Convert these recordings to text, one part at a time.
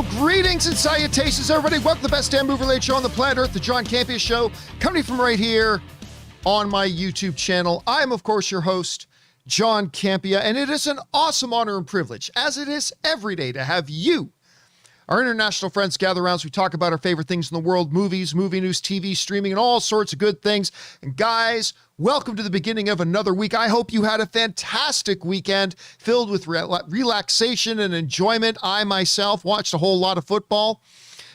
Well, greetings and salutations, everybody. Welcome to the best damn movie-related show on the planet Earth, the John Campea Show, coming from right here on my YouTube channel. I am, of course, your host, John Campea, and it is an awesome honor and privilege, as it is every day, to have you, our international friends, gather around as we talk about our favorite things in the world, movies, movie news, TV, streaming, and all sorts of good things. And guys, welcome to the beginning of another week. I hope you had a fantastic weekend filled with relaxation and enjoyment. I myself watched a whole lot of football.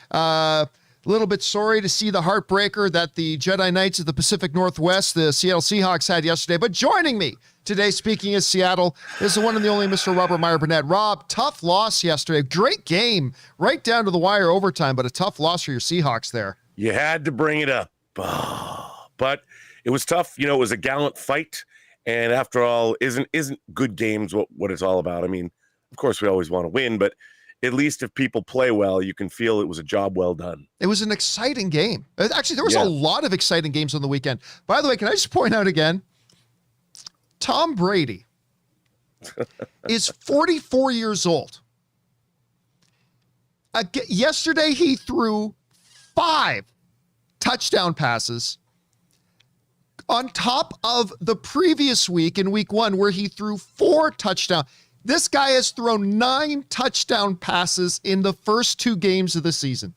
A little bit sorry to see the heartbreaker that the Jedi Knights of the Pacific Northwest, the Seattle Seahawks, had yesterday. But joining me today, speaking of Seattle, is the one and the only Mr. Robert Meyer Burnett. Rob, tough loss yesterday. Great game, right down to the wire overtime, but a tough loss for your Seahawks there. You had to bring it up. But it was tough. You know, it was a gallant fight. And after all, isn't good games what it's all about? I mean, of course, we always want to win, but at least if people play well, you can feel it was a job well done. It was an exciting game. Actually, there was a lot of exciting games on the weekend. By the way, can I just point out again, Tom Brady is 44 years old. Yesterday, he threw 5 touchdown passes on top of the previous week in week 1 where he threw 4 touchdowns. This guy has thrown 9 touchdown passes in the first 2 games of the season.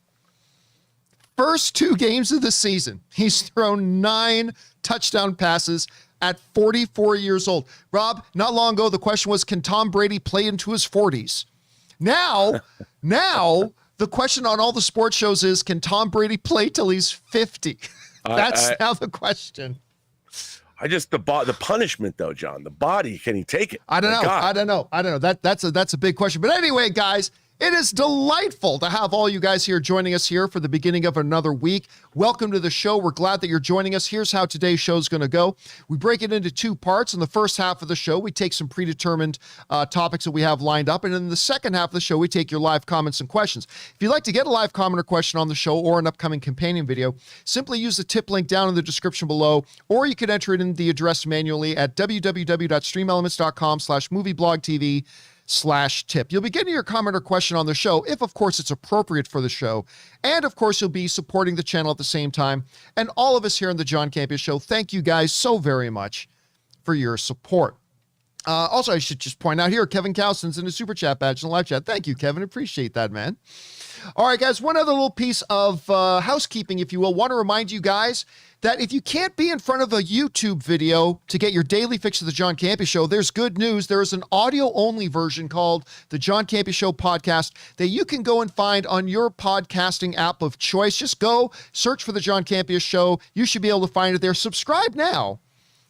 First 2 games of the season, he's thrown 9 touchdown passes at 44 years old. Rob, not long ago, the question was, can Tom Brady play into his 40s? Now, the question on all the sports shows is, can Tom Brady play till he's 50? That's now the question. The punishment though, John, the body, can he take it? I don't know. That's a big question. But anyway, guys, it is delightful to have all you guys here joining us here for the beginning of another week. Welcome to the show. We're glad that you're joining us. Here's how today's show is going to go. We break it into 2 parts. In the first half of the show, we take some predetermined topics that we have lined up. And in the second half of the show, we take your live comments and questions. If you'd like to get a live comment or question on the show or an upcoming companion video, simply use the tip link down in the description below, or you can enter it in the address manually at www.streamelements.com/movieblogtv/tip. You'll be getting your comment or question on the show if, of course, it's appropriate for the show. And, of course, you'll be supporting the channel at the same time. And all of us here on the John Campea Show, thank you guys so very much for your support. Also, I should just point out here, Kevin Cowson's in the Super Chat badge in the live chat. Thank you, Kevin. Appreciate that, man. All right, guys, one other little piece of housekeeping, if you will. Want to remind you guys that if you can't be in front of a YouTube video to get your daily fix of the John Campea Show, there's good news. There is an audio-only version called the John Campea Show podcast that you can go and find on your podcasting app of choice. Just go search for the John Campea Show. You should be able to find it there. Subscribe now,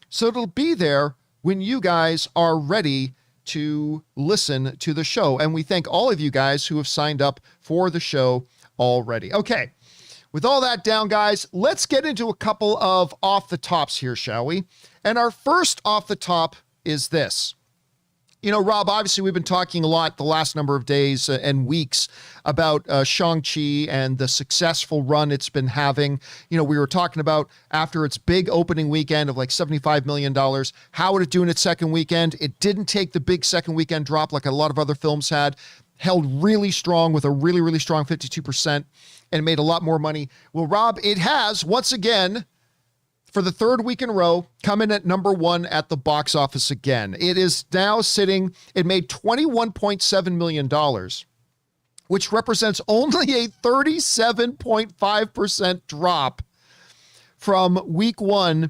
so it'll be there when you guys are ready to listen to the show. And we thank all of you guys who have signed up for the show already. Okay. With all that down, guys, let's get into a couple of off the tops here, shall we? And our first off the top is this. You know, Rob, obviously we've been talking a lot the last number of days and weeks about Shang-Chi and the successful run it's been having. You know, we were talking about after its big opening weekend of like $75 million, how would it do in its second weekend? It didn't take the big second weekend drop like a lot of other films had. Held really strong with a really, really strong 52% and made a lot more money. Well, Rob, it has, once again, for the 3rd week in a row, come in at number 1 at the box office again. It is now sitting, it made $21.7 million, which represents only a 37.5% drop from week 1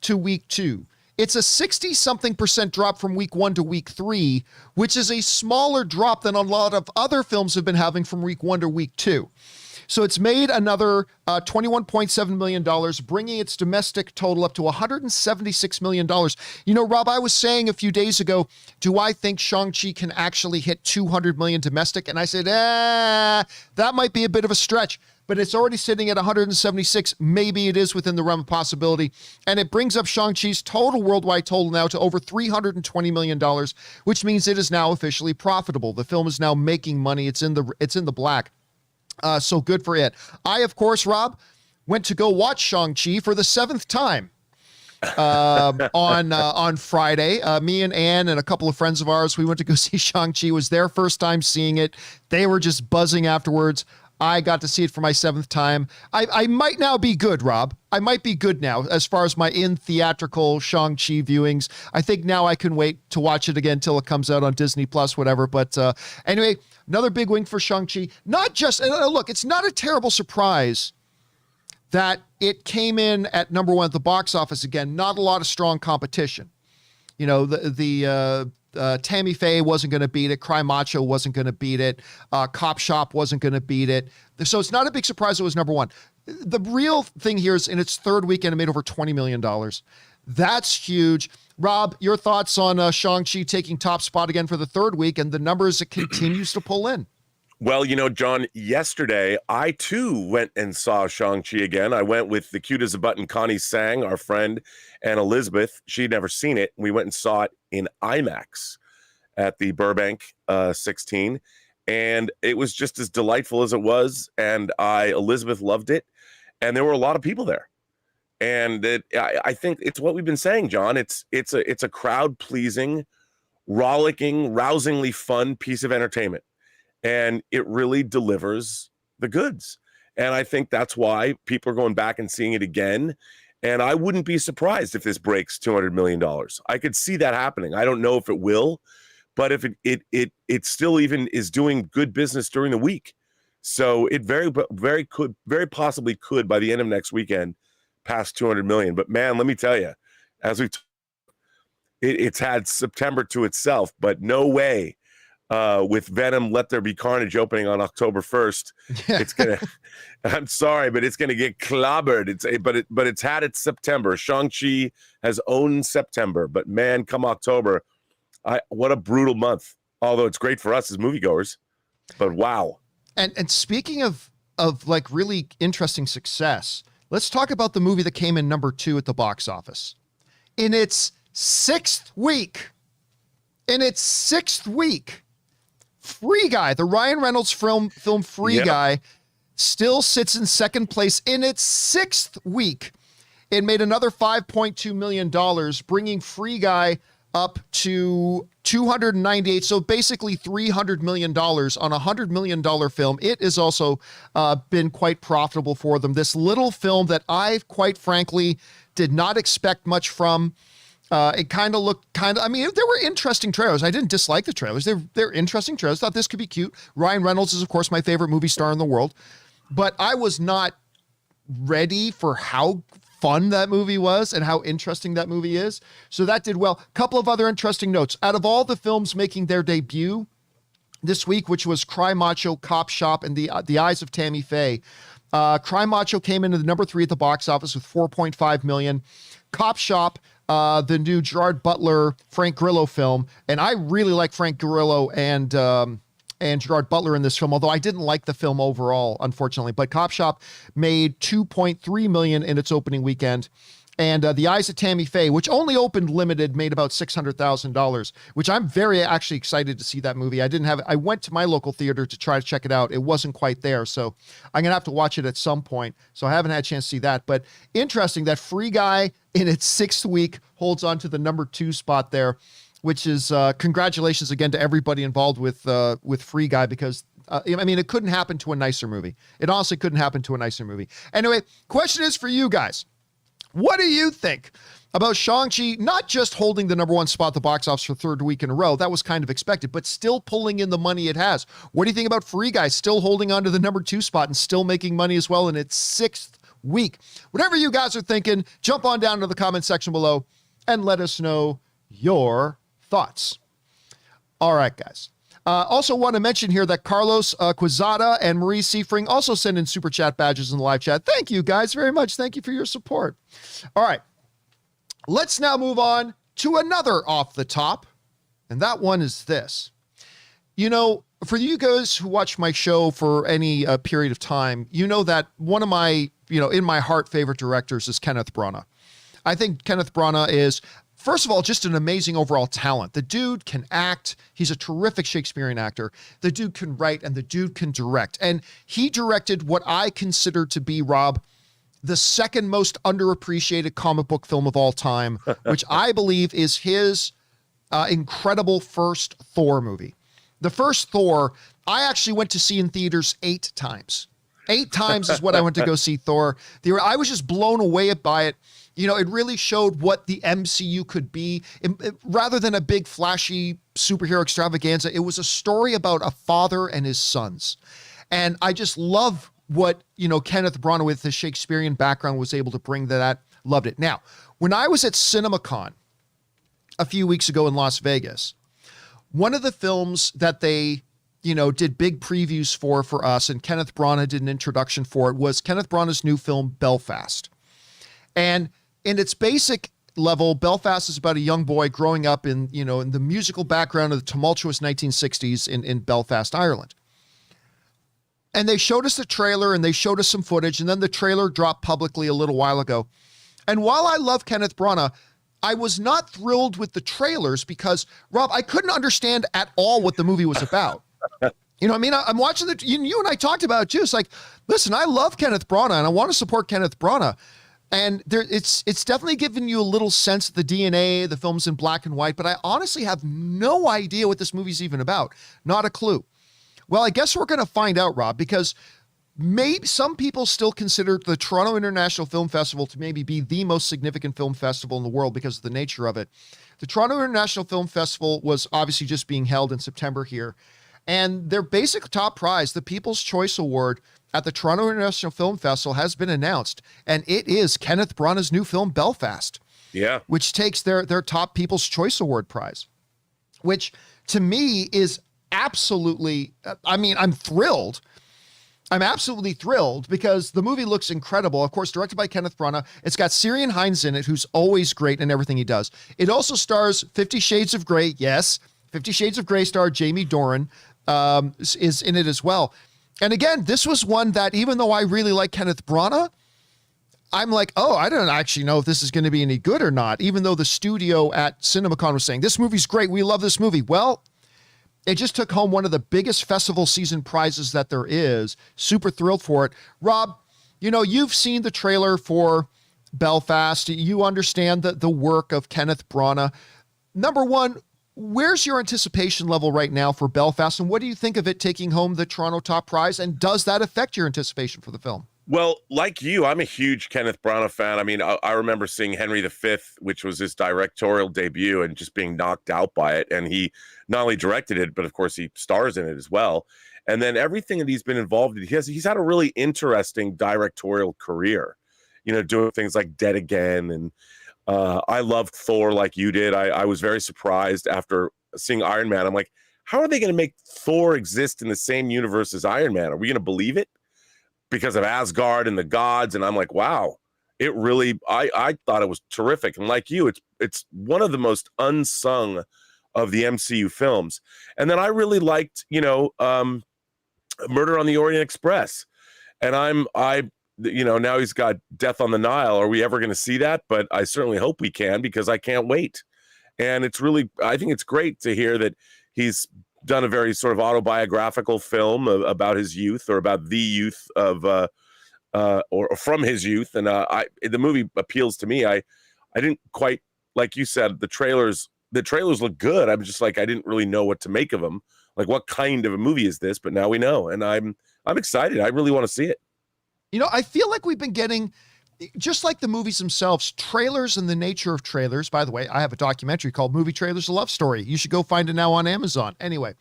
to week 2. It's a 60-something% drop from week 1 to week 3, which is a smaller drop than a lot of other films have been having from week 1 to week 2. So it's made another $21.7 million, bringing its domestic total up to $176 million. You know, Rob, I was saying a few days ago, do I think Shang-Chi can actually hit $200 million domestic? And I said, that might be a bit of a stretch. But it's already sitting at 176. Maybe it is within the realm of possibility. And it brings up Shang-Chi's total worldwide total now to over $320 million, which means it is now officially profitable. The film is now making money. It's in the black. So good for it. I, of course, Rob, went to go watch Shang-Chi for the 7th time. on Friday. Me and Ann and a couple of friends of ours, we went to go see Shang-Chi. It was their first time seeing it. They were just buzzing afterwards. I got to see it for my 7th time. I might now be good, Rob. I might be good now as far as my in-theatrical Shang-Chi viewings. I think now I can wait to watch it again till it comes out on Disney Plus, whatever. But anyway, another big win for Shang-Chi. Not just, look, it's not a terrible surprise that it came in at number 1 at the box office again. Not a lot of strong competition. You know, Tammy Faye wasn't going to beat it. Cry Macho wasn't going to beat it. Cop Shop wasn't going to beat it. So it's not a big surprise it was number 1. The real thing here is in its 3rd weekend, it made over $20 million. That's huge. Rob, your thoughts on Shang-Chi taking top spot again for the 3rd week and the numbers it continues to pull in? Well, you know, John, yesterday I too went and saw Shang-Chi again. I went with the cute as a button Connie Sang, our friend, and Elizabeth. She'd never seen it. We went and saw it in IMAX at the Burbank 16, and it was just as delightful as it was. And Elizabeth loved it, and there were a lot of people there. And I think it's what we've been saying, John. It's a crowd pleasing, rollicking, rousingly fun piece of entertainment. And it really delivers the goods. And I think that's why people are going back and seeing it again. And I wouldn't be surprised if this breaks $200 million. I could see that happening. I don't know if it will, but if it still even is doing good business during the week. So it very possibly could by the end of next weekend pass 200 million. But man, let me tell you, as it's had September to itself, but no way. With Venom, Let There Be Carnage opening on October 1st, it's gonna. I'm sorry, but it's gonna get clobbered. But it's had its September. Shang-Chi has owned September, but man, come October, what a brutal month. Although it's great for us as moviegoers, but wow. And speaking of like really interesting success, let's talk about the movie that came in number 2 at the box office in its 6th week. Free Guy, the Ryan Reynolds film Free Guy, still sits in 2nd place in its 6th week. It made another $5.2 million, bringing Free Guy up to 298. So basically $300 million on a $100 million film. It has also been quite profitable for them. This little film that I, quite frankly, did not expect much from. It kind of looked I mean, there were interesting trailers. I didn't dislike the trailers. They're interesting trailers. Thought this could be cute. Ryan Reynolds is, of course, my favorite movie star in the world. But I was not ready for how fun that movie was and how interesting that movie is. So that did well. Couple of other interesting notes. Out of all the films making their debut this week, which was Cry Macho, Cop Shop, and The Eyes of Tammy Faye, Cry Macho came into the number 3 at the box office with $4.5 million. Cop Shop, the new Gerard Butler, Frank Grillo film. And I really like Frank Grillo and Gerard Butler in this film, although I didn't like the film overall, unfortunately. But Cop Shop made $2.3 million in its opening weekend. And The Eyes of Tammy Faye, which only opened limited, made about $600,000, which I'm very actually excited to see that movie. I went to my local theater to try to check it out. It wasn't quite there. So I'm going to have to watch it at some point. So I haven't had a chance to see that. But interesting that Free Guy in its 6th week holds on to the number 2 spot there, which is congratulations again to everybody involved with Free Guy, because I mean, it couldn't happen to a nicer movie. It honestly couldn't happen to a nicer movie. Anyway, question is for you guys. What do you think about Shang-Chi not just holding the number 1 spot at the box office for 3rd week in a row? That was kind of expected, but still pulling in the money it has. What do you think about Free Guy still holding on to the number 2 spot and still making money as well in its 6th week? Whatever you guys are thinking, jump on down to the comment section below and let us know your thoughts. All right, guys. Also want to mention here that Carlos Quizada and Marie Seifring also send in super chat badges in the live chat. Thank you guys very much. Thank you for your support. All right, let's now move on to another off the top. And that one is this. You know, for you guys who watch my show for any period of time, you know that one of my, in my heart favorite directors is Kenneth Branagh. I think Kenneth Branagh is, first of all, just an amazing overall talent. The dude can act. He's a terrific Shakespearean actor. The dude can write and the dude can direct. And he directed what I consider to be, Rob, the second most underappreciated comic book film of all time, which I believe is his incredible first Thor movie. The first Thor, I actually went to see in theaters 8 times. 8 times is what I went to go see Thor. I was just blown away by it. You know, it really showed what the MCU could be. Rather than a big flashy superhero extravaganza, it was a story about a father and his sons. And I just love what, you know, Kenneth Branagh with his Shakespearean background was able to bring to that. Loved it. Now, when I was at CinemaCon a few weeks ago in Las Vegas, one of the films that they, you know, did big previews for us, and Kenneth Branagh did an introduction for it, was Kenneth Branagh's new film, Belfast. And in its basic level, Belfast is about a young boy growing up in, you know, in the musical background of the tumultuous 1960s in Belfast, Ireland. And they showed us the trailer and they showed us some footage, and then the trailer dropped publicly a little while ago. And while I love Kenneth Branagh, I was not thrilled with the trailers because, Rob, I couldn't understand at all what the movie was about. You know what I mean? I'm watching you and I talked about it too. It's like, listen, I love Kenneth Branagh and I want to support Kenneth Branagh. And it's definitely given you a little sense of the DNA, the film's in black and white, but I honestly have no idea what this movie's even about. Not a clue. Well, I guess we're going to find out, Rob, because maybe some people still consider the Toronto International Film Festival to maybe be the most significant film festival in the world because of the nature of it. The Toronto International Film Festival was obviously just being held in September here. And their basic top prize, the People's Choice Award at the Toronto International Film Festival, has been announced. And it is Kenneth Branagh's new film, Belfast. Yeah. Which takes their top People's Choice Award prize, which to me is absolutely, I mean, I'm thrilled. I'm absolutely thrilled because the movie looks incredible. Of course, directed by Kenneth Branagh. It's got Ciarán Hinds in it, who's always great in everything he does. It also stars 50 Shades of Grey. Yes, 50 Shades of Grey star Jamie Dornan is in it as well. And again, this was one that even though I really like Kenneth Branagh, I'm like, oh, I don't actually know if this is going to be any good or not, even though the studio at CinemaCon was saying, this movie's great. We love this movie. Well, it just took home one of the biggest festival season prizes that there is. Super thrilled for it. Rob, you know, you've seen the trailer for Belfast. You understand the work of Kenneth Branagh. Number one, where's your anticipation level right now for Belfast, and what do you think of it taking home the Toronto top prize, and does that affect your anticipation for the film? Well, like you, I'm a huge Kenneth Branagh fan. I mean, I remember seeing Henry V, which was his directorial debut, and just being knocked out by it. And he not only directed it, but of course he stars in it as well. And then everything that he's been involved in, he's had a really interesting directorial career, you know, doing things like Dead Again. And I loved Thor like you did. I was very surprised after seeing Iron Man. I'm like, how are they going to make Thor exist in the same universe as Iron Man? Are we going to believe it? Because of Asgard and the gods. And I'm like, wow, it really, I thought it was terrific. And like you, it's one of the most unsung of the MCU films. And then I really liked, you know, Murder on the Orient Express. And you know, now he's got Death on the Nile. Are we ever going to see that? But I certainly hope we can, because I can't wait. And it's really, I think it's great to hear that he's done a very sort of autobiographical film about his youth, or about the youth of, or from his youth. And the movie appeals to me. I didn't quite, like you said, the trailers look good. I'm just like, I didn't really know what to make of them. Like, what kind of a movie is this? But now we know, and I'm excited. I really want to see it. You know, I feel like we've been getting, just like the movies themselves, trailers and the nature of trailers. By the way, I have a documentary called Movie Trailers: A Love Story. You should go find it now on Amazon. Anyway,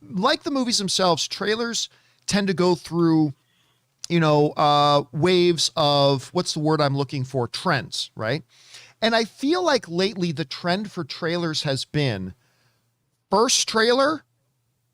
like the movies themselves, trailers tend to go through, you know, waves of, what's the word I'm looking for? Trends, right? And I feel like lately the trend for trailers has been, first trailer,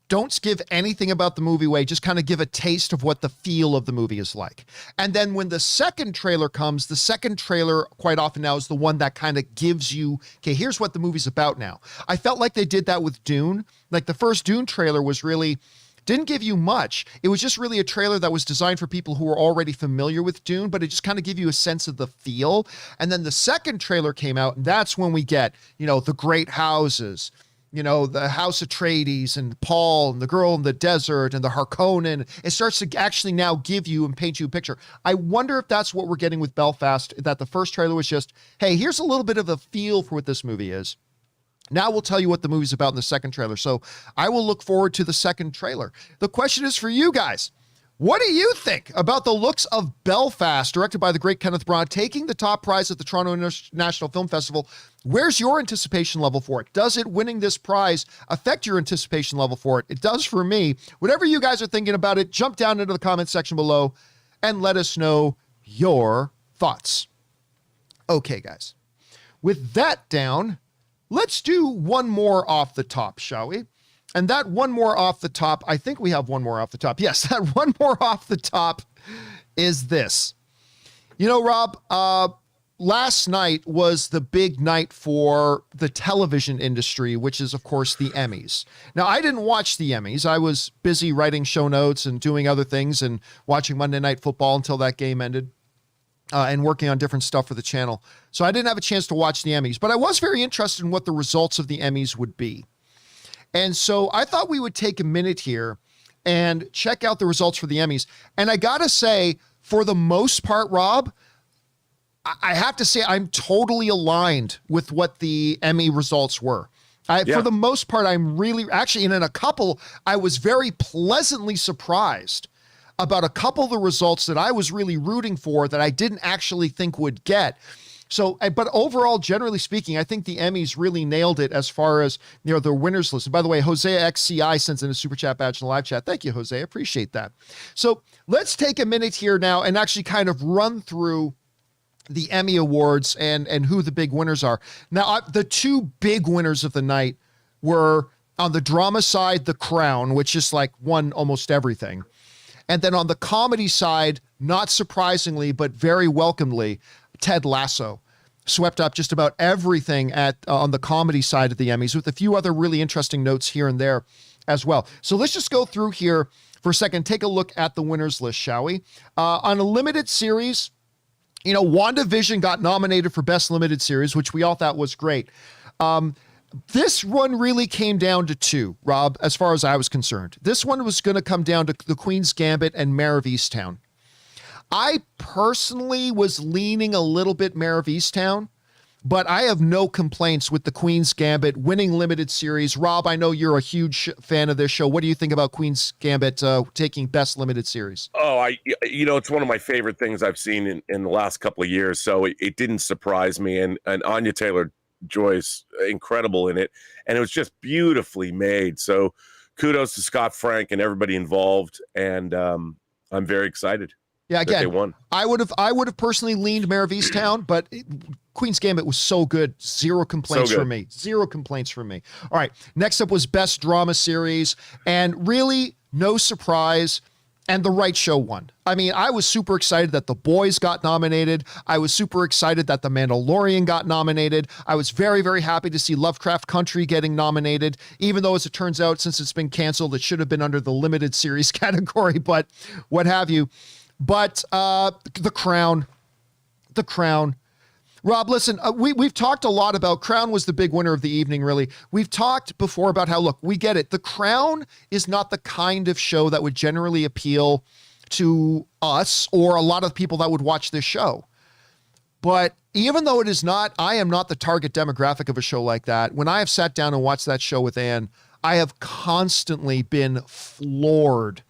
don't give anything about the movie away. Just kind of give a taste of what the feel of the movie is like. And then when the second trailer comes, the second trailer quite often now is the one that kind of gives you, okay, here's what the movie's about now. I felt like they did that with Dune. Like the first Dune trailer was really, didn't give you much. It was just really a trailer that was designed for people who were already familiar with Dune, but it just kind of gave you a sense of the feel. And then the second trailer came out, and that's when we get, you know, the great houses, the House Atreides and Paul and the Girl in the Desert and the Harkonnen. It starts to actually now give you and paint you a picture. I wonder if that's what we're getting with Belfast, that the first trailer was just, hey, here's a little bit of a feel for what this movie is. Now we'll tell you what the movie's about in the second trailer. So I will look forward to the second trailer. The question is for you guys. What do you think about the looks of Belfast, directed by the great Kenneth Branagh, taking the top prize at the Toronto International Film Festival? Where's your anticipation level for it? Does it winning this prize affect your anticipation level for it? It does for me. Whatever you guys are thinking about it, jump down into the comment section below and let us know your thoughts. Okay, guys. With that down, let's do one more off the top, shall we? And that one more off the top, I think we have one more off the top. Yes, that one more off the top is this. Rob, last night was the big night for the television industry, which is, of course, the Emmys. Now, I didn't watch the Emmys. I was busy writing show notes and doing other things and watching Monday Night Football until that game ended. And working on different stuff for the channel. So I didn't have a chance to watch the Emmys, but I was very interested in what the results of the Emmys would be. And so I thought we would take a minute here and check out the results for the Emmys. And I got to say, for the most part, Rob, I have to say I'm totally aligned with what the Emmy results were. For the most part, I'm really, actually, and in a couple, I was very pleasantly surprised about a couple of the results that I was really rooting for that I didn't actually think would get. So, but overall, generally speaking, I think the Emmys really nailed it as far as, their winners list. And by the way, Hosea XCI sends in a super chat badge in the live chat. Thank you, Jose. I appreciate that. So let's take a minute here now and actually kind of run through the Emmy Awards and who the big winners are. Now, the two big winners of the night were on the drama side, The Crown, which is like won almost everything. And then on the comedy side, not surprisingly, but very welcomely, Ted Lasso swept up just about everything on the comedy side of the Emmys, with a few other really interesting notes here and there as well. So let's just go through here for a second, take a look at the winners list, shall we? On a limited series, WandaVision got nominated for Best Limited Series, which we all thought was great. This one really came down to two, Rob, as far as I was concerned. This one was going to come down to The Queen's Gambit and Mare of Easttown. I personally was leaning a little bit Mare of Easttown, but I have no complaints with The Queen's Gambit winning limited series. Rob, I know you're a huge fan of this show. What do you think about Queen's Gambit taking Best Limited Series? Oh, it's one of my favorite things I've seen in the last couple of years, so it didn't surprise me. And Anya Taylor-Joy's incredible in it, and it was just beautifully made. So kudos to Scott Frank and everybody involved, and I'm very excited. Yeah, again, they won. I would have personally leaned Mare of Easttown, but Queen's Gambit was so good. Zero complaints from me. Zero complaints from me. All right, next up was Best Drama Series, and really no surprise, and The Right Show won. I mean, I was super excited that The Boys got nominated. I was super excited that The Mandalorian got nominated. I was very, very happy to see Lovecraft Country getting nominated, even though, as it turns out, since it's been canceled, it should have been under the limited series category, but what have you. But The Crown. Rob, listen, we've talked a lot about Crown was the big winner of the evening, really. We've talked before about how, look, we get it. The Crown is not the kind of show that would generally appeal to us or a lot of people that would watch this show. But even though it is not, I am not the target demographic of a show like that. When I have sat down and watched that show with Ann, I have constantly been floored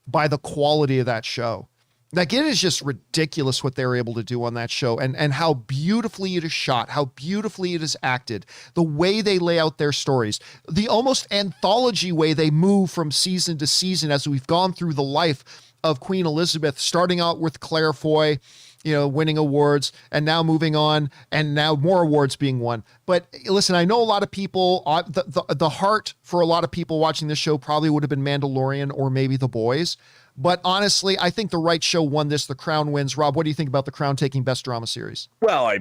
by the quality of that show. Like, it is just ridiculous what they were able to do on that show, and how beautifully it is shot, how beautifully it is acted, the way they lay out their stories, the almost anthology way they move from season to season as we've gone through the life of Queen Elizabeth, starting out with Claire Foy, winning awards, and now moving on, and now more awards being won. But listen, I know a lot of people, the heart for a lot of people watching this show probably would have been Mandalorian or maybe The Boys. But honestly, I think The Right Show won this. The Crown wins. Rob, what do you think about The Crown taking Best Drama Series? Well,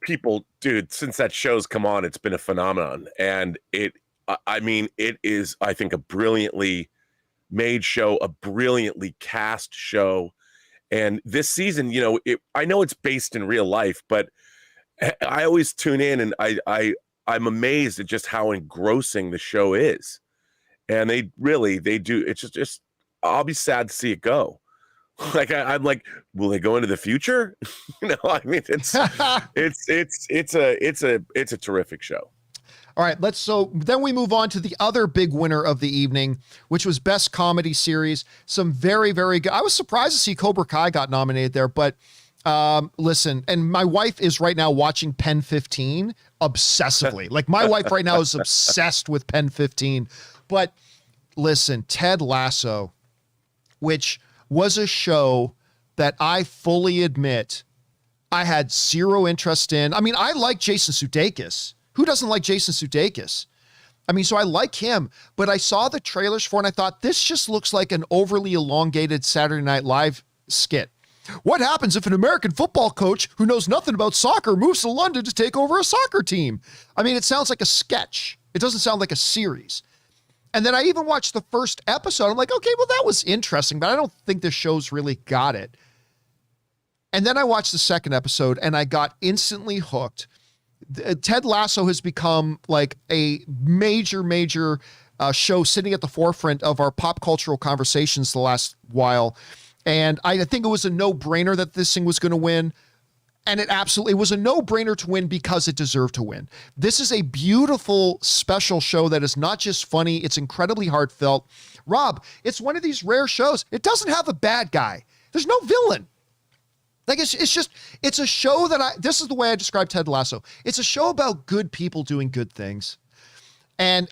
people, dude, since that show's come on, it's been a phenomenon. And it is, I think, a brilliantly made show, a brilliantly cast show. And this season, I know it's based in real life, but I always tune in and I I'm amazed at just how engrossing the show is. And they do. It's just I'll be sad to see it go. Like I'm like, will they go into the future? I mean, it's a terrific show. All right, so then we move on to the other big winner of the evening, which was Best Comedy Series. Some very, very good. I was surprised to see Cobra Kai got nominated there, but listen, and my wife is right now watching Pen 15 obsessively. Like my wife right now is obsessed with Pen 15. But listen, Ted Lasso, which was a show that I fully admit I had zero interest in. I mean, I like Jason Sudeikis. Who doesn't like Jason Sudeikis? I mean, so I like him, but I saw the trailers for it and I thought, this just looks like an overly elongated Saturday Night Live skit. What happens if an American football coach who knows nothing about soccer moves to London to take over a soccer team? I mean, it sounds like a sketch. It doesn't sound like a series. And then I even watched the first episode. I'm like, okay, well, that was interesting, but I don't think this show's really got it. And then I watched the second episode and I got instantly hooked. Ted Lasso has become like a major show sitting at the forefront of our pop cultural conversations the last while. And I think it was a no-brainer that this thing was going to win. And it absolutely was a no-brainer to win because it deserved to win. This is a beautiful, special show that is not just funny, it's incredibly heartfelt. Rob, it's one of these rare shows. It doesn't have a bad guy. There's no villain. Like it's a show that this is the way I describe Ted Lasso. It's a show about good people doing good things and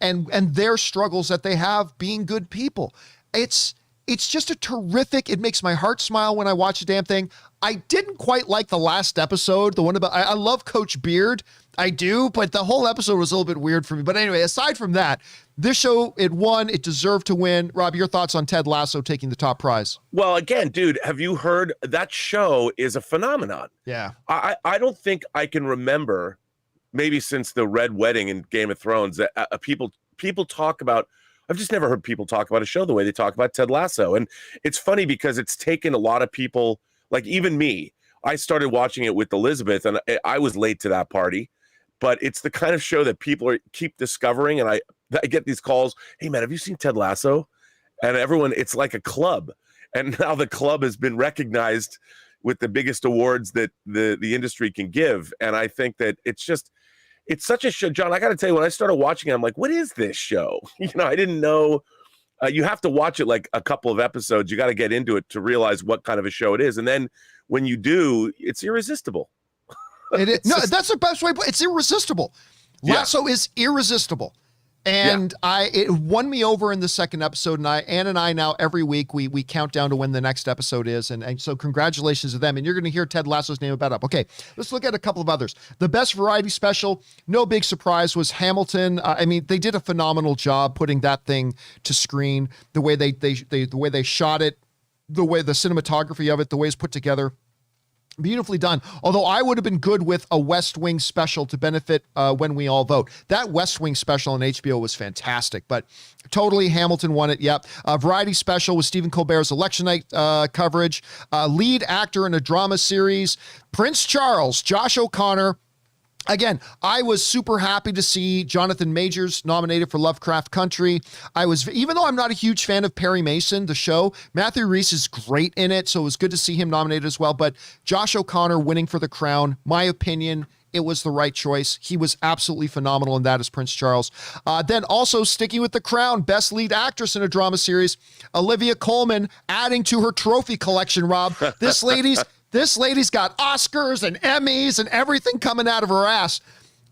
their struggles that they have being good people. It's just a terrific, it makes my heart smile when I watch the damn thing. I didn't quite like the last episode, the one about, I love Coach Beard. I do, but the whole episode was a little bit weird for me. But anyway, aside from that, this show, it won, it deserved to win. Rob, your thoughts on Ted Lasso taking the top prize? Well, again, dude, have you heard that show is a phenomenon? Yeah. I don't think I can remember, maybe since the Red Wedding in Game of Thrones, that people talk about, I've just never heard people talk about a show the way they talk about Ted Lasso. And it's funny because it's taken a lot of people, like even me, I started watching it with Elizabeth and I was late to that party, but it's the kind of show that people keep discovering. And I get these calls, hey man, have you seen Ted Lasso? And everyone, it's like a club. And now the club has been recognized with the biggest awards that the industry can give. And I think that it's such a show. John, I got to tell you, when I started watching it, I'm like, what is this show? I didn't know. You have to watch it like a couple of episodes. You got to get into it to realize what kind of a show it is. And then when you do, it's irresistible. It is. No, that's the best way. It's irresistible. Lasso is irresistible. And it won me over in the second episode. And Ann and I now every week we count down to when the next episode is. And so congratulations to them. And you're going to hear Ted Lasso's name about up. Okay, let's look at a couple of others. The best variety special, no big surprise, was Hamilton. I mean, they did a phenomenal job putting that thing to screen. The way the way they shot it, the way the cinematography of it, the way it's put together. Beautifully done. Although I would have been good with a West Wing special to benefit When We All Vote. That West Wing special on HBO was fantastic, but totally Hamilton won it. Yep. Variety special with Stephen Colbert's election night coverage. Lead actor in a drama series. Prince Charles, Josh O'Connor. Again, I was super happy to see Jonathan Majors nominated for Lovecraft Country. Even though I'm not a huge fan of Perry Mason, the show, Matthew Rhys is great in it, so it was good to see him nominated as well. But Josh O'Connor winning for The Crown, my opinion, it was the right choice. He was absolutely phenomenal in that as Prince Charles. Then also sticking with The Crown, best lead actress in a drama series, Olivia Colman, adding to her trophy collection, Rob. This lady's got Oscars and Emmys and everything coming out of her ass,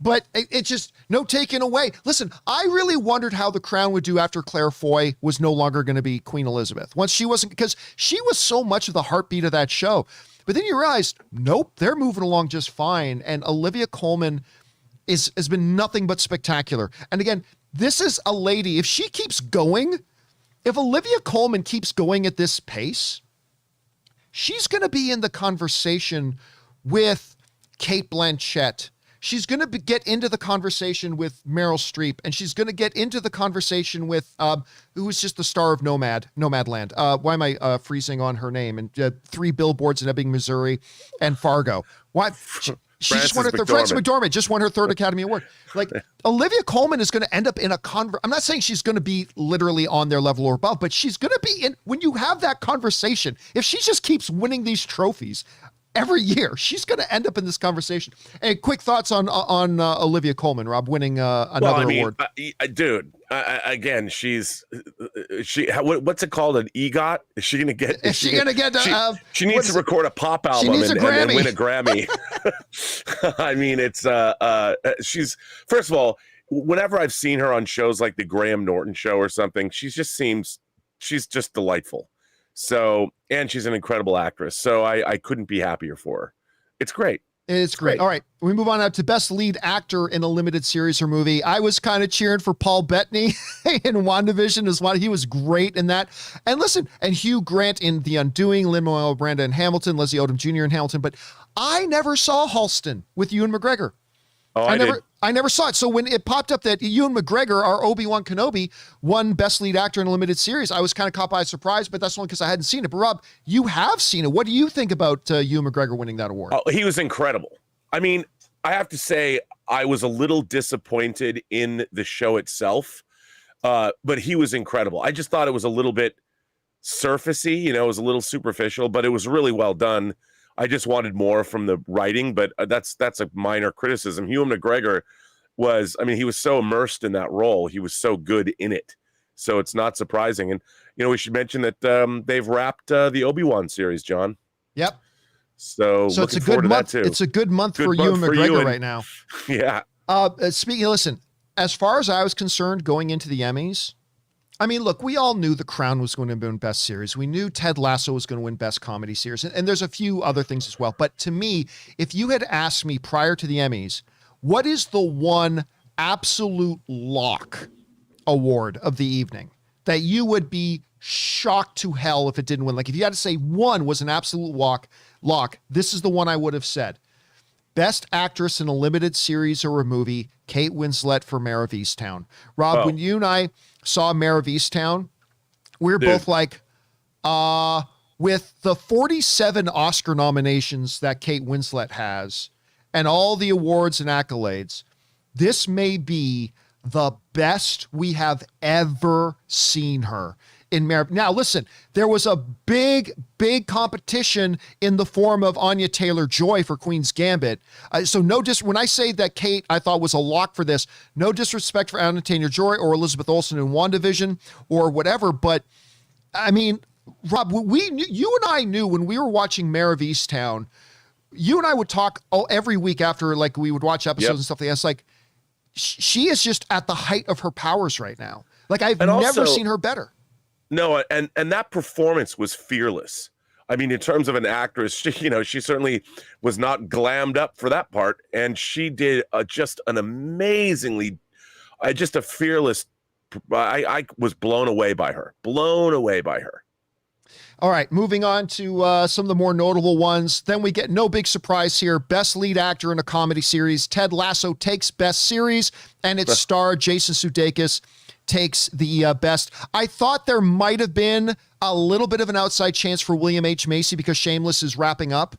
but it's just no taking away. Listen, I really wondered how The Crown would do after Claire Foy was no longer going to be Queen Elizabeth. Once she wasn't, because she was so much of the heartbeat of that show. But then you realize, nope, they're moving along just fine. And Olivia Colman has been nothing but spectacular. And again, this is a lady, if she keeps going, if Olivia Colman keeps going at this pace, she's going to be in the conversation with Cate Blanchett. She's going to get into the conversation with Meryl Streep, and she's going to get into the conversation with who was just the star of Nomadland. Why am I freezing on her name? And 3 Billboards in Ebbing, Missouri, and Fargo. What? She just won Frances McDormand just won her third Academy Award. Like Olivia Colman is going to end up in I'm not saying she's going to be literally on their level or above, but she's going to be in, when you have that conversation, if she just keeps winning these trophies every year, she's going to end up in this conversation. And quick thoughts on Olivia Colman, Rob, winning another award. Dude, again, what's it called? An EGOT? Is she going to get? Is she going to get? She needs to record a pop album and win a Grammy. I mean, it's she's, first of all, whenever I've seen her on shows like the Graham Norton Show or something, she's just delightful. So, and she's an incredible actress. So I couldn't be happier for her. It's great. It's great. All right. We move on now to best lead actor in a limited series or movie. I was kind of cheering for Paul Bettany in WandaVision as well. He was great in that. And listen, and Hugh Grant in The Undoing, Lin-Manuel Miranda in Hamilton, Leslie Odom Jr. in Hamilton, but I never saw Halston with Ewan McGregor. Oh, I never saw it. So when it popped up that Ewan McGregor, our Obi-Wan Kenobi, won Best Lead Actor in a Limited Series, I was kind of caught by surprise, but that's only because I hadn't seen it. But Rob, you have seen it. What do you think about Ewan McGregor winning that award? Oh, he was incredible. I mean, I have to say, I was a little disappointed in the show itself, but he was incredible. I just thought it was a little bit surfacey, it was a little superficial, but it was really well done. I just wanted more from the writing, but that's a minor criticism. Ewan McGregor he was so immersed in that role. He was so good in it. So it's not surprising. And, we should mention that they've wrapped the Obi-Wan series, John. Yep. So it's a good month. It's a good month for Ewan McGregor right now. Yeah. Listen, as far as I was concerned going into the Emmys, I mean, look, we all knew The Crown was going to win Best Series. We knew Ted Lasso was going to win Best Comedy Series. And there's a few other things as well. But to me, if you had asked me prior to the Emmys, what is the one absolute lock award of the evening that you would be shocked to hell if it didn't win? Like if you had to say one was an absolute lock, this is the one I would have said. Best Actress in a Limited Series or a Movie, Kate Winslet for Mare of Easttown. Rob, when you and I saw Mare of Easttown, we were both like, with the 47 Oscar nominations that Kate Winslet has and all the awards and accolades, this may be the best we have ever seen her in Mare. Now, listen, there was a big competition in the form of Anya Taylor-Joy for Queen's Gambit. So when I say that Kate, I thought was a lock for this, no disrespect for Anya Taylor-Joy or Elizabeth Olsen in WandaVision or whatever, but I mean, Rob, you and I knew when we were watching Mare of Easttown, you and I would talk every week after, like we would watch episodes and stuff like that. It's like, she is just at the height of her powers right now. Like I've never seen her better. No, and that performance was fearless. I mean, in terms of an actress, she certainly was not glammed up for that part, and she did just an amazingly, just a fearless. I was blown away by her. All right, moving on to some of the more notable ones. Then we get no big surprise here. Best lead actor in a comedy series. Ted Lasso takes Best Series, and its star, Jason Sudeikis, takes the best. I thought there might have been a little bit of an outside chance for William H. Macy because Shameless is wrapping up.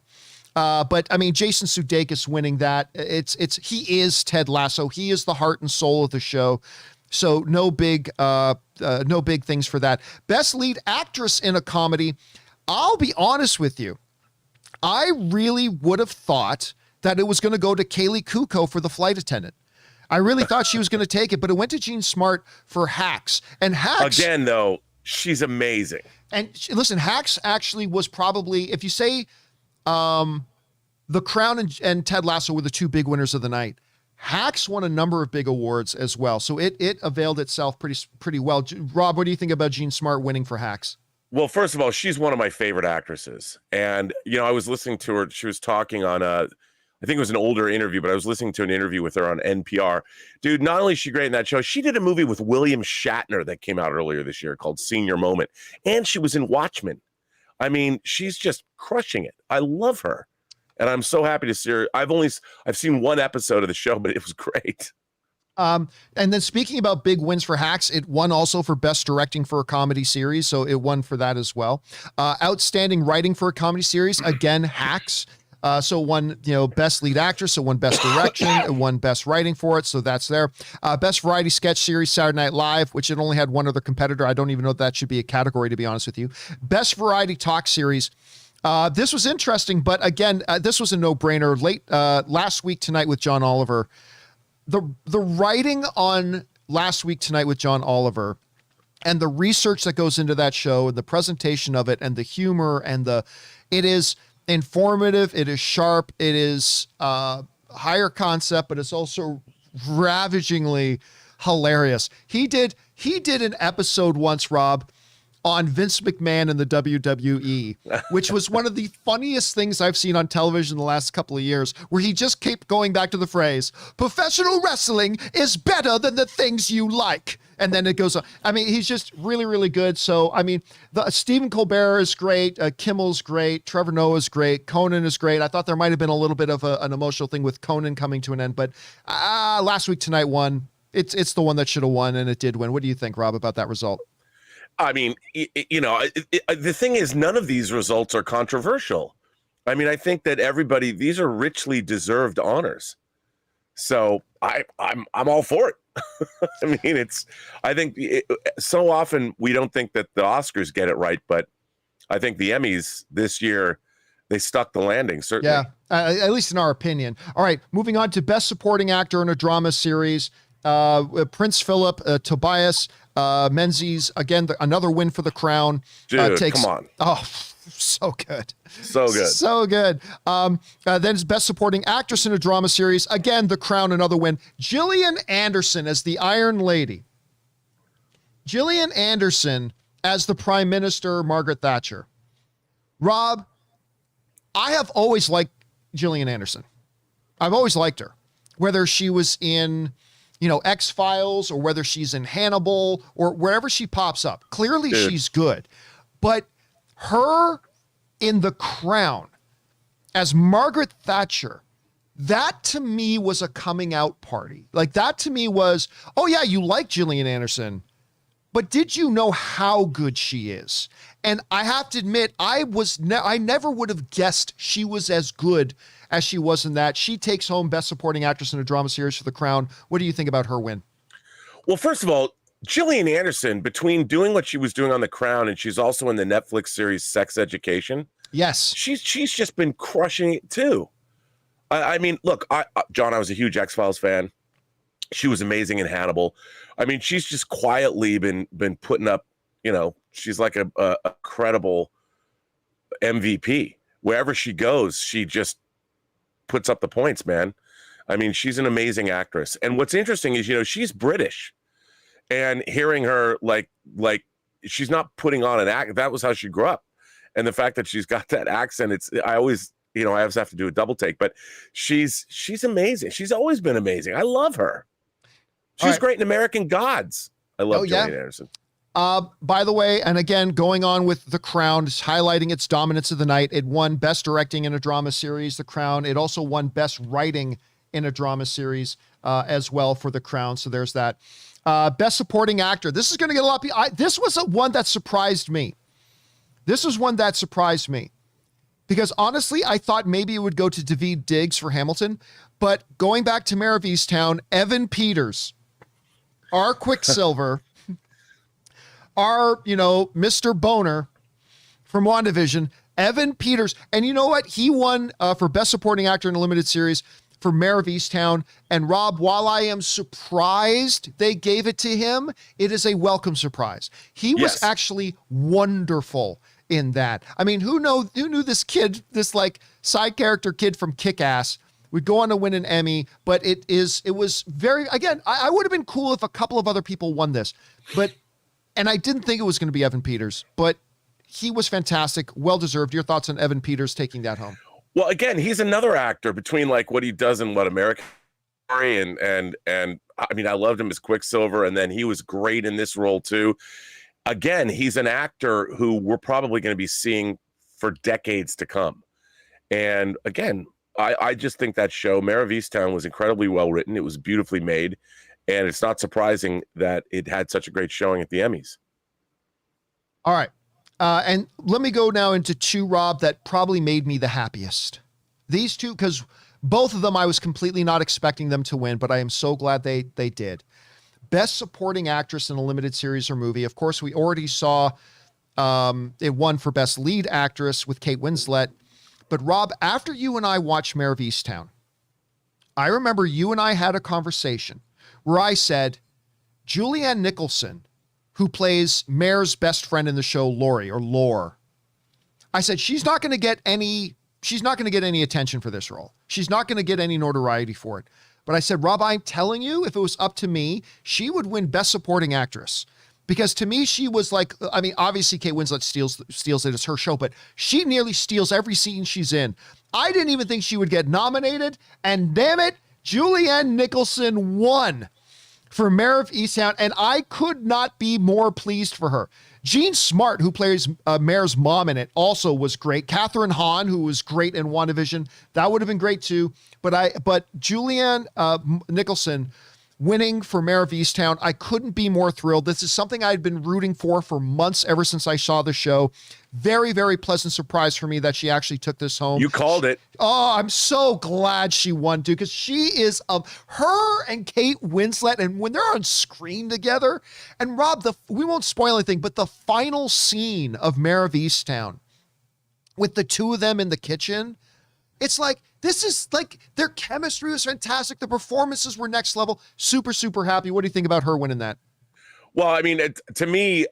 But I mean, Jason Sudeikis winning that, he is Ted Lasso. He is the heart and soul of the show. So no big things for that. Best lead actress in a comedy. I'll be honest with you. I really would have thought that it was going to go to Kaylee Cuoco for The Flight Attendant. I really thought she was going to take it, but it went to Jean Smart for Hacks. And Hacks... Again, though, she's amazing. And listen, Hacks actually was probably, if you say The Crown and Ted Lasso were the two big winners of the night, Hacks won a number of big awards as well. So it availed itself pretty well. Rob, what do you think about Jean Smart winning for Hacks? Well, first of all, she's one of my favorite actresses. And, I was listening to her. She was talking on I think it was an older interview, but I was listening to an interview with her on NPR. Dude, not only is she great in that show, she did a movie with William Shatner that came out earlier this year called Senior Moment. And she was in Watchmen. I mean, she's just crushing it. I love her. And I'm so happy to see her. I've seen one episode of the show, but it was great. And then speaking about big wins for Hacks, it won also for Best Directing for a Comedy Series. So it won for that as well. Outstanding Writing for a Comedy Series. Again, Hacks. So it won, best lead actress, it won best direction, it won best writing for it. So that's there. Best variety sketch series, Saturday Night Live, which it only had one other competitor. I don't even know if that should be a category, to be honest with you. Best variety talk series. This was interesting, but again, this was a no-brainer. Last Week Tonight with John Oliver. The writing on Last Week Tonight with John Oliver and the research that goes into that show and the presentation of it and the humor and it is informative, it is sharp, it is higher concept, but it's also ravagingly hilarious. He did an episode once, Rob, on Vince McMahon and the WWE, which was one of the funniest things I've seen on television the last couple of years, where he just kept going back to the phrase, professional wrestling is better than the things you like. And then it goes on. I mean, he's just really, really good. So, I mean, Stephen Colbert is great. Kimmel's great. Trevor Noah's great. Conan is great. I thought there might have been a little bit of an emotional thing with Conan coming to an end, but Last Week Tonight won. It's the one that should have won, and it did win. What do you think, Rob, about that result? I mean, the thing is, none of these results are controversial. I mean, I think that these are richly deserved honors. So I'm all for it. I mean, I think so often we don't think that the Oscars get it right, but I think the Emmys this year, they stuck the landing, certainly. Yeah, at least in our opinion. All right, moving on to Best Supporting Actor in a Drama Series. Prince Philip, Tobias Menzies, again, another win for The Crown. Dude, come on. Oh, so good. So good. So good. Then it's Best Supporting Actress in a Drama Series. Again, The Crown, another win. Gillian Anderson as the Iron Lady. Gillian Anderson as the Prime Minister, Margaret Thatcher. Rob, I have always liked Gillian Anderson. I've always liked her. Whether she was in X-Files or whether she's in Hannibal or wherever she pops up. Clearly she's good. But her in The Crown as Margaret Thatcher, that to me was a coming out party. Like that to me was, oh yeah, you like Gillian Anderson, but did you know how good she is? And I have to admit, I never would have guessed she was as good as she was in that. She takes home Best Supporting Actress in a Drama Series for The Crown. What do you think about her win? Well, first of all, Gillian Anderson, between doing what she was doing on The Crown and she's also in the Netflix series Sex Education. Yes. She's just been crushing it too. I mean, look, John, I was a huge X-Files fan. She was amazing in Hannibal. I mean, she's just quietly been putting up, she's like a credible MVP. Wherever she goes, she just puts up the points, man. I mean, she's an amazing actress. And what's interesting is, she's British, and hearing her like she's not putting on an act. That was how she grew up. And the fact that she's got that accent, I always have to do a double take, but she's amazing. She's always been amazing. I love her. She's great in American Gods. I love Gillian Anderson. By the way, and again, going on with The Crown, highlighting its dominance of the night. It won Best Directing in a Drama Series, The Crown. It also won Best Writing in a Drama Series as well for The Crown. So there's that. Best Supporting Actor. This is going to get a lot of people. This was one that surprised me. Because honestly, I thought maybe it would go to Daveed Diggs for Hamilton. But going back to Mayor of Easttown, Evan Peters, our Quicksilver, our, Mr. Boner from WandaVision, Evan Peters. And you know what? He won for Best Supporting Actor in a Limited Series for Mayor of Easttown. And Rob, while I am surprised they gave it to him, it is a welcome surprise. He was actually wonderful in that. I mean, who knew this kid, this like side character kid from Kick-Ass would go on to win an Emmy, but it was very, again, I would have been cool if a couple of other people won this, and I didn't think it was going to be Evan Peters, but he was fantastic, well-deserved. Your thoughts on Evan Peters taking that home? Well, again, he's another actor between like what he does and what American Story and I mean, I loved him as Quicksilver, and then he was great in this role too. Again, he's an actor who we're probably going to be seeing for decades to come. And again, I just think that show, Mayor of Easttown, was incredibly well written. It was beautifully made. And it's not surprising that it had such a great showing at the Emmys. All right. And let me go now into two, Rob, that probably made me the happiest. These two, because both of them I was completely not expecting them to win, but I am so glad they did. Best Supporting Actress in a Limited Series or Movie. Of course, we already saw it won for Best Lead Actress with Kate Winslet. But Rob, after you and I watched Mare of Easttown, I remember you and I had a conversation where I said, Julianne Nicholson, who plays Mare's best friend in the show, Lori or Lore, I said, she's not going to get any attention for this role. She's not going to get any notoriety for it. But I said, Rob, I'm telling you, if it was up to me, she would win Best Supporting Actress. Because to me, she was like, I mean, obviously Kate Winslet steals it. It's her show, but she nearly steals every scene she's in. I didn't even think she would get nominated. And damn it, Julianne Nicholson won for Mare of Easttown. And I could not be more pleased for her. Jean Smart, who plays Mare's mom in it, also was great. Catherine Hahn, who was great in WandaVision, that would have been great too. But Julianne Nicholson winning for Mare of Easttown, I couldn't be more thrilled. This is something I'd been rooting for months, ever since I saw the show. Very, very pleasant surprise for me that she actually took this home. You called it. Oh, I'm so glad she won, dude, because she is her and Kate Winslet, and when they're on screen together, and Rob, we won't spoil anything, but the final scene of Mare of Easttown with the two of them in the kitchen, it's like, this is like, their chemistry was fantastic. The performances were next level. Super, super happy. What do you think about her winning that? Well, I mean, to me,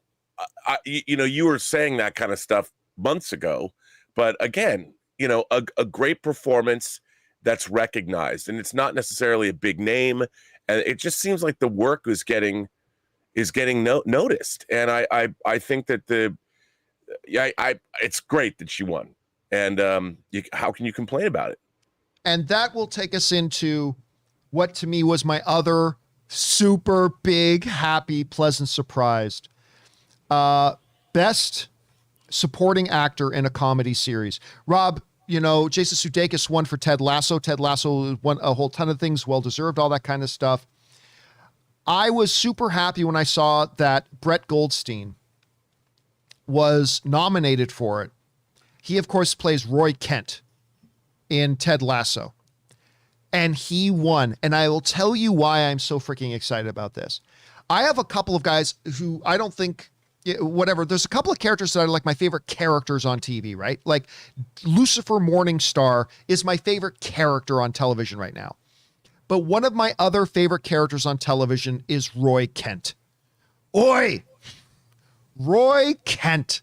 you were saying that kind of stuff months ago, but again, a great performance that's recognized, and it's not necessarily a big name, and it just seems like the work is getting noticed, and I think that it's great that she won, and how can you complain about it? And that will take us into what to me was my other super big, happy, pleasant surprise. Best Supporting Actor in a Comedy Series. Rob, Jason Sudeikis won for Ted Lasso. Ted Lasso won a whole ton of things, well-deserved, all that kind of stuff. I was super happy when I saw that Brett Goldstein was nominated for it. He, of course, plays Roy Kent in Ted Lasso. And he won. And I will tell you why I'm so freaking excited about this. I have a couple of guys who I don't think, whatever, there's a couple of characters that are like my favorite characters on TV, right? Like Lucifer Morningstar is my favorite character on television right now. But one of my other favorite characters on television is Roy Kent. Oi! Roy Kent.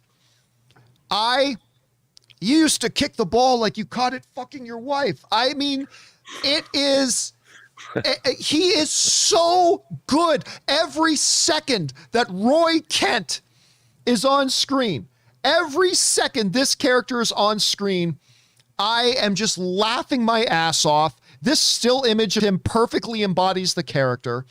You used to kick the ball like you caught it fucking your wife. I mean, he is so good. Every second that Roy Kent is on screen, every second this character is on screen, I am just laughing my ass off. This still image of him perfectly embodies the character.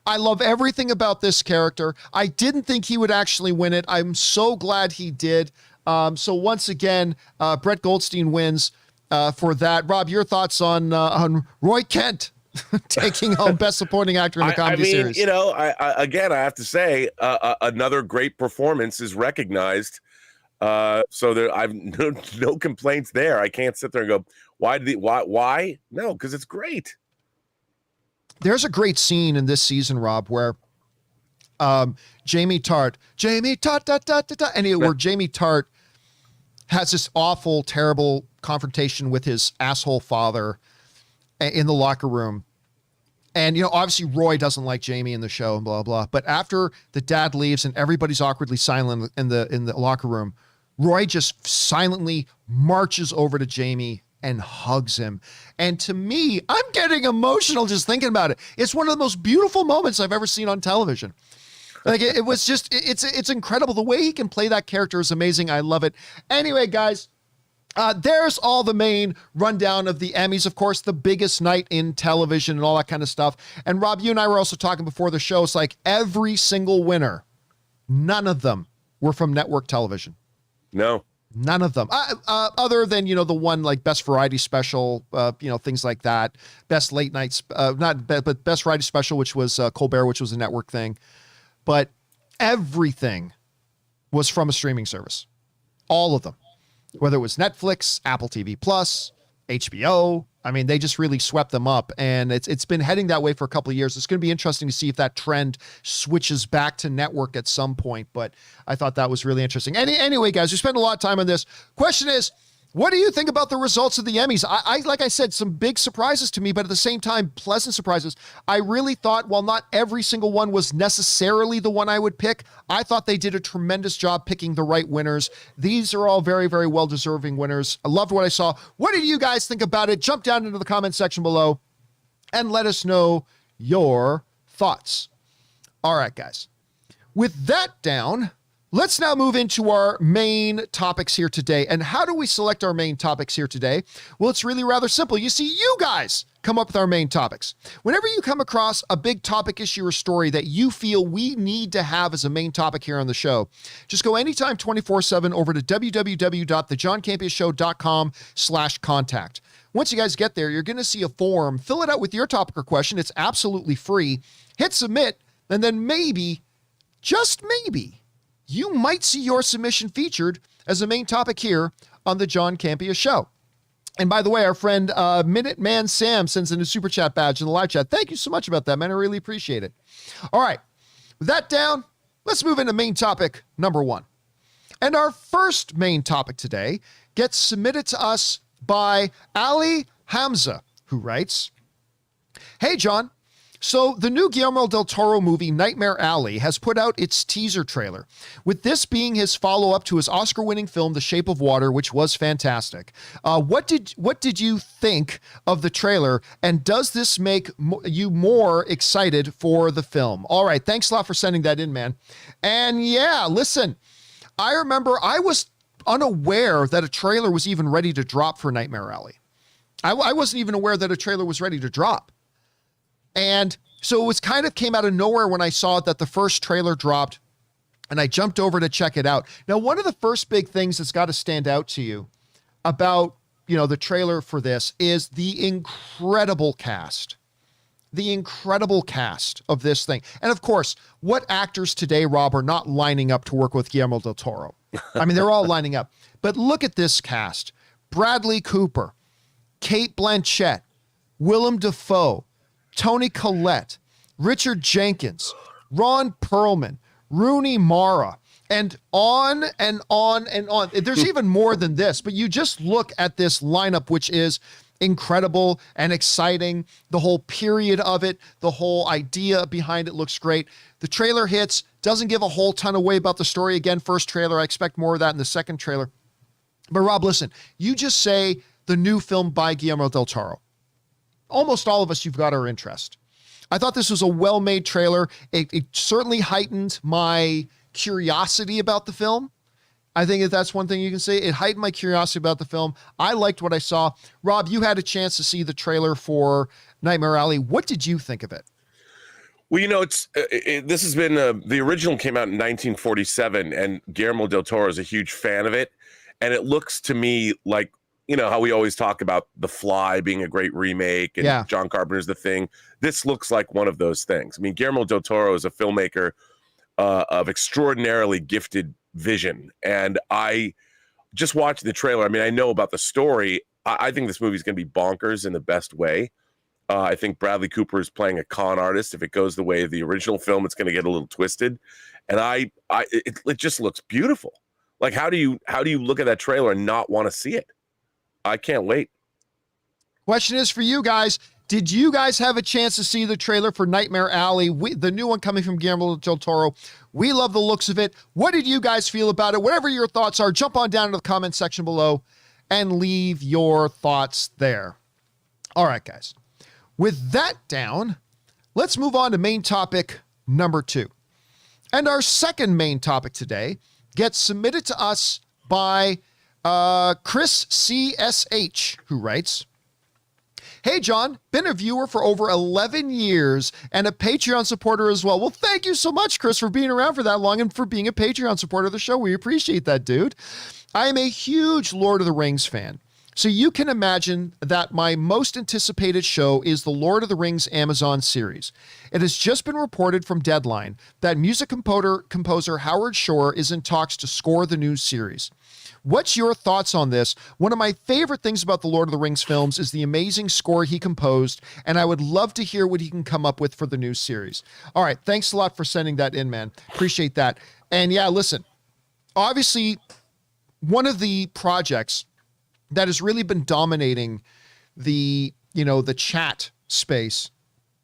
I love everything about this character. I didn't think he would actually win it. I'm so glad he did. So once again, Brett Goldstein wins for that. Rob, your thoughts on Roy Kent taking home Best Supporting Actor in the Comedy Series? I have to say, another great performance is recognized. So there, I've no complaints there. I can't sit there and go, why? No, because it's great. There's a great scene in this season, Rob, where Jamie Tart, where Jamie Tart has this awful, terrible confrontation with his asshole father in the locker room. And, obviously Roy doesn't like Jamie in the show and blah, blah. But after the dad leaves and everybody's awkwardly silent in the locker room, Roy just silently marches over to Jamie and hugs him. And to me, I'm getting emotional just thinking about it. It's one of the most beautiful moments I've ever seen on television. Like it was just, it's incredible. The way he can play that character is amazing. I love it. Anyway, guys, there's all the main rundown of the Emmys. Of course, the biggest night in television and all that kind of stuff. And Rob, you and I were also talking before the show. It's like every single winner, none of them were from network television. No. None of them, other than, the one like Best Variety Special, things like that. Best Late Nights, but Best Variety Special, which was Colbert, which was a network thing. But everything was from a streaming service. All of them. Whether it was Netflix, Apple TV Plus, HBO. I mean, they just really swept them up, and it's been heading that way for a couple of years. It's going to be interesting to see if that trend switches back to network at some point, but I thought that was really interesting. Anyway, guys, we spent a lot of time on this. Question is, what do you think about the results of the Emmys? I like I said, some big surprises to me, but at the same time, pleasant surprises. I really thought, while not every single one was necessarily the one I would pick, I thought they did a tremendous job picking the right winners. These are all very, very well-deserving winners. I loved what I saw. What did you guys think about it? Jump down into the comment section below and let us know your thoughts. All right, guys. With that down, let's now move into our main topics here today. And how do we select our main topics here today? Well, it's really rather simple. You see, you guys come up with our main topics. Whenever you come across a big topic, issue, or story that you feel we need to have as a main topic here on the show, just go anytime 24/7 over to www.thejohncampeashow.com/contact. Once you guys get there, you're going to see a form. Fill it out with your topic or question. It's absolutely free. Hit submit, and then maybe, just maybe, you might see your submission featured as a main topic here on the John Campea Show. And by the way, our friend Minuteman Sam sends in a super chat badge in the live chat. Thank you so much about that, man. I really appreciate it. All right, with that down, let's move into main topic number 1. And our first main topic today gets submitted to us by Ali Hamza, who writes, "Hey, John. So the new Guillermo del Toro movie, Nightmare Alley, has put out its teaser trailer, with this being his follow-up to his Oscar-winning film, The Shape of Water, which was fantastic. What did you think of the trailer, and does this make you more excited for the film?" All right, thanks a lot for sending that in, man. And yeah, listen, I remember I was unaware that a trailer was even ready to drop for Nightmare Alley. I wasn't even aware that a trailer was ready to drop. And so it was kind of came out of nowhere when I saw that the first trailer dropped, and I jumped over to check it out. Now, one of the first big things that's got to stand out to you about, the trailer for this is the incredible cast. The incredible cast of this thing. And of course, what actors today, Rob, are not lining up to work with Guillermo del Toro? I mean, they're all lining up. But look at this cast. Bradley Cooper, Cate Blanchett, Willem Dafoe, Toni Collette, Richard Jenkins, Ron Perlman, Rooney Mara, and on and on and on. There's even more than this, but you just look at this lineup, which is incredible and exciting. The whole period of it, the whole idea behind it looks great. The trailer hits, doesn't give a whole ton away about the story. Again, first trailer, I expect more of that in the second trailer. But Rob, listen, you just say the new film by Guillermo del Toro. Almost all of us, you've got our interest. I thought this was a well-made trailer. It certainly heightened my curiosity about the film. I think that's one thing you can say. It heightened my curiosity about the film. I liked what I saw. Rob, you had a chance to see the trailer for Nightmare Alley. What did you think of it? Well, this has been, the original came out in 1947, and Guillermo del Toro is a huge fan of it. And it looks to me like, how we always talk about The Fly being a great remake and John Carpenter's The Thing. This looks like one of those things. I mean, Guillermo del Toro is a filmmaker of extraordinarily gifted vision. And I just watched the trailer. I mean, I know about the story. I think this movie is going to be bonkers in the best way. I think Bradley Cooper is playing a con artist. If it goes the way of the original film, it's going to get a little twisted. And it just looks beautiful. Like, how do you look at that trailer and not want to see it? I can't wait. Question is for you guys. Did you guys have a chance to see the trailer for Nightmare Alley, the new one coming from Guillermo del Toro? We love the looks of it. What did you guys feel about it? Whatever your thoughts are, jump on down to the comment section below and leave your thoughts there. All right, guys. With that down, let's move on to main topic number 2. And our second main topic today gets submitted to us by Chris CSH, who writes, "Hey, John, been a viewer for over 11 years and a Patreon supporter as well." Well, thank you so much, Chris, for being around for that long and for being a Patreon supporter of the show. We appreciate that, dude. I am a huge Lord of the Rings fan. So you can imagine that my most anticipated show is the Lord of the Rings Amazon series. It has just been reported from Deadline that music composer Howard Shore is in talks to score the new series. What's your thoughts on this? One of my favorite things about the Lord of the Rings films is the amazing score he composed, and I would love to hear what he can come up with for the new series. All right, thanks a lot for sending that in, man. Appreciate that. And yeah, listen, obviously, one of the projects that has really been dominating the chat space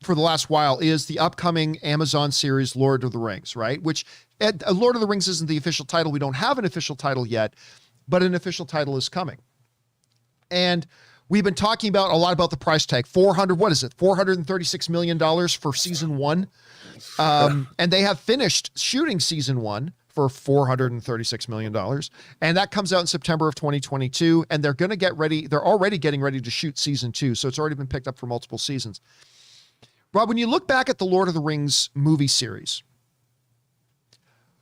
for the last while is the upcoming Amazon series Lord of the Rings, right? Which Lord of the Rings isn't the official title. We don't have an official title yet, but an official title is coming. And we've been talking a lot about the price tag. $436 million for season 1. And they have finished shooting season 1 for $436 million. And that comes out in September of 2022. And they're going to get ready. They're already getting ready to shoot season 2. So it's already been picked up for multiple seasons. Rob, when you look back at the Lord of the Rings movie series,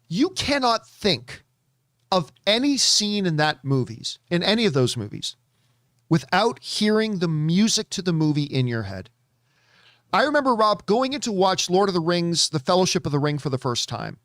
you cannot think of any scene in any of those movies, without hearing the music to the movie in your head. I remember, Rob, going in to watch Lord of the Rings, The Fellowship of the Ring for the first time.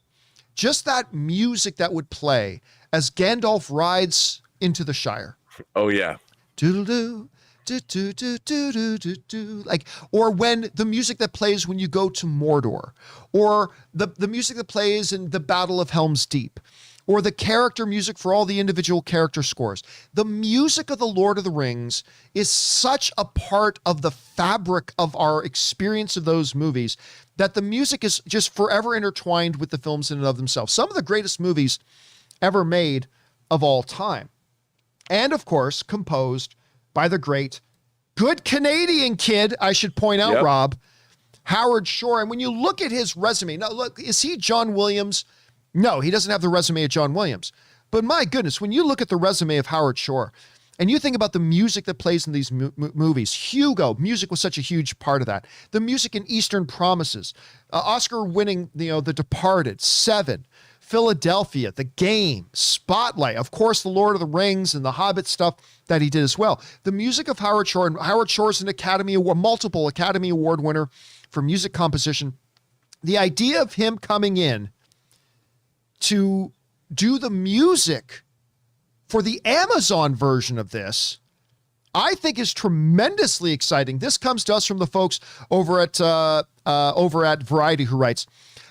Just that music that would play as Gandalf rides into the Shire. Oh, yeah. Doodle-doo, do-do-do-do-do-do-do. Or when the music that plays when you go to Mordor, or the music that plays in the Battle of Helm's Deep, or the character music for all the individual character scores. The music of the Lord of the Rings is such a part of the fabric of our experience of those movies that the music is just forever intertwined with the films in and of themselves. Some of the greatest movies ever made of all time. And of course, composed by the great, good Canadian kid, I should point out, Yep. Rob, Howard Shore. And when you look at his resume, now look, is he John Williams? No, he doesn't have the resume of John Williams. But my goodness, when you look at the resume of Howard Shore, and you think about the music that plays in these movies, Hugo, music was such a huge part of that. The music in Eastern Promises, Oscar-winning, The Departed, Seven, Philadelphia, The Game, Spotlight, of course, The Lord of the Rings and The Hobbit stuff that he did as well. The music of Howard Shore, and Howard Shore is multiple Academy Award winner for music composition. The idea of him coming in to do the music for the Amazon version of this, I think is tremendously exciting. This comes to us from the folks over at Variety, who writes,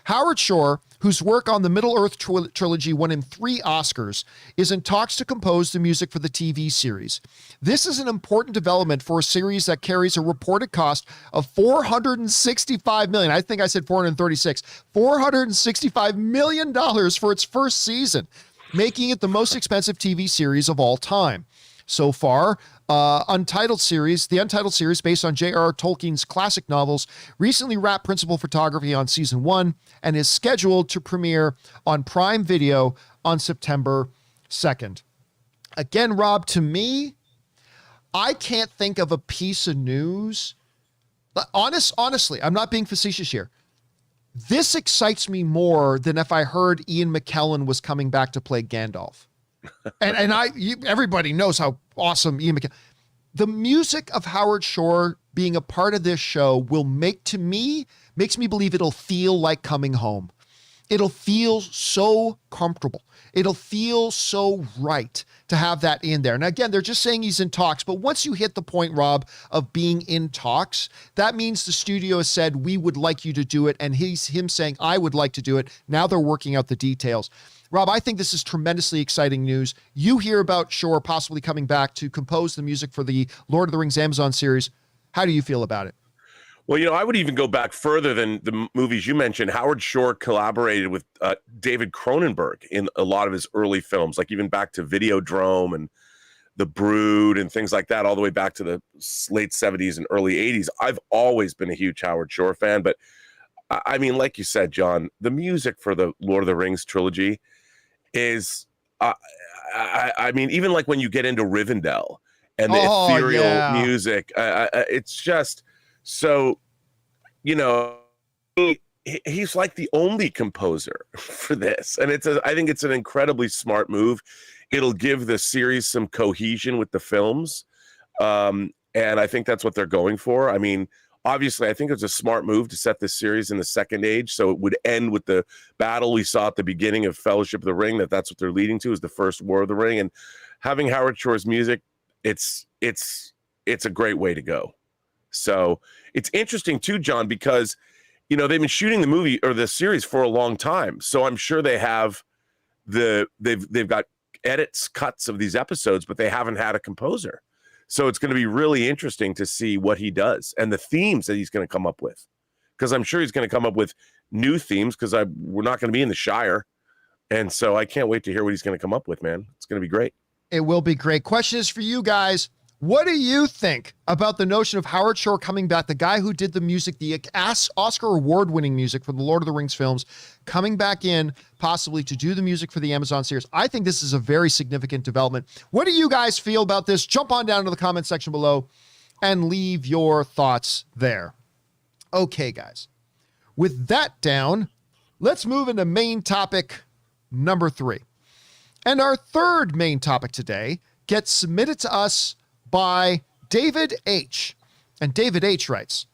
Howard Shore, whose work on the Middle-earth trilogy won him 3 Oscars, is in talks to compose the music for the TV series. This is an important development for a series that carries a reported cost of $465 million. I think I said 436. $465 million for its first season, making it the most expensive TV series of all time. So far, the Untitled series, based on J.R.R. Tolkien's classic novels, recently wrapped principal photography on season 1 and is scheduled to premiere on Prime Video on September 2nd. Again, Rob, to me, I can't think of a piece of news. Honestly, I'm not being facetious here. This excites me more than if I heard Ian McKellen was coming back to play Gandalf. Everybody knows how awesome Ian McKellen. The music of Howard Shore being a part of this show makes me believe it'll feel like coming home. It'll feel so comfortable. It'll feel so right to have that in there. And again, they're just saying he's in talks, but once you hit the point, Rob, of being in talks, that means the studio has said, we would like you to do it. And him saying, I would like to do it. Now they're working out the details. Rob, I think this is tremendously exciting news. You hear about Shore possibly coming back to compose the music for the Lord of the Rings Amazon series. How do you feel about it? Well, I would even go back further than the movies you mentioned. Howard Shore collaborated with David Cronenberg in a lot of his early films, like even back to Videodrome and The Brood and things like that, all the way back to the late 70s and early 80s. I've always been a huge Howard Shore fan, but I mean, like you said, John, the music for the Lord of the Rings trilogy is, I mean, even like when you get into Rivendell and the ethereal music, it's just so, he's like the only composer for this. And I think it's an incredibly smart move. it'll give the series some cohesion with the films. And I think that's what they're going for. I mean, obviously, I think it's a smart move to set this series in the Second Age, so it would end with the battle we saw at the beginning of Fellowship of the Ring. That's what they're leading to, is the first War of the Ring. And having Howard Shore's music, it's a great way to go. So it's interesting too, John, because they've been shooting the movie or the series for a long time. So I'm sure they have they've got edits, cuts of these episodes, but they haven't had a composer. So it's going to be really interesting to see what he does and the themes that he's going to come up with, because I'm sure he's going to come up with new themes, because we're not going to be in the Shire. And so I can't wait to hear what he's going to come up with, man. It's going to be great. It will be great. Question is for you guys. What do you think about the notion of Howard Shore coming back, the guy who did the music, the Oscar award-winning music for the Lord of the Rings films, coming back in possibly to do the music for the Amazon series? I think this is a very significant development. What do you guys feel about this? Jump on down to the comment section below and leave your thoughts there. Okay, guys. With that down, let's move into main topic number 3. And our third main topic today gets submitted to us by David H. And David H. writes,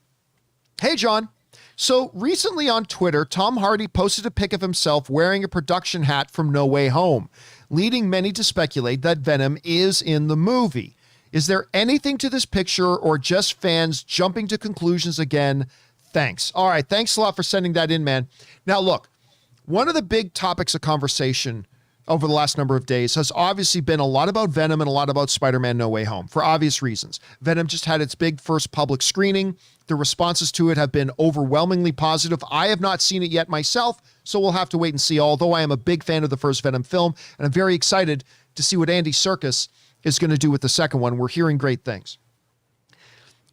"Hey, John. So recently on Twitter, Tom Hardy posted a pic of himself wearing a production hat from No Way Home, leading many to speculate that Venom is in the movie. Is there anything to this picture or just fans jumping to conclusions again? Thanks." All right. Thanks a lot for sending that in, man. Now, look, one of the big topics of conversation over the last number of days has obviously been a lot about Venom and a lot about Spider-Man No Way Home, for obvious reasons. Venom just had its big first public screening. The responses to it have been overwhelmingly positive. I have not seen it yet myself, so we'll have to wait and see, although I am a big fan of the first Venom film, and I'm very excited to see what Andy Serkis is going to do with the second one. We're hearing great things.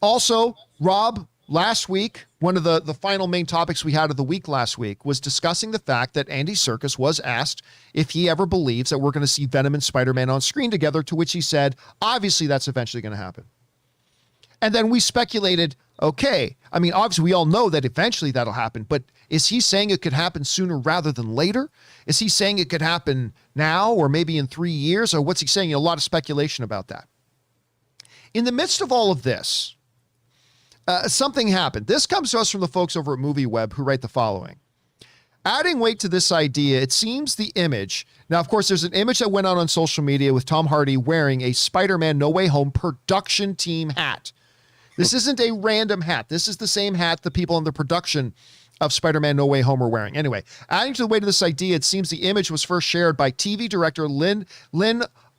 Also, Rob, last week, one of the final main topics we had of the week last week was discussing the fact that Andy Serkis was asked if he ever believes that we're going to see Venom and Spider-Man on screen together, to which he said, obviously that's eventually going to happen. And then we speculated, okay, I mean, obviously we all know that eventually that'll happen, but is he saying it could happen sooner rather than later? Is he saying it could happen now or maybe in 3 years? Or what's he saying? A lot of speculation about that. In the midst of all of this, something happened. This comes to us from the folks over at MovieWeb, who write the following. Adding weight to this idea, it seems the image. Now, of course, there's an image that went out on social media with Tom Hardy wearing a Spider-Man No Way Home production team hat. This isn't a random hat. This is the same hat the people in the production of Spider-Man No Way Home are wearing. Anyway, adding to the weight of this idea, it seems the image was first shared by TV director Lynn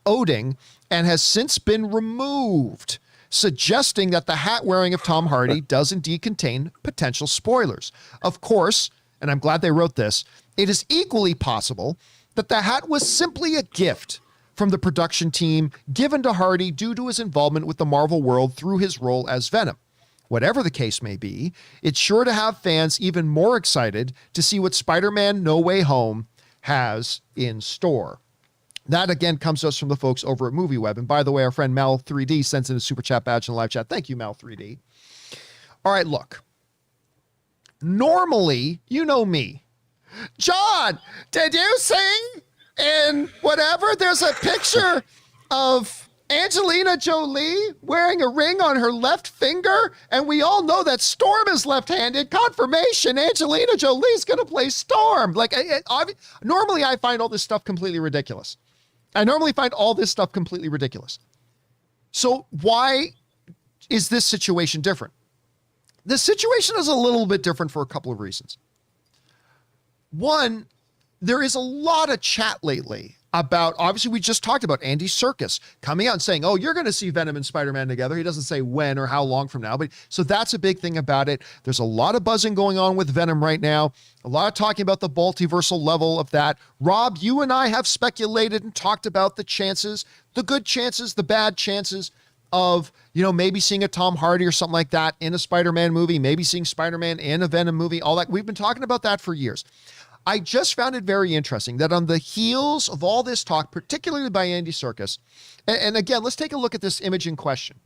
Oding and has since been removed, suggesting that the hat wearing of Tom Hardy does indeed contain potential spoilers. Of course, and I'm glad they wrote this, it is equally possible that the hat was simply a gift from the production team given to Hardy due to his involvement with the Marvel world through his role as Venom. Whatever the case may be, it's sure to have fans even more excited to see what Spider-Man No Way Home has in store. That, again, comes to us from the folks over at MovieWeb. And by the way, our friend Mel3D sends in a super chat badge in the live chat. Thank you, Mel3D. All right, look. Normally, you know me. John, did you sing in whatever? There's a picture of Angelina Jolie wearing a ring on her left finger, and we all know that Storm is left-handed. Confirmation, Angelina Jolie's going to play Storm. Normally, I find all this stuff completely ridiculous. So why is this situation different? This situation is a little bit different for a couple of reasons. One, there is a lot of chat lately about, obviously we just talked about Andy Serkis coming out and saying, oh, you're going to see Venom and Spider-Man together. He doesn't say when or how long from now, but so that's a big thing about it. There's a lot of buzzing going on with Venom right now. A lot of talking about the multiversal level of that. Rob, you and I have speculated and talked about the chances, the good chances, the bad chances of, maybe seeing a Tom Hardy or something like that in a Spider-Man movie, maybe seeing Spider-Man in a Venom movie, all that. We've been talking about that for years. I just found it very interesting that on the heels of all this talk, particularly by Andy Serkis, and again, let's take a look at this image in question.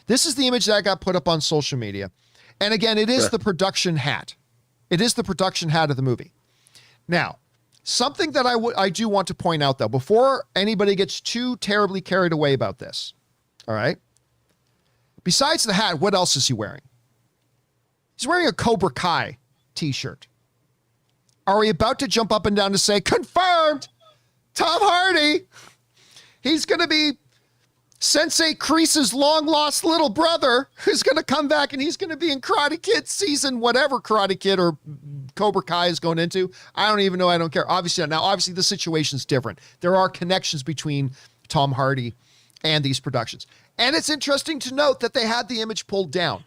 This is the image that got put up on social media. And again, it is the production hat. It is the production hat of the movie. Now, Something that I do want to point out, though, before anybody gets too terribly carried away about this, all right? Besides the hat, what else is he wearing? He's wearing a Cobra Kai t-shirt. Are we about to jump up and down to say, confirmed, Tom Hardy, he's going to be Sensei Kreese's long-lost little brother who's going to come back and he's going to be in Karate Kid season, whatever Karate Kid or Cobra Kai is going into. I don't even know. I don't care. Obviously, the situation's different. There are connections between Tom Hardy and these productions. And it's interesting to note that they had the image pulled down.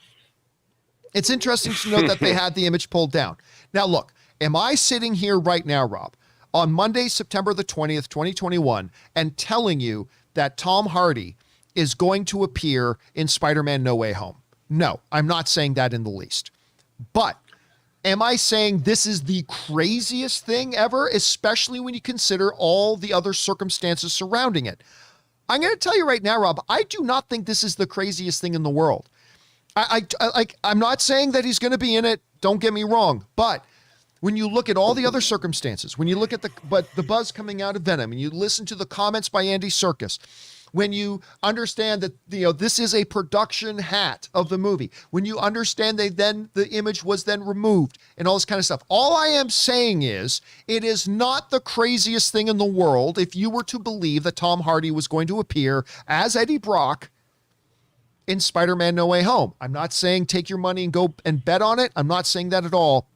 Now, look, am I sitting here right now, Rob, on Monday, September the 20th, 2021, and telling you that Tom Hardy is going to appear in Spider-Man No Way Home? No, I'm not saying that in the least. But am I saying this is the craziest thing ever, especially when you consider all the other circumstances surrounding it? I'm going to tell you right now, Rob, I do not think this is the craziest thing in the world. I'm not saying that he's going to be in it. Don't get me wrong. But when you look at all the other circumstances, when you look at the buzz coming out of Venom, and you listen to the comments by Andy Serkis, when you understand that this is a production hat of the movie, when you understand the image was then removed and all this kind of stuff, all I am saying is it is not the craziest thing in the world if you were to believe that Tom Hardy was going to appear as Eddie Brock in Spider-Man No Way Home. I'm not saying take your money and go and bet on it. I'm not saying that at all.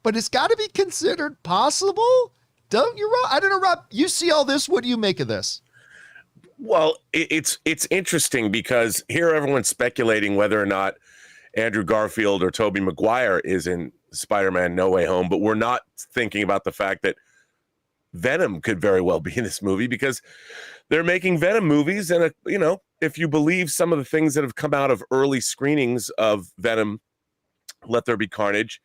But it's got to be considered possible. Don't you, Rob? I don't know, Rob. You see all this. What do you make of this? Well, it's interesting because here everyone's speculating whether or not Andrew Garfield or Tobey Maguire is in Spider-Man No Way Home, but we're not thinking about the fact that Venom could very well be in this movie because they're making Venom movies. And, if you believe some of the things that have come out of early screenings of Venom, Let There Be Carnage,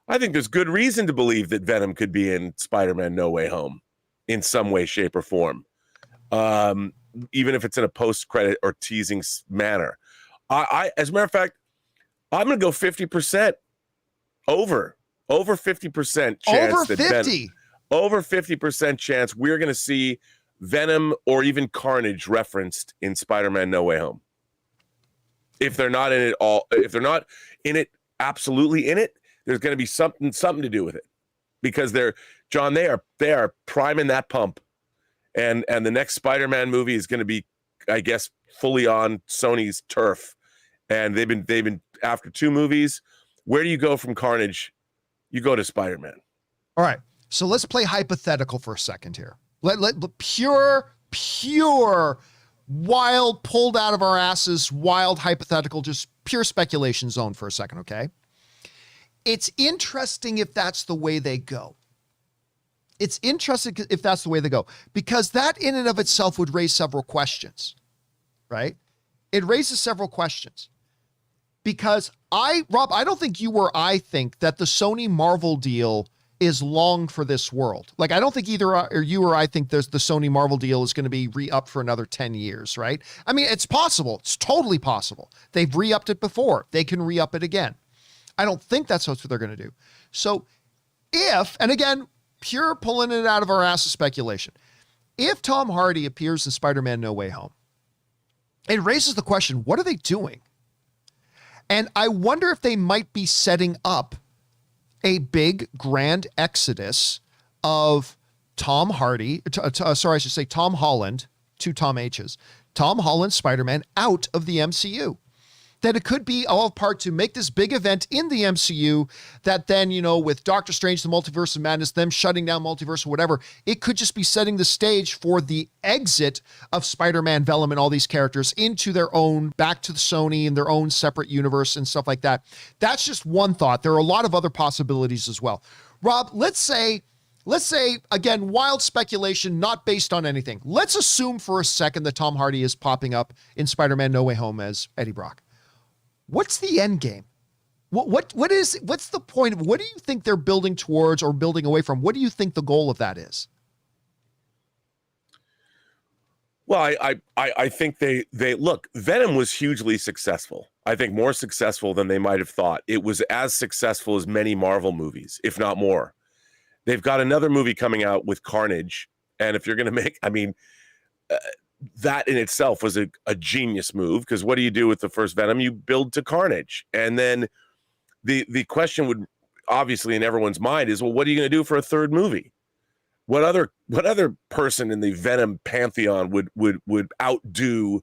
I think there's good reason to believe that Venom could be in Spider-Man No Way Home in some way, shape, or form. Even if it's in a post-credit or teasing manner. As a matter of fact, I'm going to go 50% over 50% chance. Over 50? Over 50% chance we're going to see Venom or even Carnage referenced in Spider-Man No Way Home. If they're not in it absolutely in it, there's going to be something to do with it. Because they are priming that pump. And the next Spider-Man movie is going to be, I guess, fully on Sony's turf. And they've been after 2 movies. Where do you go from Carnage? You go to Spider-Man. All right. So let's play hypothetical for a second here. Let pure, wild, pulled out of our asses, wild hypothetical, just pure speculation zone for a second, okay? It's interesting if that's the way they go. It's interesting if that's the way they go, because that in and of itself would raise several questions, right? It raises several questions because Rob, I don't think you or I think that the Sony Marvel deal is long for this world. Like, I don't think either you or I think the Sony Marvel deal is going to be re-upped for another 10 years, right? I mean, it's possible. It's totally possible. They've re-upped it before. They can re-up it again. I don't think that's what they're going to do. So if, and again, pure pulling it out of our ass of speculation, if Tom Hardy appears in Spider-Man No Way Home, it raises the question, what are they doing? And I wonder if they might be setting up a big grand exodus of Tom Hardy, Tom Holland, 2 Tom H's, Tom Holland Spider-Man out of the MCU. That it could be all part to make this big event in the MCU that then, with Doctor Strange, the Multiverse of Madness, them shutting down Multiverse or whatever, it could just be setting the stage for the exit of Spider-Man, Venom, and all these characters into their own, back to the Sony and their own separate universe and stuff like that. That's just one thought. There are a lot of other possibilities as well. Rob, let's say, again, wild speculation, not based on anything. Let's assume for a second that Tom Hardy is popping up in Spider-Man No Way Home as Eddie Brock. What's the end game? What's the point of, what do you think they're building towards or building away from? What do you think the goal of that is? Well, I think they look, Venom was hugely successful. I think more successful than they might have thought. It was as successful as many Marvel movies, if not more. They've got another movie coming out with Carnage. And if you're going to make, that in itself was a genius move, because what do you do with the first Venom? You build to Carnage. And then the question would obviously in everyone's mind is, well, what are you going to do for a third movie? What other person in the Venom pantheon would outdo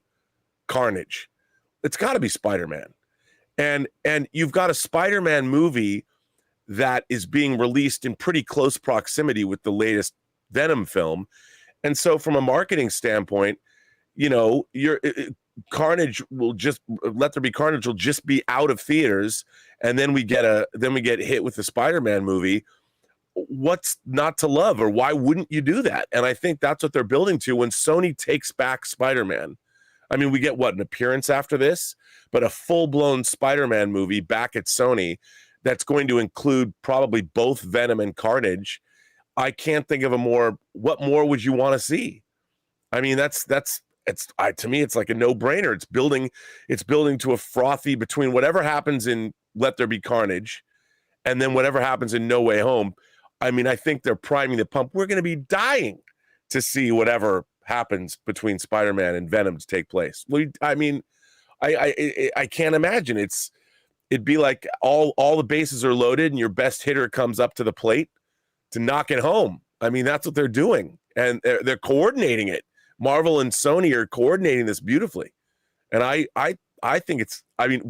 Carnage? It's got to be Spider-Man. And you've got a Spider-Man movie that is being released in pretty close proximity with the latest Venom film. And so from a marketing standpoint, your Carnage will just Let There Be Carnage will just be out of theaters, and then we get hit with the Spider-Man movie. What's not to love, or why wouldn't you do that? And I think that's what they're building to when Sony takes back Spider-Man. I mean, we get an appearance after this, but a full-blown Spider-Man movie back at Sony that's going to include probably both Venom and Carnage. I can't think of what more would you want to see? I mean, to me, it's like a no-brainer. It's building to a frothy between whatever happens in Let There Be Carnage and then whatever happens in No Way Home. I mean, I think they're priming the pump. We're going to be dying to see whatever happens between Spider-Man and Venom to take place. I mean, I can't imagine. It'd be like all the bases are loaded and your best hitter comes up to the plate to knock it home. I mean, that's what they're doing, and they're coordinating it. Marvel and Sony are coordinating this beautifully, and I think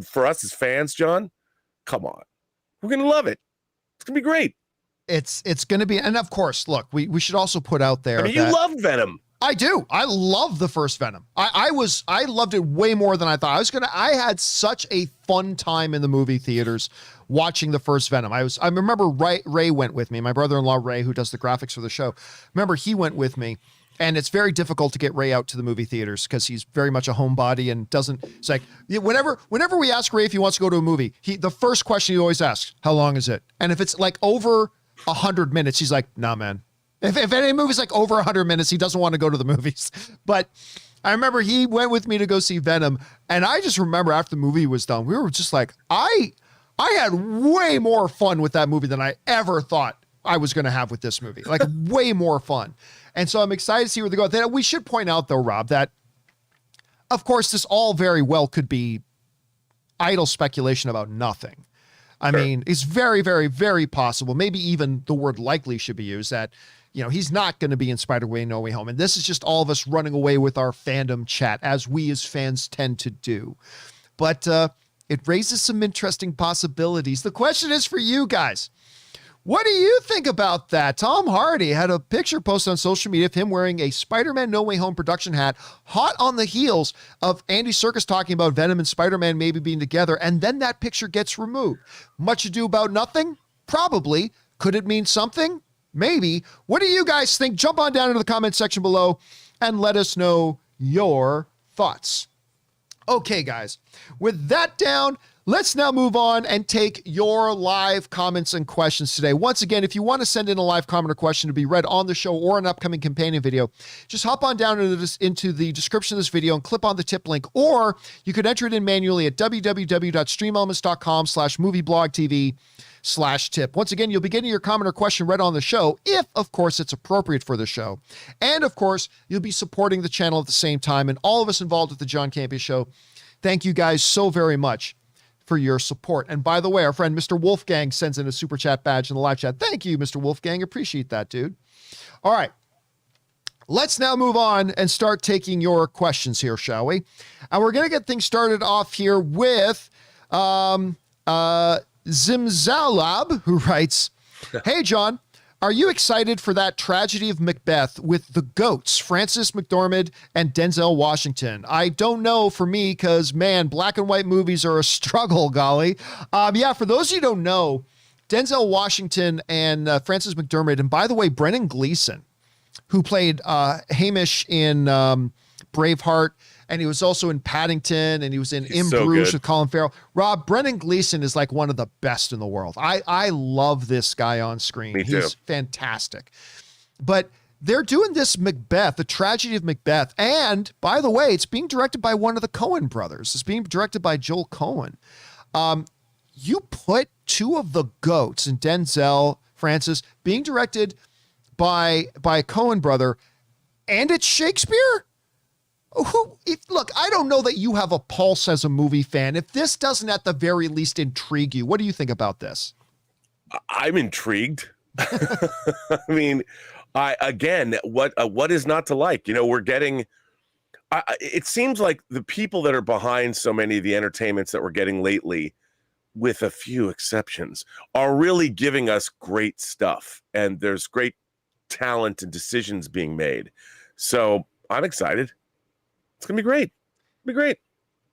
for us as fans, John, come on, we're gonna love it. It's gonna be great. It's going to be, and of course, look, we should also put out there. I mean, you love Venom. I do. I love the first Venom. I loved it way more than I thought. I had such a fun time in the movie theaters watching the first Venom. I remember Ray went with me, my brother-in-law Ray, who does the graphics for the show. Remember, he went with me, and it's very difficult to get Ray out to the movie theaters because he's very much a homebody and it's like, whenever we ask Ray if he wants to go to a movie, the first question he always asks, how long is it? And if it's like over 100 minutes, he's like, nah, man. If any movie's like over 100 minutes, he doesn't want to go to the movies. But I remember he went with me to go see Venom, and I just remember after the movie was done, we were just like, I had way more fun with that movie than I ever thought I was going to have with this movie. Like way more fun. And so I'm excited to see where they go. Then we should point out, though, Rob, that of course this all very well could be idle speculation about nothing. I mean, it's very, very, very possible. Maybe even the word likely should be used that, he's not going to be in Spider-Man No Way Home. And this is just all of us running away with our fandom chat, as we as fans tend to do. But it raises some interesting possibilities. The question is for you guys. What do you think about that? Tom Hardy had a picture posted on social media of him wearing a Spider-Man No Way Home production hat, hot on the heels of Andy Serkis talking about Venom and Spider-Man maybe being together, and then that picture gets removed. Much ado about nothing? Probably. Could it mean something? Maybe. What do you guys think? Jump on down into the comment section below and let us know your thoughts. Okay, guys. With that down, let's now move on and take your live comments and questions today. Once again, if you want to send in a live comment or question to be read on the show or an upcoming companion video, just hop on down into the description of this video and click on the tip link, or you could enter it in manually at www.streamelements.com/movieblogtv/tip. Once again, you'll be getting your comment or question read on the show if, of course, it's appropriate for the show. And, of course, you'll be supporting the channel at the same time. And all of us involved with the John Campea Show, thank you guys so very much for your support. And by the way, our friend Mr. Wolfgang sends in a super chat badge in the live chat. Thank you, Mr. Wolfgang. Appreciate that, dude. All right. Let's now move on and start taking your questions here, shall we? And we're going to get things started off here with Zimzalab, who writes, hey, John, are you excited for that tragedy of Macbeth with the GOATs, Frances McDormand and Denzel Washington? I don't know for me because, man, black and white movies are a struggle, golly. Yeah, for those of you who don't know, Denzel Washington and Frances McDormand, and by the way, Brendan Gleeson, who played Hamish in Braveheart, and he was also in Paddington, and he was in Bruges with Colin Farrell. Rob, Brendan Gleeson is like one of the best in the world. I love this guy on screen. Me too. He's fantastic. But they're doing this Macbeth, the tragedy of Macbeth. And by the way, it's being directed by one of the Coen brothers. It's being directed by Joel Coen. You put two of the GOATs in Denzel, Francis, being directed by a Coen brother, and it's Shakespeare? Look, I don't know that you have a pulse as a movie fan. If this doesn't at the very least intrigue you, what do you think about this? I'm intrigued. I mean, what is not to like? You know, we're getting. It seems like the people that are behind so many of the entertainments that we're getting lately, with a few exceptions, are really giving us great stuff, and there's great talent and decisions being made. So I'm excited. It's gonna be great. It'll be great.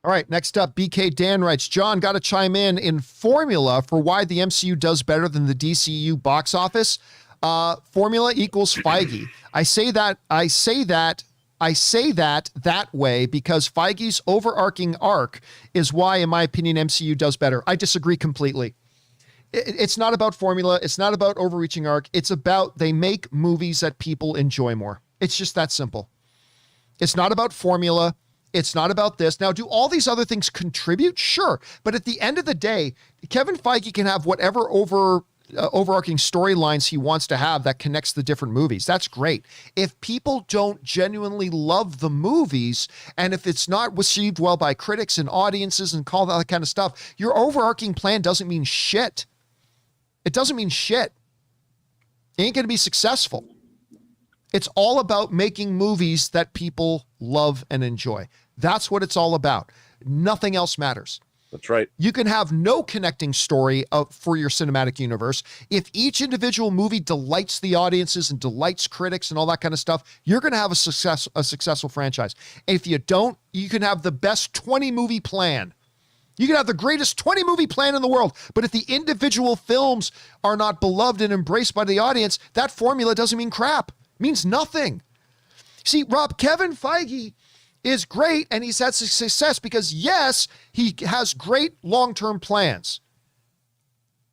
All right, next up, BK Dan writes, John, got to chime in formula for why the MCU does better than the DCU box office. Formula equals Feige. I say that way because Feige's overarching arc is why, in my opinion, MCU does better. I disagree completely. It's not about formula. It's not about overreaching arc. It's about they make movies that people enjoy more. It's just that simple. It's not about formula. It's not about this. Now, do all these other things contribute? Sure. But at the end of the day, Kevin Feige can have whatever overarching storylines he wants to have that connects the different movies. That's great. If people don't genuinely love the movies, and if it's not received well by critics and audiences and all that kind of stuff, your overarching plan doesn't mean shit. It doesn't mean shit. It ain't going to be successful. It's all about making movies that people love and enjoy. That's what it's all about. Nothing else matters. That's right. You can have no connecting story for your cinematic universe. If each individual movie delights the audiences and delights critics and all that kind of stuff, you're going to have a successful franchise. And if you don't, you can have the best 20 movie plan. You can have the greatest 20 movie plan in the world. But if the individual films are not beloved and embraced by the audience, that formula doesn't mean crap. It means nothing. See, Rob, Kevin Feige is great, and he's had success because, yes, he has great long-term plans.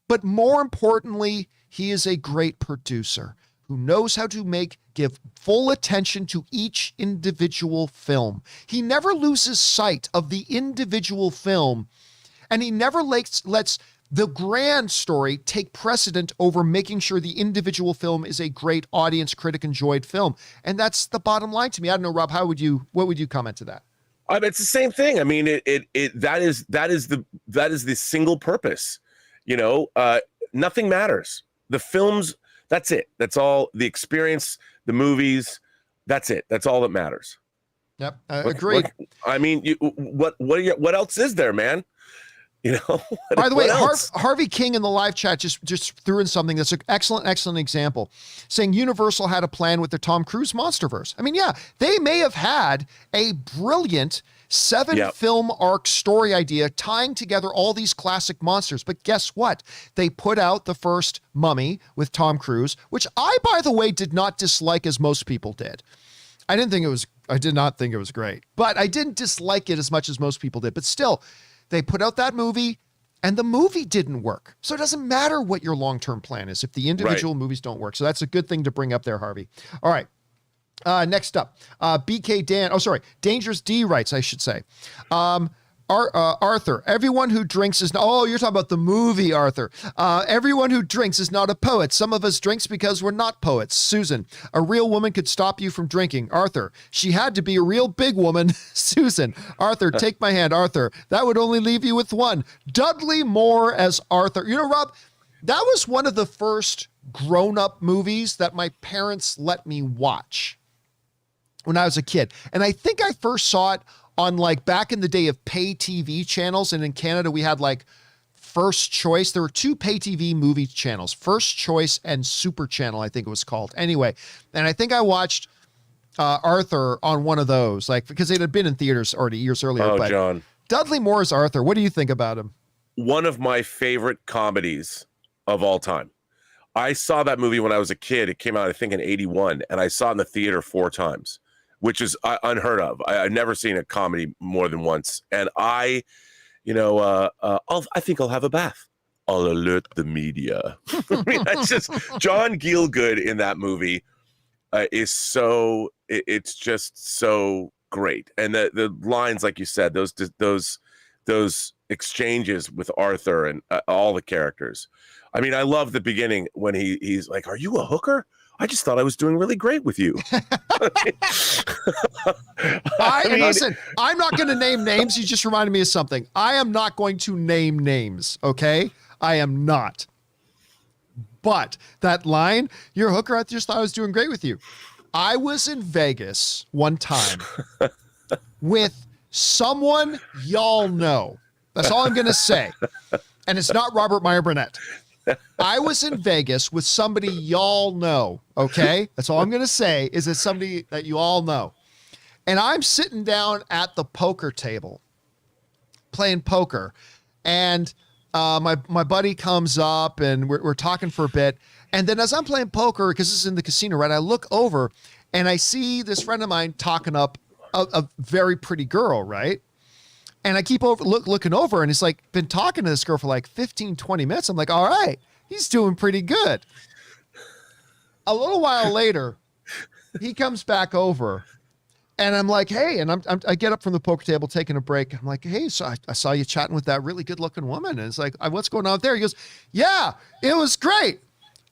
But more importantly, he is a great producer who knows how to give full attention to each individual film. He never loses sight of the individual film, and he never lets the grand story take precedent over making sure the individual film is a great audience critic enjoyed film. And that's the bottom line to me. I don't know, Rob, what would you comment to that? It's the same thing. I mean, that is the single purpose. You know, nothing matters. The films, that's it. That's all. The experience, the movies, that's it. That's all that matters. Yep, agreed. What else is there, man? You know. By the way, Harvey King in the live chat just threw in something that's an excellent example, saying Universal had a plan with the Tom Cruise Monsterverse. I mean, yeah, they may have had a brilliant 7-film arc story idea tying together all these classic monsters, but guess what? They put out the first Mummy with Tom Cruise, which I, by the way, did not dislike as most people did. I did not think it was great, but I didn't dislike it as much as most people did. But still, they put out that movie and the movie didn't work. So it doesn't matter what your long-term plan is if the individual movies don't work. So that's a good thing to bring up there, Harvey. All right. Next up, Dangerous D writes, I should say. Arthur, everyone who drinks is not, you're talking about the movie, Arthur. Everyone who drinks is not a poet. Some of us drinks because we're not poets. Susan, a real woman could stop you from drinking. Arthur, she had to be a real big woman. Susan, Arthur, take my hand. Arthur, that would only leave you with one. Dudley Moore as Arthur. You know, Rob, that was one of the first grown-up movies that my parents let me watch when I was a kid. And I think I first saw it on back in the day of pay TV channels. And in Canada, we had First Choice. There were 2 pay TV movie channels, First Choice and Super Channel, I think it was called. Anyway, and I think I watched Arthur on one of those, because it had been in theaters already years earlier. Oh, but John. Dudley Moore's Arthur. What do you think about him? One of my favorite comedies of all time. I saw that movie when I was a kid. It came out, I think, in 1981, and I saw it in the theater 4 times. Which is unheard of. I've never seen a comedy more than once. And I think I'll have a bath. I'll alert the media. I mean, that's just John Gielgud in that movie it's just so great. And the lines, like you said, those those exchanges with Arthur and all the characters. I mean, I love the beginning when he's like, "Are you a hooker? I just thought I was doing really great with you." Listen, I'm not going to name names. You just reminded me of something. I am not going to name names, okay? I am not. But that line, "You're a hooker, I just thought I was doing great with you." I was in Vegas one time with someone y'all know. That's all I'm going to say. And it's not Robert Meyer Burnett. I was in Vegas with somebody y'all know, okay? That's all I'm going to say is it's somebody that you all know. And I'm sitting down at the poker table playing poker. And my buddy comes up and we're talking for a bit. And then as I'm playing poker, because this is in the casino, right, I look over and I see this friend of mine talking up a very pretty girl, right? And I keep looking over and he's like been talking to this girl for like 15, 20 minutes. I'm like, all right, he's doing pretty good. A little while later, he comes back over and I'm like, hey, and I get up from the poker table, taking a break. I'm like, hey, so I saw you chatting with that really good looking woman. And it's like, what's going on there? He goes, yeah, it was great.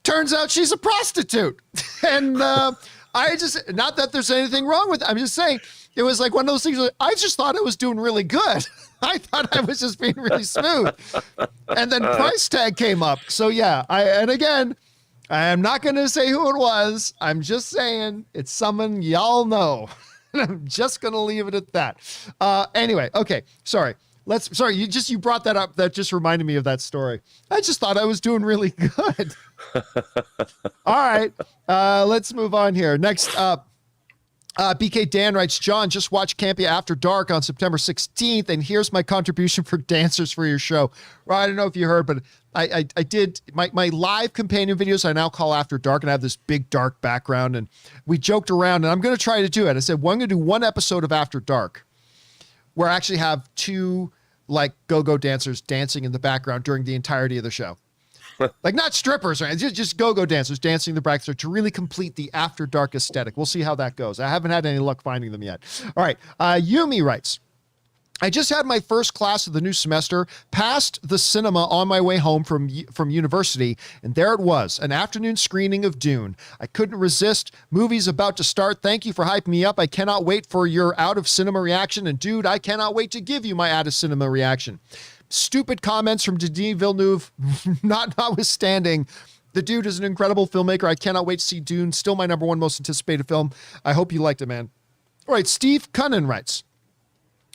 Turns out she's a prostitute. And I just, not that there's anything wrong with it. I'm just saying, it was like one of those things where I just thought I was doing really good. I thought I was just being really smooth. And then price tag came up. So yeah, and again, I am not going to say who it was. I'm just saying it's someone y'all know. And I'm just going to leave it at that. Anyway, okay, sorry. You brought that up. That just reminded me of that story. I just thought I was doing really good. All right, let's move on here. Next up, BK Dan writes, John, just watched Campea After Dark on September 16th, and here's my contribution for dancers for your show. Well, I don't know if you heard, but I did my live companion videos I now call After Dark, and I have this big dark background, and we joked around, and I'm going to try to do it. I said, well, I'm going to do one episode of After Dark where I actually have two like go-go dancers dancing in the background during the entirety of the show. Like not strippers, right? Just go-go dancers dancing in the background to really complete the After Dark aesthetic. We'll see how that goes. I haven't had any luck finding them yet. All right. Yumi writes, I just had my first class of the new semester, passed the cinema on my way home from university, and there it was, an afternoon screening of Dune. I couldn't resist. Movie's about to start. Thank you for hyping me up. I cannot wait for your out-of-cinema reaction, and dude, I cannot wait to give you my out-of-cinema reaction. Stupid comments from Denis Villeneuve, notwithstanding. The dude is an incredible filmmaker. I cannot wait to see Dune. Still my number one most anticipated film. I hope you liked it, man. All right, Steve Cunnan writes,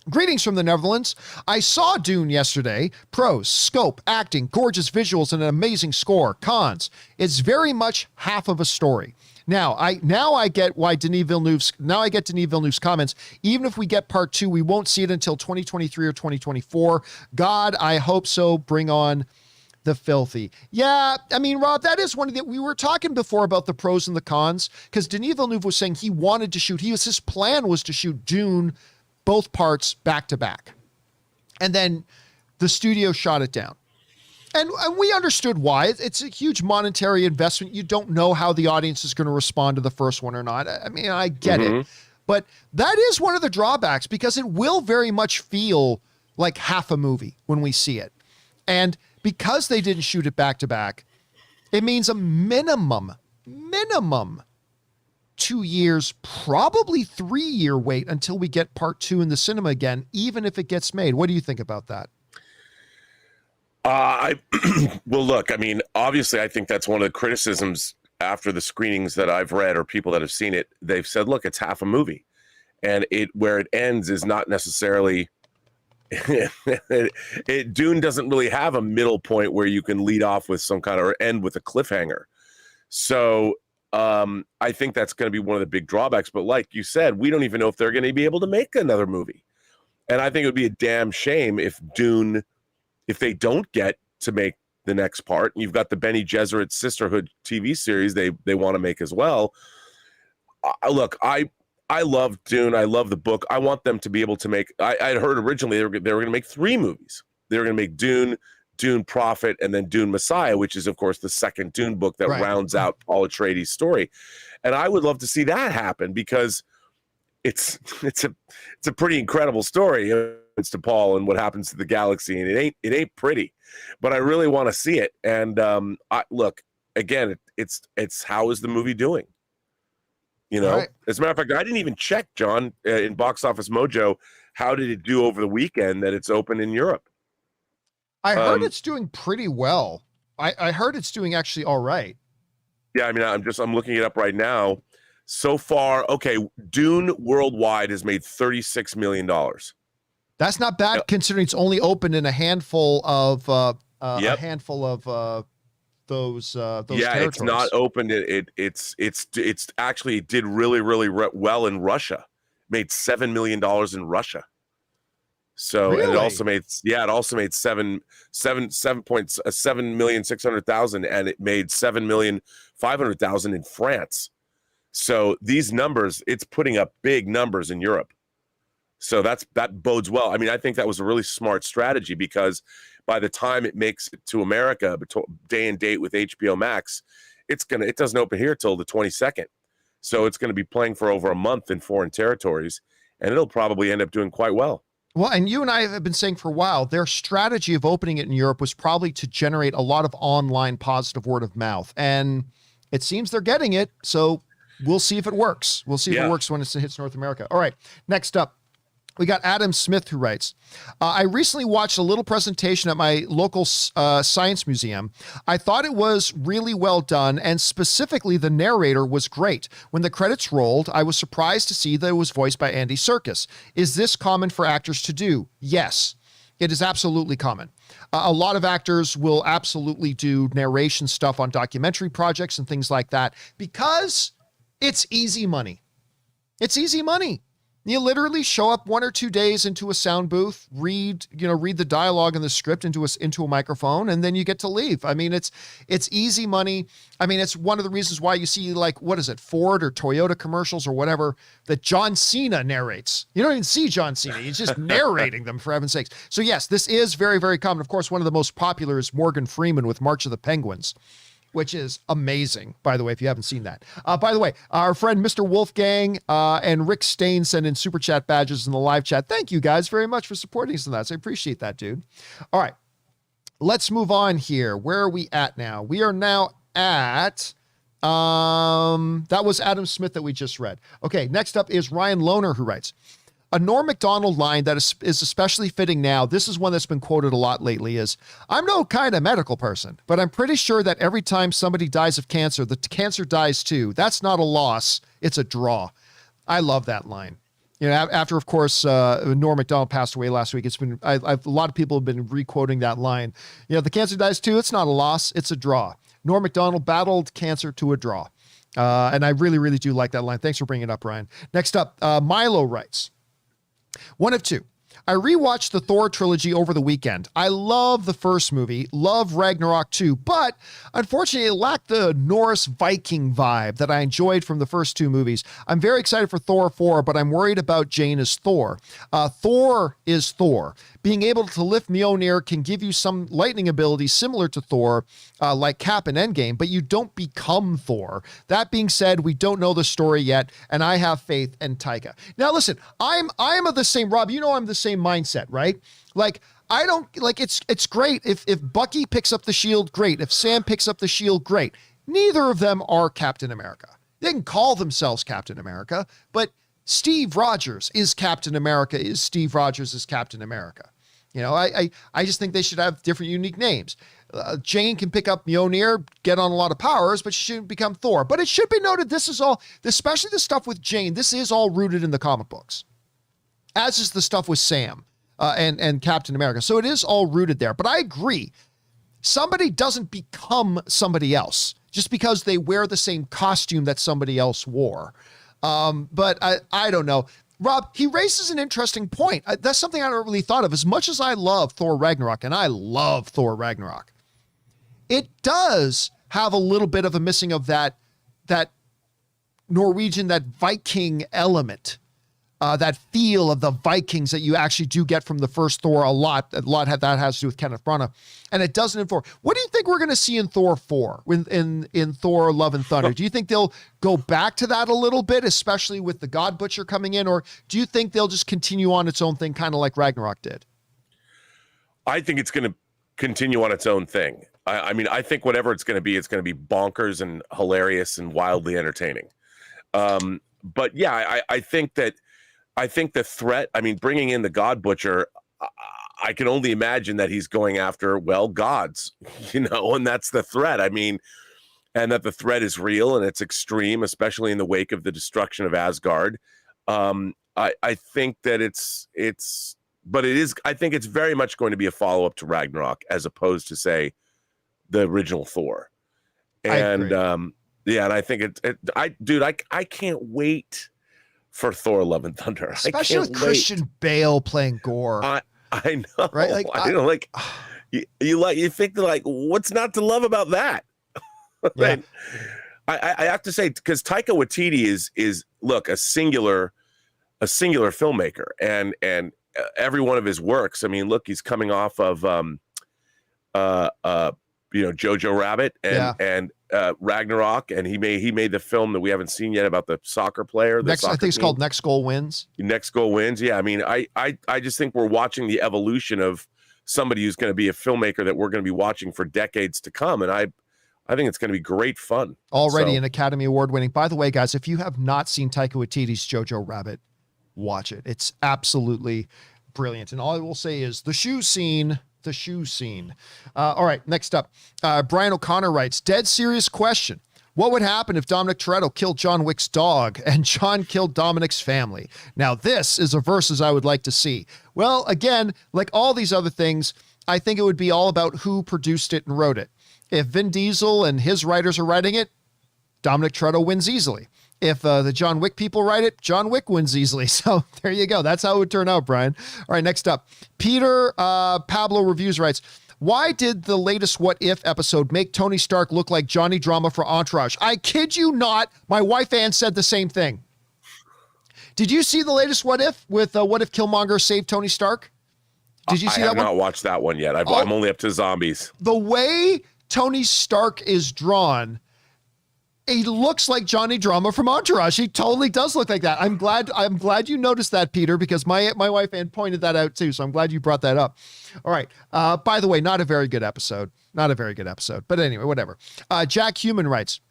greetings from the Netherlands. I saw Dune yesterday. Pros, scope, acting, gorgeous visuals, and an amazing score. Cons, it's very much half of a story. Now I get Denis Villeneuve's comments. Even if we get part 2, we won't see it until 2023 or 2024. God, I hope so. Bring on the filthy. Yeah, I mean, Rob, that is one of the, we were talking before about the pros and the cons, because Denis Villeneuve was saying he wanted to shoot, his plan was to shoot Dune, both parts back to back. And then the studio shot it down. And we understood why. It's a huge monetary investment. You don't know how the audience is going to respond to the first one or not. I mean, I get it. But that is one of the drawbacks, because it will very much feel like half a movie when we see it. And because they didn't shoot it back to back, it means a minimum 2 years, probably 3-year wait until we get part 2 in the cinema again, even if it gets made. What do you think about that? Well, look, I mean, obviously, I think that's one of the criticisms after the screenings that I've read or people that have seen it. They've said, look, it's half a movie, and where it ends is not necessarily. Dune doesn't really have a middle point where you can lead off with some kind of or end with a cliffhanger. So I think that's going to be one of the big drawbacks. But like you said, we don't even know if they're going to be able to make another movie, and I think it would be a damn shame if Dune. If they don't get to make the next part, you've got the Bene Gesserit Sisterhood TV series they want to make as well. Look, I love Dune. I love the book. I want them to be able to make. I'd heard originally they were going to make 3 movies. They were going to make Dune, Dune Prophet, and then Dune Messiah, which is of course the second Dune book that rounds out Paul Atreides' story. And I would love to see that happen, because it's a pretty incredible story. to Paul and what happens to the galaxy, and it ain't pretty, but I really want to see it. And look, again, it's how is the movie doing? You know, Right. As a matter of fact, I didn't even check, John, in Box Office Mojo. How did it do over the weekend that it's open in Europe? I heard it's doing pretty well. I heard it's doing actually all right. Yeah, I mean, I'm looking it up right now. So far, okay, Dune worldwide has made $36 million. That's not bad considering it's only opened in a handful of those territories. It's not opened. It's actually did really well in Russia. Made $7 million in Russia. So really? And it also made $7,600,000, and it made $7,500,000 in France. So these numbers, it's putting up big numbers in Europe. So that bodes well. I mean, I think that was a really smart strategy, because by the time it makes it to America, day and date with HBO Max, it doesn't open here till the 22nd. So it's going to be playing for over a month in foreign territories, and it'll probably end up doing quite well. Well, and you and I have been saying for a while, their strategy of opening it in Europe was probably to generate a lot of online positive word of mouth. And it seems they're getting it. So we'll see if it works. We'll see if it works when it hits North America. All right. Next up, we got Adam Smith, who writes, I recently watched a little presentation at my local science museum. I thought it was really well done, and specifically the narrator was great. When the credits rolled, I was surprised to see that it was voiced by Andy Serkis. Is this common for actors to do? Yes, it is absolutely common. A lot of actors will absolutely do narration stuff on documentary projects and things like that because it's easy money. It's easy money. You literally show up 1 or 2 days into a sound booth, read the dialogue and the script into a microphone, and then you get to leave. I mean, it's easy money. I mean, it's one of the reasons why you see, like, what is it, Ford or Toyota commercials or whatever that John Cena narrates. You don't even see John Cena. He's just narrating them, for heaven's sakes. So yes, this is very, very common. Of course, one of the most popular is Morgan Freeman with March of the Penguins, which is amazing, by the way, if you haven't seen that. By the way, our friend Mr. Wolfgang and Rick Stain sent in super chat badges in the live chat. Thank you guys very much for supporting us in that. So I appreciate that, dude. All right, let's move on here. Where are we at now? We are now at, that was Adam Smith that we just read. Okay, next up is Ryan Lohner, who writes, a Norm Macdonald line that is especially fitting now, this is one that's been quoted a lot lately, is, I'm no kind of medical person, but I'm pretty sure that every time somebody dies of cancer, the cancer dies too. That's not a loss. It's a draw. I love that line. You know, after, of course, Norm Macdonald passed away last week, it's been, a lot of people have been re-quoting that line. You know, the cancer dies too. It's not a loss. It's a draw. Norm Macdonald battled cancer to a draw. And I really, really do like that line. Thanks for bringing it up, Ryan. Next up, Milo writes, one of two. I rewatched the Thor trilogy over the weekend. I love the first movie, love Ragnarok 2, but unfortunately it lacked the Norse Viking vibe that I enjoyed from the first two movies. I'm very excited for Thor 4, but I'm worried about Jane as Thor. Thor is Thor. Being able to lift Mjolnir can give you some lightning abilities similar to Thor, like Cap in Endgame, but you don't become Thor. That being said, we don't know the story yet, and I have faith in Taika. Now listen, I'm of the same, Rob, you know I'm the same mindset, right? Like, I don't, like, it's great. If Bucky picks up the shield, great. If Sam picks up the shield, great. Neither of them are Captain America. They can call themselves Captain America, but Steve Rogers is Captain America, is Steve Rogers is Captain America. You know, I just think they should have different, unique names. Jane can pick up Mjolnir, get on a lot of powers, but she shouldn't become Thor. But it should be noted, this is all, especially the stuff with Jane, this is all rooted in the comic books, as is the stuff with Sam and Captain America. So it is all rooted there. But I agree, somebody doesn't become somebody else just because they wear the same costume that somebody else wore. But I don't know. Rob, he raises an interesting point. That's something I don't really thought of. As much as I love Thor Ragnarok, and I love Thor Ragnarok, it does have a little bit of a missing of that Norwegian, that Viking element. that feel of the Vikings that you actually do get from the first Thor a lot that has to do with Kenneth Branagh, and it doesn't in Thor. What do you think we're going to see in Thor 4, in Thor Love and Thunder? Do you think they'll go back to that a little bit, especially with the God Butcher coming in, or do you think they'll just continue on its own thing, kind of like Ragnarok did? I think it's going to continue on its own thing. I mean, I think whatever it's going to be bonkers and hilarious and wildly entertaining. But yeah, I think the threat, I mean, bringing in the God Butcher, I can only imagine that he's going after, well, gods, and that's the threat. I mean, and that the threat is real and it's extreme, especially in the wake of the destruction of Asgard. I think that I think it's very much going to be a follow-up to Ragnarok as opposed to, say, the original Thor. And and I think I can't wait for Thor Love and Thunder. Especially with Christian Bale playing Gore. I know. Right? You think like, what's not to love about that? Yeah. I have to say, because Taika Waititi is look, a singular filmmaker, and every one of his works. I mean, look, he's coming off of Jojo Rabbit and Ragnarok, and he made the film that we haven't seen yet about the soccer player. I think it's called Next Goal Wins. Next Goal Wins. Yeah, I mean, I just think we're watching the evolution of somebody who's going to be a filmmaker that we're going to be watching for decades to come, and I think it's going to be great fun. Already an Academy Award winning. By the way, guys, if you have not seen Taika Waititi's Jojo Rabbit, watch it. It's absolutely brilliant. And all I will say is the shoe scene. All right, next up, Brian O'Connor writes, dead serious question. What would happen if Dominic Toretto killed John Wick's dog and John killed Dominic's family? Now, this is a versus I would like to see. Well, again, like all these other things, I think it would be all about who produced it and wrote it. If Vin Diesel and his writers are writing it, Dominic Toretto wins easily. If the John Wick people write it, John Wick wins easily. So there you go. That's how it would turn out, Brian. All right, next up. Peter Pablo Reviews writes, why did the latest What If episode make Tony Stark look like Johnny Drama for Entourage? I kid you not. My wife Ann said the same thing. Did you see the latest What If with What If Killmonger saved Tony Stark? Did you see that one? I have not watched that one yet. I'm only up to zombies. The way Tony Stark is drawn, he looks like Johnny Drama from Entourage. He totally does look like that. I'm glad you noticed that, Peter, because my wife Ann pointed that out too. So I'm glad you brought that up. All right. By the way, not a very good episode. But anyway, whatever. Jack Human writes,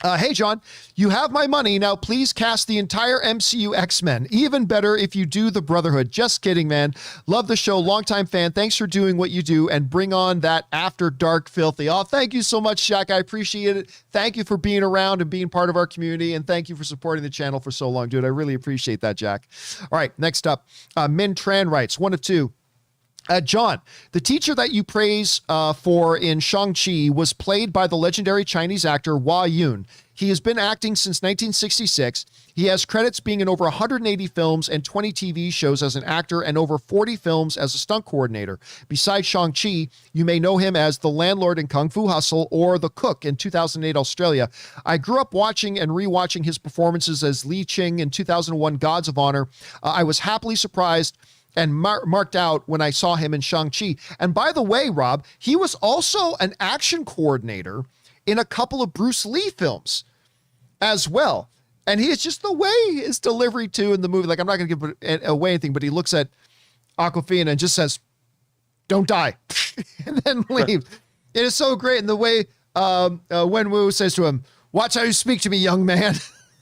hey, John, you have my money. Now, please cast the entire MCU X-Men. Even better if you do the Brotherhood. Just kidding, man. Love the show. Longtime fan. Thanks for doing what you do and bring on that After Dark filthy. Oh, thank you so much, Jack. I appreciate it. Thank you for being around and being part of our community. And thank you for supporting the channel for so long, dude. I really appreciate that, Jack. All right, next up. Min Tran writes, 1 of 2. John, the teacher that you praise for in Shang-Chi was played by the legendary Chinese actor Hua Yun. He has been acting since 1966. He has credits being in over 180 films and 20 TV shows as an actor and over 40 films as a stunt coordinator. Besides Shang-Chi, you may know him as the landlord in Kung Fu Hustle or the cook in 2008 Australia. I grew up watching and rewatching his performances as Li Ching in 2001 Gods of Honor. I was happily surprised and marked out when I saw him in Shang-Chi. And by the way, Rob, he was also an action coordinator in a couple of Bruce Lee films as well. And he is just the way his delivery too in the movie. Like, I'm not going to give away anything, but he looks at Awkwafina and just says, don't die, and then leaves. It is so great. And the way Wenwu says to him, watch how you speak to me, young man.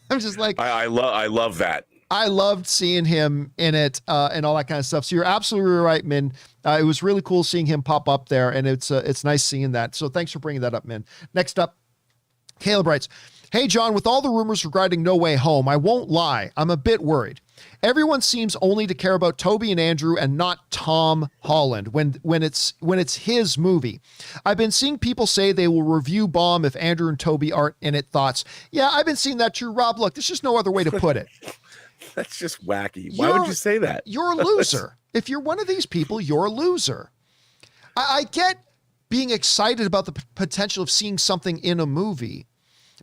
I'm just like, I love that. I loved seeing him in it and all that kind of stuff. So you're absolutely right, Min. It was really cool seeing him pop up there, and it's nice seeing that. So thanks for bringing that up, Min. Next up, Caleb writes, hey, John, with all the rumors regarding No Way Home, I won't lie, I'm a bit worried. Everyone seems only to care about Toby and Andrew and not Tom Holland when it's his movie. I've been seeing people say they will review bomb if Andrew and Toby aren't in it. Thoughts? Yeah, I've been seeing that too, Rob. Look, there's just no other way to put it. That's just wacky. Why would you say that? You're a loser. If you're one of these people, you're a loser. I get being excited about the potential of seeing something in a movie,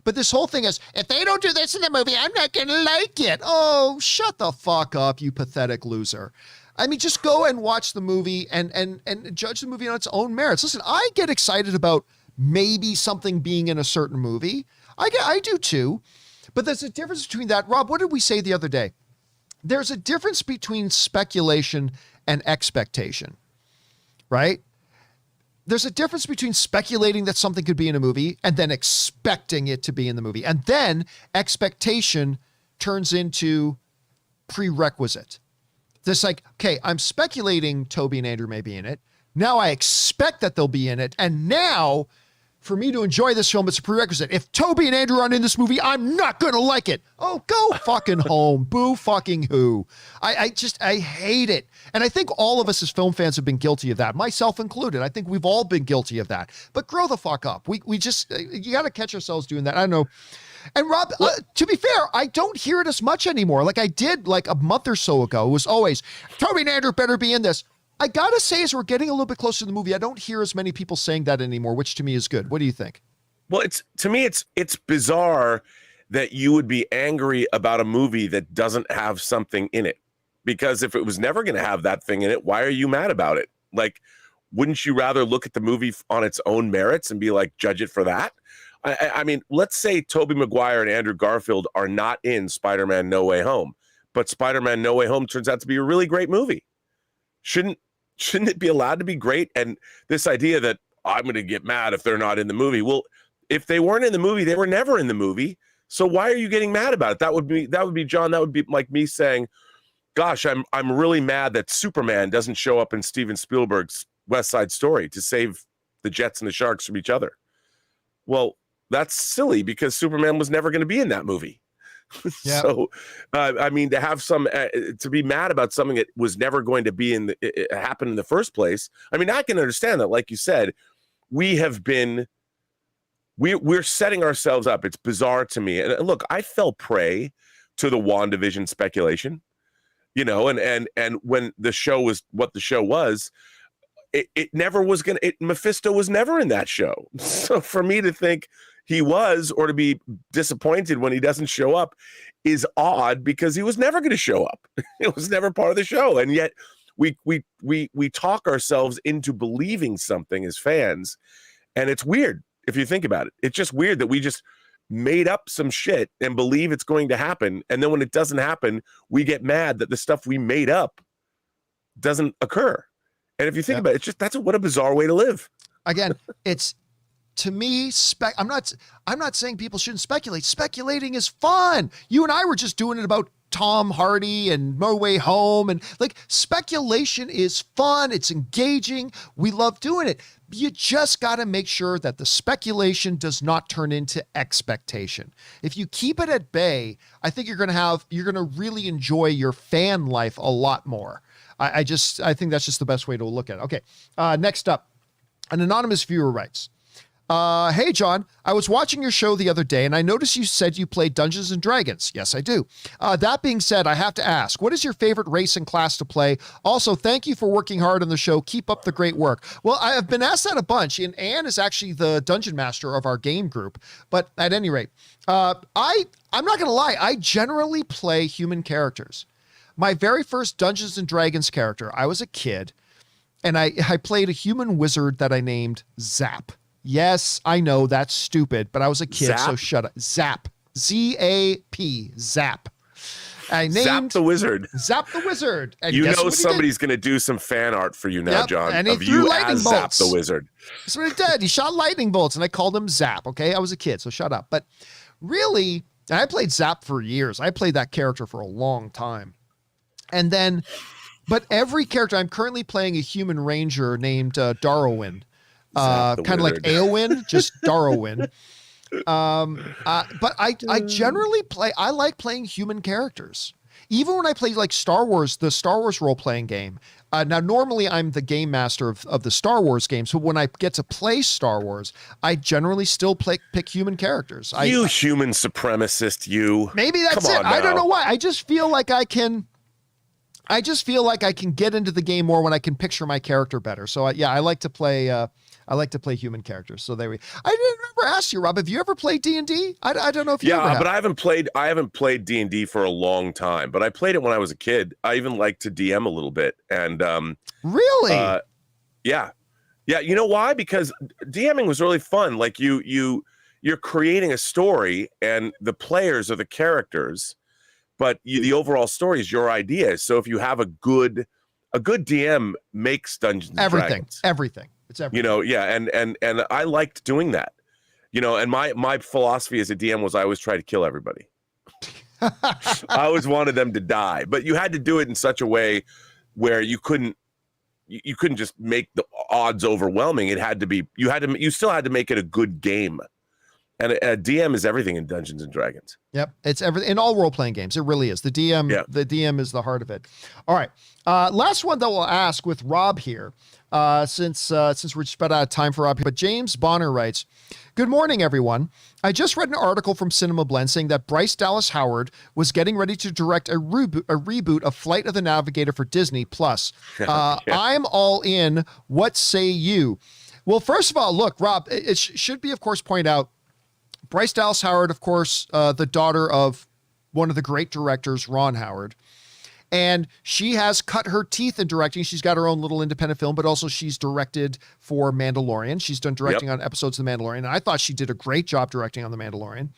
But this whole thing is, if they don't do this in the movie, I'm not going to like it. Oh, shut the fuck up, you pathetic loser. I mean, just go and watch the movie and judge the movie on its own merits. Listen, I get excited about maybe something being in a certain movie. I do too. But there's a difference between that. Rob, what did we say the other day? There's a difference between speculation and expectation, right? There's a difference between speculating that something could be in a movie and then expecting it to be in the movie. And then expectation turns into prerequisite. This like, okay, I'm speculating Toby and Andrew may be in it. Now I expect that they'll be in it. And now for me to enjoy this film, it's a prerequisite. If Toby and Andrew aren't in this movie, I'm not going to like it. Oh, go fucking home. Boo fucking who. I hate it. And I think all of us as film fans have been guilty of that, myself included. I think we've all been guilty of that. But grow the fuck up. We just, you got to catch ourselves doing that. I don't know. And Rob, to be fair, I don't hear it as much anymore. Like I did like a month or so ago. It was always, Toby and Andrew better be in this. I gotta say, as we're getting a little bit closer to the movie, I don't hear as many people saying that anymore, which to me is good. What do you think? Well, to me, it's bizarre that you would be angry about a movie that doesn't have something in it. Because if it was never going to have that thing in it, why are you mad about it? Like, wouldn't you rather look at the movie on its own merits and be like, judge it for that? I mean, let's say Tobey Maguire and Andrew Garfield are not in Spider-Man No Way Home, but Spider-Man No Way Home turns out to be a really great movie. Shouldn't it be allowed to be great? And this idea that I'm going to get mad if they're not in the movie. Well, if they weren't in the movie, they were never in the movie. So why are you getting mad about it? That would be John. That would be like me saying, gosh, I'm really mad that Superman doesn't show up in Steven Spielberg's West Side Story to save the Jets and the Sharks from each other. Well, that's silly because Superman was never going to be in that movie. Yep. So, I mean, to have to be mad about something that was never going to be happen in the first place. I mean, I can understand that. Like you said, we're setting ourselves up. It's bizarre to me. And look, I fell prey to the WandaVision speculation, you know, and when the show was what the show was, it never was going to, Mephisto was never in that show. So for me to think he was, or to be disappointed when he doesn't show up is odd because he was never going to show up. It was never part of the show. And yet we talk ourselves into believing something as fans. And it's weird if you think about it. It's just weird that we just made up some shit and believe it's going to happen. And then when it doesn't happen, we get mad that the stuff we made up doesn't occur. And if you think about it, it's just, what a bizarre way to live. Again, it's, to me, I'm not saying people shouldn't speculate. Speculating is fun. You and I were just doing it about Tom Hardy and No Way Home, and like speculation is fun. It's engaging. We love doing it. You just got to make sure that the speculation does not turn into expectation. If you keep it at bay, I think you're going to really enjoy your fan life a lot more. I think that's just the best way to look at it. Okay. Next up, an anonymous viewer writes, hey, John, I was watching your show the other day and I noticed you said you play Dungeons and Dragons. Yes, I do. That being said, I have to ask, what is your favorite race and class to play? Also, thank you for working hard on the show. Keep up the great work. Well, I have been asked that a bunch, and Anne is actually the dungeon master of our game group. But at any rate, I'm not going to lie. I generally play human characters. My very first Dungeons and Dragons character, I was a kid, and I played a human wizard that I named Zap. Yes, I know that's stupid, but I was a kid, Zap? So shut up. Zap. Z-A-P. Zap. I named Zap the Wizard. Zap the Wizard. And you know somebody's going to do some fan art for you now, yep, John. And he of threw you lightning as bolts. Zap the Wizard. That's what he did. He shot lightning bolts, and I called him Zap, okay? I was a kid, so shut up. But really, I played Zap for years. I played that character for a long time. And then, but every character, I'm currently playing a human ranger named Darwin. Kind of like Eowyn, just Darwin. But I generally I like playing human characters. Even when I play like Star Wars, the Star Wars role-playing game. Now, normally I'm the game master of the Star Wars games, but when I get to play Star Wars, I generally still pick human characters. You human supremacist, you. Maybe that's it. I don't know why. I just feel like I can I just feel like I can get into the game more when I can picture my character better. So yeah, I like to play. I like to play human characters. So there we. I didn't ever ask you, Rob. Have you ever played D&D? I don't know if you ever have. But I haven't played D&D for a long time. But I played it when I was a kid. I even like to DM a little bit. And really, yeah. You know why? Because DMing was really fun. Like you're creating a story, and the players are the characters. But the overall story is your idea. So if you have a good DM makes Dungeons and Dragons. Everything. It's everything. And I liked doing that. And my philosophy as a DM was I always try to kill everybody. I always wanted them to die, but you had to do it in such a way where you couldn't just make the odds overwhelming. It had to be you still had to make it a good game. And a DM is everything in Dungeons and Dragons. Yep, it's everything in all role-playing games. It really is. The DM, The DM is the heart of it. All right, last one that we'll ask with Rob here, since we're just about out of time for Rob here. But James Bonner writes, "Good morning, everyone. I just read an article from Cinema Blend saying that Bryce Dallas Howard was getting ready to direct a reboot of Flight of the Navigator for Disney Plus. I'm all in. What say you?" Well, first of all, look, Rob, it should be, of course, point out. Bryce Dallas Howard, of course, the daughter of one of the great directors, Ron Howard. And she has cut her teeth in directing. She's got her own little independent film, but also she's directed for Mandalorian. She's done directing on episodes of The Mandalorian. And I thought she did a great job directing on The Mandalorian.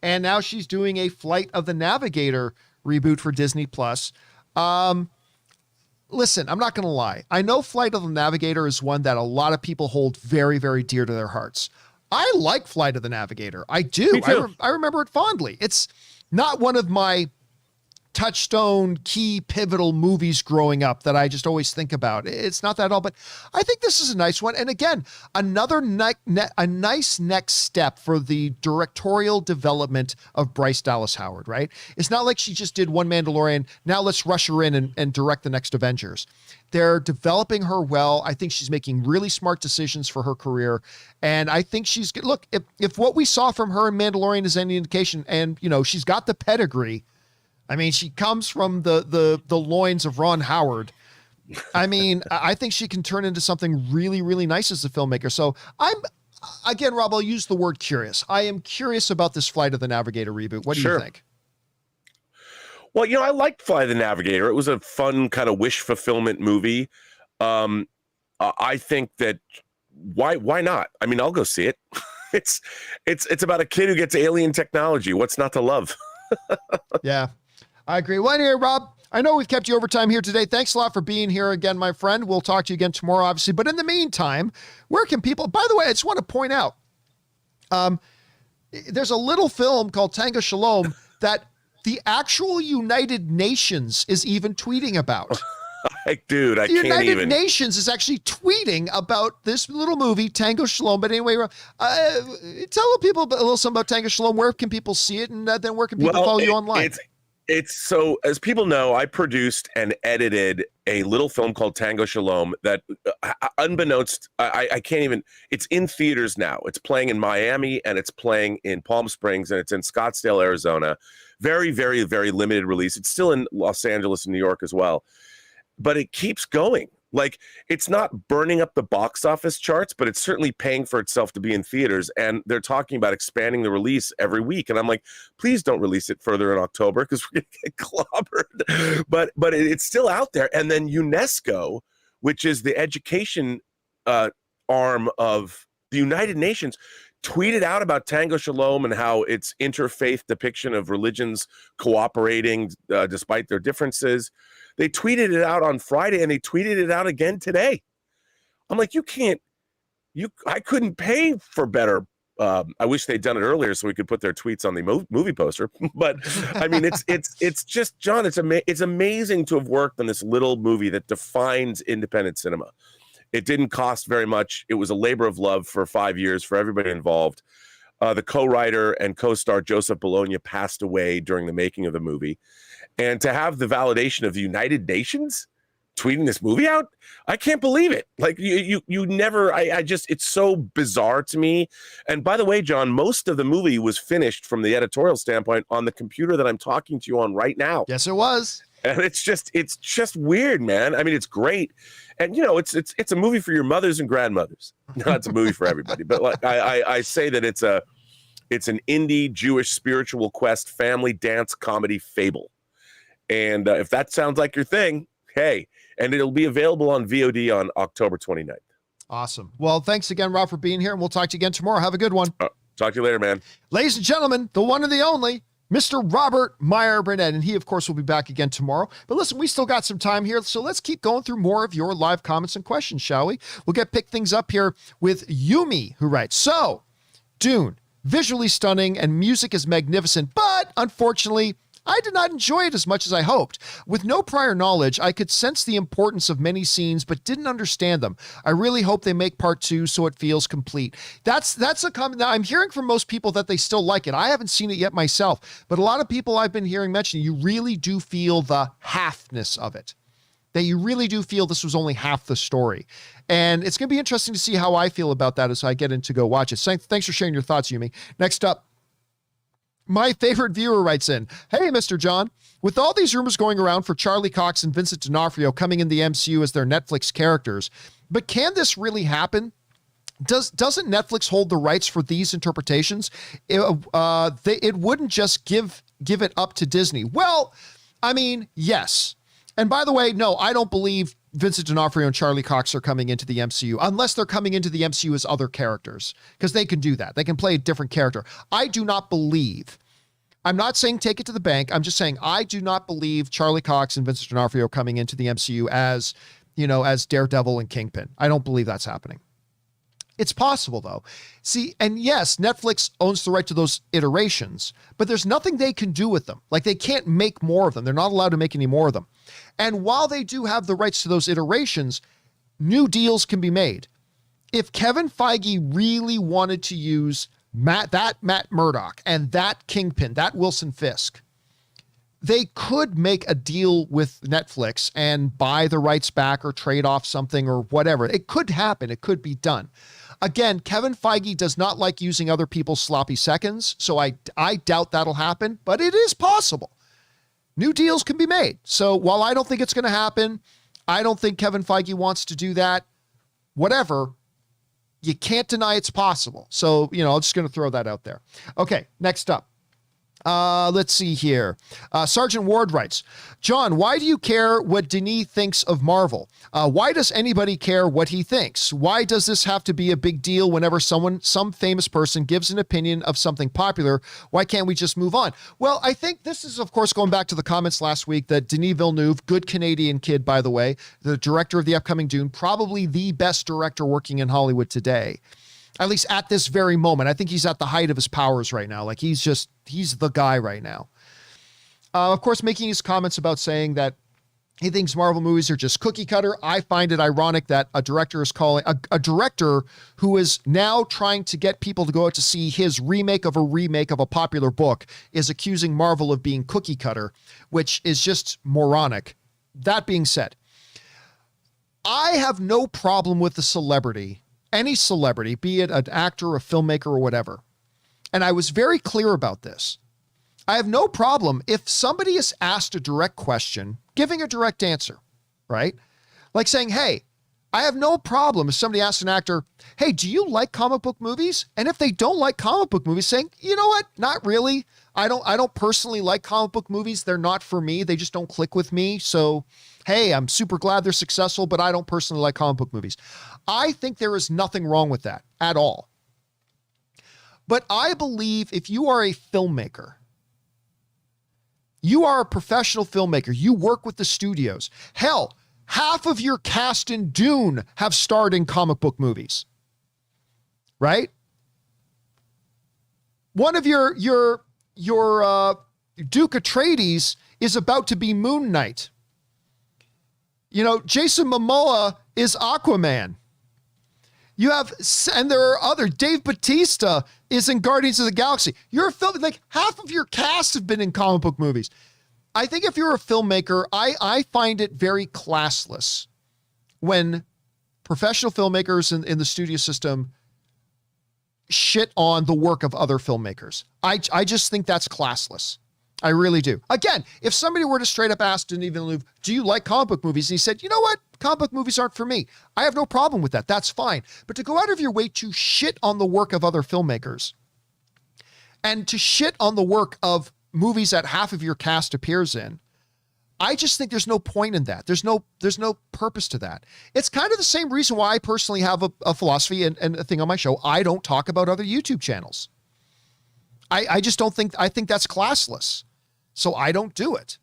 And now she's doing a Flight of the Navigator reboot for Disney Plus. Listen, I'm not going to lie. I know Flight of the Navigator is one that a lot of people hold very, very dear to their hearts. I like Flight of the Navigator. I do. Me too. I remember it fondly. It's not one of my touchstone, key, pivotal movies growing up that I just always think about. It's not that at all, but I think this is a nice one. And again, another a nice next step for the directorial development of Bryce Dallas Howard, right? It's not like she just did one Mandalorian. Now let's rush her in and direct the next Avengers. They're developing her well. I think she's making really smart decisions for her career. And I think she's good. Look, if what we saw from her in Mandalorian is any indication, and she's got the pedigree. I mean, she comes from the loins of Ron Howard. I mean, I think she can turn into something really, really nice as a filmmaker. So again, Rob, I'll use the word curious. I am curious about this Flight of the Navigator reboot. What do you think? Well, I liked Flight of the Navigator. It was a fun kind of wish fulfillment movie. I think that why not? I mean, I'll go see it. It's about a kid who gets alien technology. What's not to love? Yeah, I agree. Well, anyway, Rob, I know we've kept you overtime here today. Thanks a lot for being here again, my friend. We'll talk to you again tomorrow, obviously. But in the meantime, where can people, by the way, I just want to point out, there's a little film called Tango Shalom that the actual United Nations is even tweeting about. Dude, I can't even. The United Nations is actually tweeting about this little movie, Tango Shalom. But anyway, tell people a little something about Tango Shalom. Where can people see it? And then where can people follow you online? It's so, as people know, I produced and edited a little film called Tango Shalom that, unbeknownst, I can't even, it's in theaters now. It's playing in Miami, and it's playing in Palm Springs, and it's in Scottsdale, Arizona. Very, very, very limited release. It's still in Los Angeles and New York as well. But it keeps going. Like, it's not burning up the box office charts, but it's certainly paying for itself to be in theaters. And they're talking about expanding the release every week. And I'm like, please don't release it further in October because we're going to get clobbered. But it's still out there. And then UNESCO, which is the education arm of the United Nations, tweeted out about Tango Shalom and how its interfaith depiction of religions cooperating despite their differences. They tweeted it out on Friday, and they tweeted it out again today. I'm like, I couldn't pay for better. I wish they'd done it earlier so we could put their tweets on the movie poster. But I mean, it's just, John, it's amazing to have worked on this little movie that defines independent cinema. It didn't cost very much. It was a labor of love for 5 years for everybody involved. The co-writer and co-star Joseph Bologna passed away during the making of the movie. And to have the validation of the United Nations tweeting this movie out, I can't believe it. Like, you never, it's so bizarre to me. And by the way, John, most of the movie was finished from the editorial standpoint on the computer that I'm talking to you on right now. Yes, it was. And it's just weird, man. I mean, it's great. And it's a movie for your mothers and grandmothers. No, it's a movie for everybody. But like I say that it's an indie Jewish spiritual quest family dance comedy fable. And if that sounds like your thing, hey, and it'll be available on VOD on October 29th. Awesome. Well, thanks again, Rob, for being here, and we'll talk to you again tomorrow. Have a good one. Talk to you later, man. Ladies and gentlemen, the one and the only, Mr. Robert Meyer Burnett, and he, of course, will be back again tomorrow. But listen, we still got some time here, so let's keep going through more of your live comments and questions, shall we? We'll pick things up here with Yumi, who writes, so, Dune, visually stunning and music is magnificent, but unfortunately, I did not enjoy it as much as I hoped. With no prior knowledge, I could sense the importance of many scenes, but didn't understand them. I really hope they make part 2 so it feels complete. That's a comment that I'm hearing from most people that they still like it. I haven't seen it yet myself, but a lot of people I've been hearing mention, you really do feel the halfness of it. That you really do feel this was only half the story. And it's going to be interesting to see how I feel about that as I get in to go watch it. Thanks for sharing your thoughts, Yumi. Next up, my favorite viewer writes in, hey, Mr. John, with all these rumors going around for Charlie Cox and Vincent D'Onofrio coming in the MCU as their Netflix characters, but can this really happen? Doesn't Netflix hold the rights for these interpretations? It wouldn't just give it up to Disney. Well, I mean, yes. And by the way, no, I don't believe Vincent D'Onofrio and Charlie Cox are coming into the MCU unless they're coming into the MCU as other characters, because they can do that. They can play a different character. I do not believe, I'm not saying take it to the bank. I'm just saying I do not believe Charlie Cox and Vincent D'Onofrio are coming into the MCU as, as Daredevil and Kingpin. I don't believe that's happening. It's possible, though. See, and yes, Netflix owns the right to those iterations, but there's nothing they can do with them. Like, they can't make more of them. They're not allowed to make any more of them. And while they do have the rights to those iterations, new deals can be made. If Kevin Feige really wanted to use Matt Murdock and that Kingpin, that Wilson Fisk, they could make a deal with Netflix and buy the rights back or trade off something or whatever. It could happen. It could be done. Again, Kevin Feige does not like using other people's sloppy seconds, so I doubt that'll happen, but it is possible. New deals can be made. So while I don't think it's going to happen, I don't think Kevin Feige wants to do that, whatever, you can't deny it's possible. So, I'm just going to throw that out there. Okay, next up. Let's see here. Sergeant Ward writes, John, why do you care what Denis thinks of Marvel? Why does anybody care what he thinks? Why does this have to be a big deal whenever some famous person gives an opinion of something popular? Why can't we just move on? Well, I think this is, of course, going back to the comments last week that Denis Villeneuve, good Canadian kid, by the way, the director of the upcoming Dune, probably the best director working in Hollywood today. At least at this very moment. I think he's at the height of his powers right now. Like, he's the guy right now. Of course, making his comments about saying that he thinks Marvel movies are just cookie cutter. I find it ironic that a director is calling a director who is now trying to get people to go out to see his remake of a popular book is accusing Marvel of being cookie cutter, which is just moronic. That being said, I have no problem with the celebrity, any celebrity, be it an actor, a filmmaker, or whatever. And I was very clear about this. I have no problem if somebody is asked a direct question, giving a direct answer, right? Like saying, hey, I have no problem if somebody asks an actor, hey, do you like comic book movies? And if they don't like comic book movies, saying, you know what? Not really. I don't personally like comic book movies. They're not for me. They just don't click with me. So, hey, I'm super glad they're successful, but I don't personally like comic book movies. I think there is nothing wrong with that at all. But I believe if you are a filmmaker, you are a professional filmmaker, you work with the studios. Hell, half of your cast in Dune have starred in comic book movies, right? One of your Duke Atreides is about to be Moon Knight. Jason Momoa is Aquaman. And there are other, Dave Bautista is in Guardians of the Galaxy. You're a film, like half of your cast have been in comic book movies. I think if you're a filmmaker, I find it very classless when professional filmmakers in the studio system shit on the work of other filmmakers. I just think that's classless. I really do. Again, if somebody were to straight up ask Denis Villeneuve, do you like comic book movies? And he said, you know what? Comic book movies aren't for me. I have no problem with that. That's fine. But to go out of your way to shit on the work of other filmmakers and to shit on the work of movies that half of your cast appears in, I just think there's no point in that. There's no purpose to that. It's kind of the same reason why I personally have a philosophy and a thing on my show. I don't talk about other YouTube channels. I just don't think, I think that's classless. So I don't do it.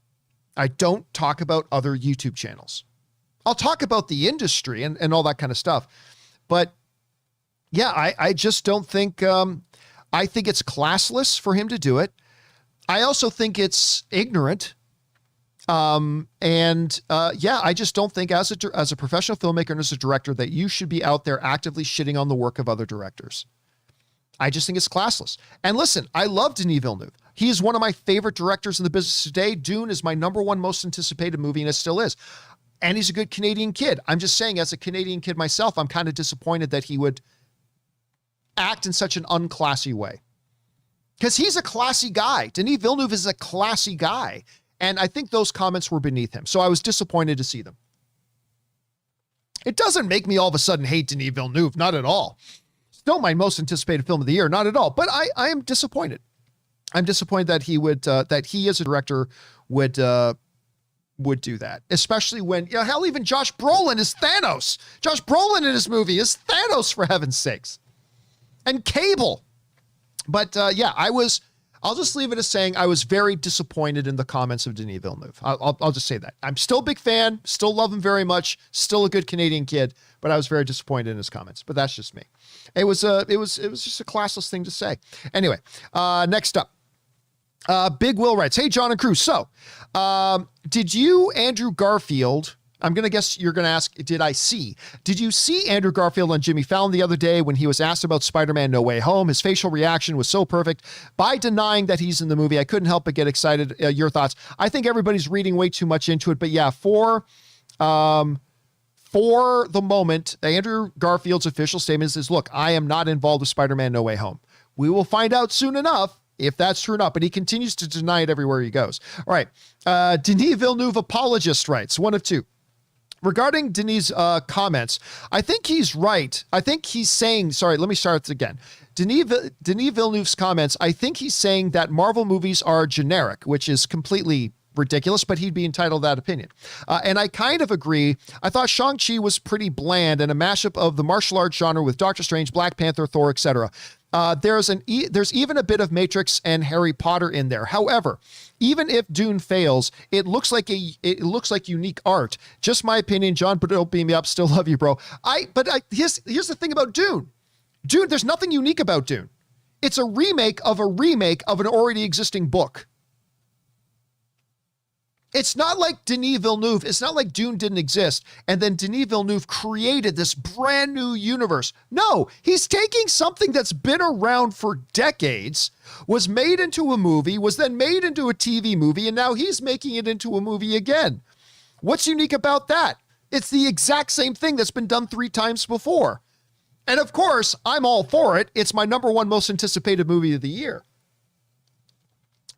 I don't talk about other YouTube channels. I'll talk about the industry and all that kind of stuff. But yeah, I just don't think, I think it's classless for him to do it. I also think it's ignorant. I just don't think as a professional filmmaker and as a director that you should be out there actively shitting on the work of other directors. I just think it's classless. And listen, I love Denis Villeneuve. He is one of my favorite directors in the business today. Dune is my number one most anticipated movie, and it still is. And he's a good Canadian kid. I'm just saying, as a Canadian kid myself, I'm kind of disappointed that he would act in such an unclassy way. Because he's a classy guy. Denis Villeneuve is a classy guy. And I think those comments were beneath him. So I was disappointed to see them. It doesn't make me all of a sudden hate Denis Villeneuve. Not at all. Still my most anticipated film of the year. Not at all. But I am disappointed. I'm disappointed that he would, that he as a director would do that. Especially when, hell, even Josh Brolin is Thanos. Josh Brolin in his movie is Thanos, for heaven's sakes. And Cable. But I'll just leave it as saying I was very disappointed in the comments of Denis Villeneuve. I'll just say that. I'm still a big fan, still love him very much, still a good Canadian kid, but I was very disappointed in his comments. But that's just me. It was just a classless thing to say. Anyway, next up. Big Will writes, hey, John and crew. So, did you, Andrew Garfield, I'm going to guess you're going to ask, did you see Andrew Garfield on Jimmy Fallon the other day when he was asked about Spider-Man No Way Home? His facial reaction was so perfect. By denying that he's in the movie, I couldn't help but get excited. Your thoughts? I think everybody's reading way too much into it, but yeah, for the moment, Andrew Garfield's official statement is, look, I am not involved with Spider-Man No Way Home. We will find out soon enough if that's true or not, but he continues to deny it everywhere he goes. All right. Denis Villeneuve apologist writes, one of two. Regarding Denis' comments, I think he's right. I think he's saying, sorry, let me start again. Denis Villeneuve's comments, I think he's saying that Marvel movies are generic, which is completely ridiculous, but he'd be entitled to that opinion. And I kind of agree. I thought Shang-Chi was pretty bland and a mashup of the martial arts genre with Doctor Strange, Black Panther, Thor, etc. There's even a bit of Matrix and Harry Potter in there. However, even if Dune fails, it looks like unique art. Just my opinion, John, but don't beat me up. Still love you, bro. Here's the thing about Dune. Dune, there's nothing unique about Dune. It's a remake of an already existing book. It's not like Denis Villeneuve. It's not like Dune didn't exist and then Denis Villeneuve created this brand new universe. No, he's taking something that's been around for decades, was made into a movie, was then made into a TV movie, and now he's making it into a movie again. What's unique about that? It's the exact same thing that's been done 3 times before. And of course, I'm all for it. It's my number one most anticipated movie of the year.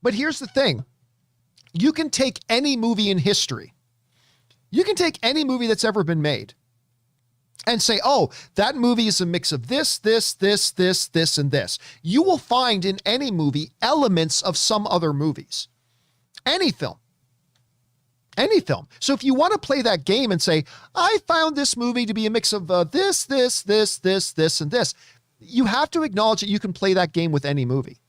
But here's the thing. You can take any movie in history. You can take any movie that's ever been made and say, oh, that movie is a mix of this, and this. You will find in any movie elements of some other movies. Any film. So if you want to play that game and say, I found this movie to be a mix of this, and this, you have to acknowledge that you can play that game with any movie.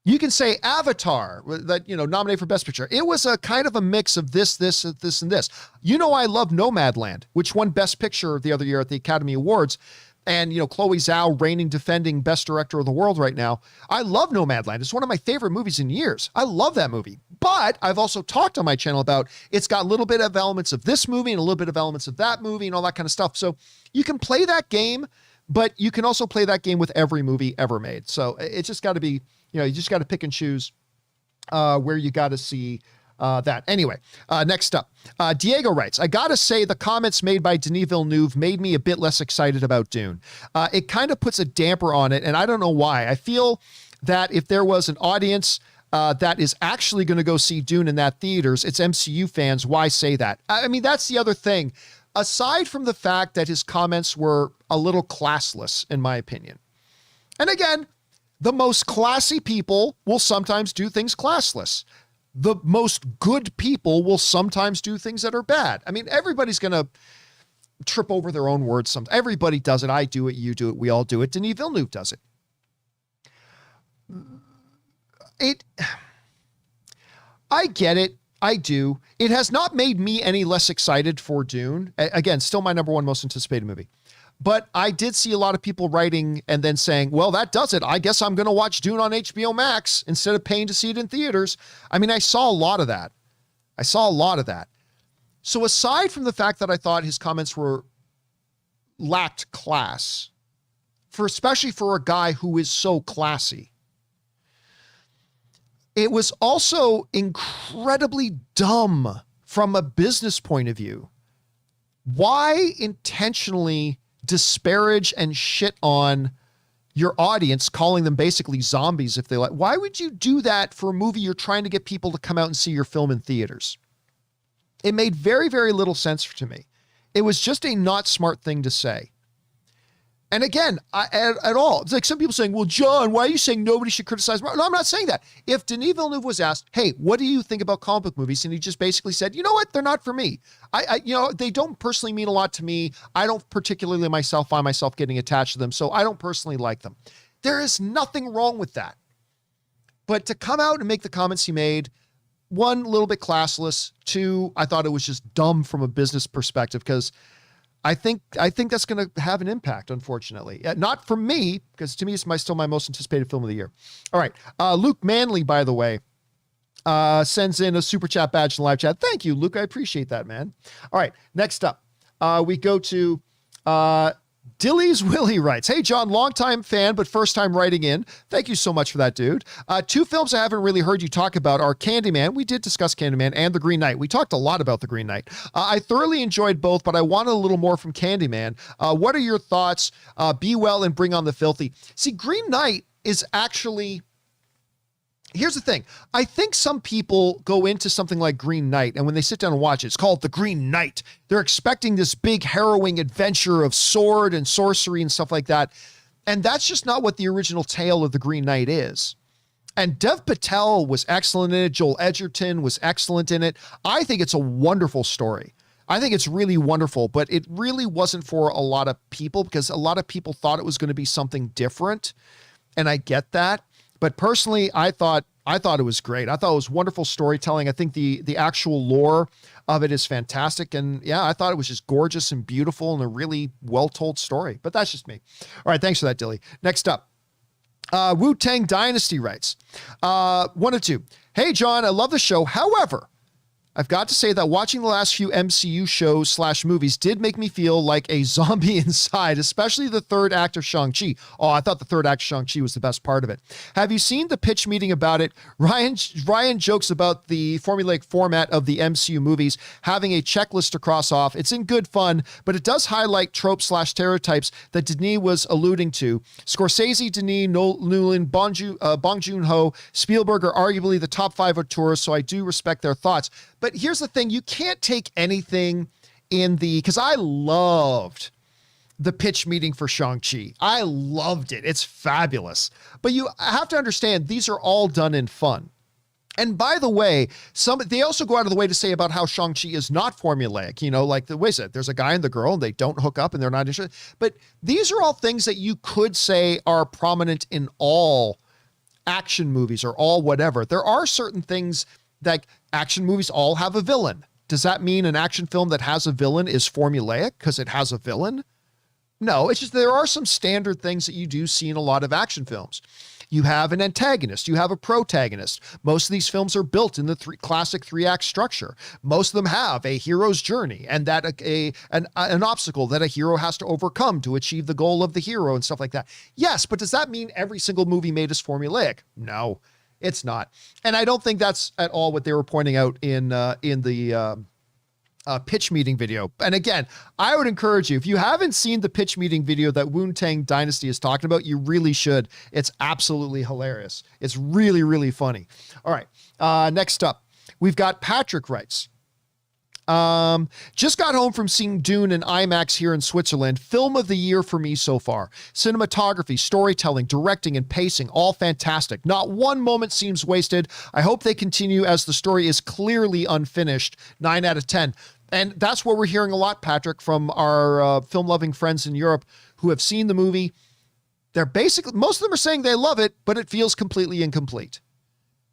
You can say Avatar, that, nominated for Best Picture. It was a kind of a mix of this, and this. I love Nomadland, which won Best Picture the other year at the Academy Awards. And, Chloe Zhao reigning, defending Best Director of the world right now. I love Nomadland. It's one of my favorite movies in years. I love that movie. But I've also talked on my channel about it's got a little bit of elements of this movie and a little bit of elements of that movie and all that kind of stuff. So you can play that game, but you can also play that game with every movie ever made. So it's just got to be, you just got to pick and choose where you got to see that. Anyway, next up, Diego writes, I got to say the comments made by Denis Villeneuve made me a bit less excited about Dune. It kind of puts a damper on it, and I don't know why. I feel that if there was an audience that is actually going to go see Dune in that theaters. It's MCU fans. Why say that? I mean, that's the other thing. Aside from the fact that his comments were a little classless, in my opinion. And again, the most classy people will sometimes do things classless. The most good people will sometimes do things that are bad. I mean, everybody's going to trip over their own words. Everybody does it. I do it. You do it. We all do it. Denis Villeneuve does it. I get it. I do. It has not made me any less excited for Dune. Again, still my number one most anticipated movie. But I did see a lot of people writing and then saying, well, that does it. I guess I'm going to watch Dune on HBO Max instead of paying to see it in theaters. I mean, I saw a lot of that. So aside from the fact that I thought his comments lacked class, especially for a guy who is so classy, it was also incredibly dumb from a business point of view. Why intentionally disparage and shit on your audience, calling them basically zombies if they like? Why would you do that for a movie you're trying to get people to come out and see your film in theaters? It made very, very little sense to me. It was just a not smart thing to say. And again, at all, it's like some people saying, well, John, why are you saying nobody should criticize? No, I'm not saying that. If Denis Villeneuve was asked, hey, what do you think about comic book movies? And he just basically said, you know what? They're not for me. They don't personally mean a lot to me. I don't particularly find myself getting attached to them. So I don't personally like them. There is nothing wrong with that. But to come out and make the comments he made, one, a little bit classless. Two, I thought it was just dumb from a business perspective, because I think that's going to have an impact, unfortunately. Not for me, because to me, it's still my most anticipated film of the year. All right. Luke Manley, by the way, sends in a super chat badge in live chat. Thank you, Luke. I appreciate that, man. All right. Next up, we go to Dilly's Willie writes, hey, John, longtime fan, but first time writing in. Thank you so much for that, dude. Two films I haven't really heard you talk about are Candyman. We did discuss Candyman, and The Green Knight. We talked a lot about The Green Knight. I thoroughly enjoyed both, but I wanted a little more from Candyman. What are your thoughts? Be well and bring on the filthy. See, Green Knight is actually... Here's the thing. I think some people go into something like Green Knight, and when they sit down and watch it, it's called The Green Knight. They're expecting this big harrowing adventure of sword and sorcery and stuff like that. And that's just not what the original tale of The Green Knight is. And Dev Patel was excellent in it. Joel Edgerton was excellent in it. I think it's a wonderful story. I think it's really wonderful, but it really wasn't for a lot of people, because a lot of people thought it was going to be something different. And I get that. But personally, I thought it was great. I thought it was wonderful storytelling. I think the actual lore of it is fantastic. And yeah, I thought it was just gorgeous and beautiful and a really well-told story. But that's just me. All right, thanks for that, Dilly. Next up, Wu-Tang Dynasty writes, 1 of 2. Hey, John, I love the show. However, I've got to say that watching the last few MCU shows / movies did make me feel like a zombie inside, especially the third act of Shang-Chi. Oh, I thought the third act of Shang-Chi was the best part of it. Have you seen the pitch meeting about it? Ryan jokes about the formulaic format of the MCU movies, having a checklist to cross off. It's in good fun, but it does highlight tropes / stereotypes that Denis was alluding to. Scorsese, Denis, Nolan, Bong Joon-ho, Spielberg are arguably the top 5 auteurs, so I do respect their thoughts. But here's the thing, you can't take anything because I loved the pitch meeting for Shang-Chi. I loved it. It's fabulous. But you have to understand, these are all done in fun. And by the way, they also go out of the way to say about how Shang-Chi is not formulaic, like there's a guy and the girl and they don't hook up and they're not interested. But these are all things that you could say are prominent in all action movies or all whatever. There are certain things that action movies all have a villain. Does that mean an action film that has a villain is formulaic because it has a villain? No, it's just there are some standard things that you do see in a lot of action films. You have an antagonist, you have a protagonist. Most of these films are built in the classic 3-act structure. Most of them have a hero's journey and that an obstacle that a hero has to overcome to achieve the goal of the hero and stuff like that. Yes, but does that mean every single movie made is formulaic? No. It's not. And I don't think that's at all what they were pointing out in the pitch meeting video. And again, I would encourage you, if you haven't seen the pitch meeting video that Wu-Tang Dynasty is talking about, you really should. It's absolutely hilarious. It's really, really funny. All right. Next up, we've got Patrick writes, just got home from seeing Dune in IMAX here in Switzerland. Film of the year for me so far. Cinematography, storytelling, directing, and pacing, all fantastic. Not one moment seems wasted. I hope they continue as the story is clearly unfinished. 9 out of 10. And that's what we're hearing a lot, Patrick, from our film-loving friends in Europe who have seen the movie. They're basically, most of them are saying they love it, but it feels completely incomplete.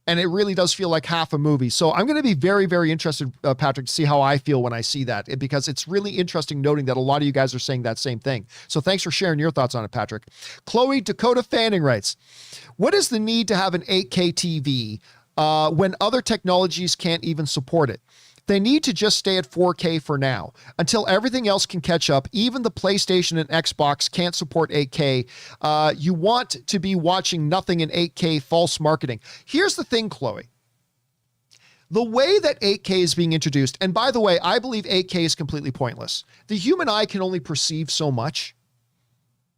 And it really does feel like half a movie. So I'm going to be very, very interested, Patrick, to see how I feel when I see that, because it's really interesting noting that a lot of you guys are saying that same thing. So thanks for sharing your thoughts on it, Patrick. Chloe Dakota Fanning writes, what is the need to have an 8K TV when other technologies can't even support it? They need to just stay at 4K for now until everything else can catch up. Even the PlayStation and Xbox can't support 8K. You want to be watching nothing in 8K, false marketing. Here's the thing, Chloe. The way that 8K is being introduced, and by the way, I believe 8K is completely pointless. The human eye can only perceive so much.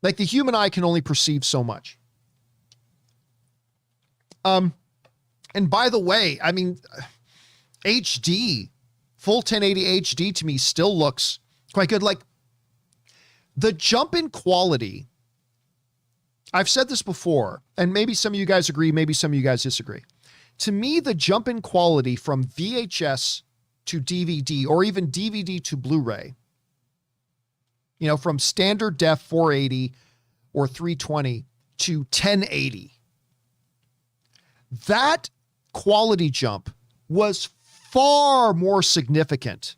Like the human eye can only perceive so much. And by the way, I mean, HD, full 1080 HD to me still looks quite good. Like the jump in quality, I've said this before, and maybe some of you guys agree, maybe some of you guys disagree. To me, the jump in quality from VHS to DVD, or even DVD to Blu-ray, you know, from standard def 480 or 320 to 1080, that quality jump was far more significant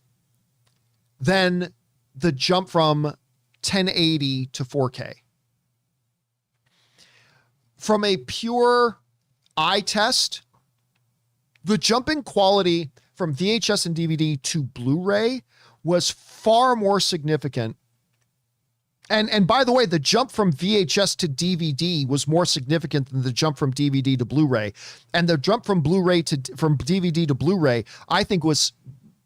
than the jump from 1080 to 4K. From a pure eye test, the jump in quality from VHS and DVD to Blu-ray was far more significant. And by the way, the jump from VHS to DVD was more significant than the jump from DVD to Blu-ray. And the jump from from DVD to Blu-ray, I think, was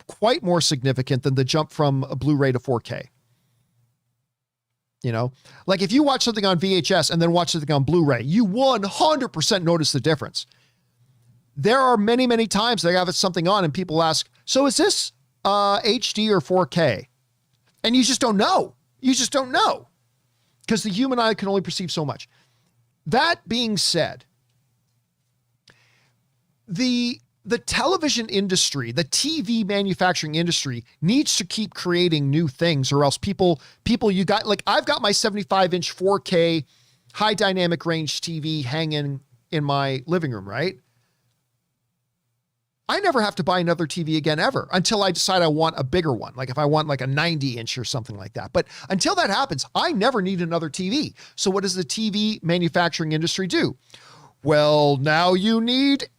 quite more significant than the jump from a Blu-ray to 4K. You know, like if you watch something on VHS and then watch something on Blu-ray, you 100% notice the difference. There are many, many times that I have something on and people ask, so is this HD or 4K? And you just don't know. You just don't know because the human eye can only perceive so much. That being said, the television industry, the TV manufacturing industry needs to keep creating new things, or else people, you got, like, I've got my 75-inch 4K high dynamic range TV hanging in my living room, right? I never have to buy another TV again ever until I decide I want a bigger one. Like if I want like a 90-inch or something like that. But until that happens, I never need another TV. So what does the TV manufacturing industry do? Well, now you need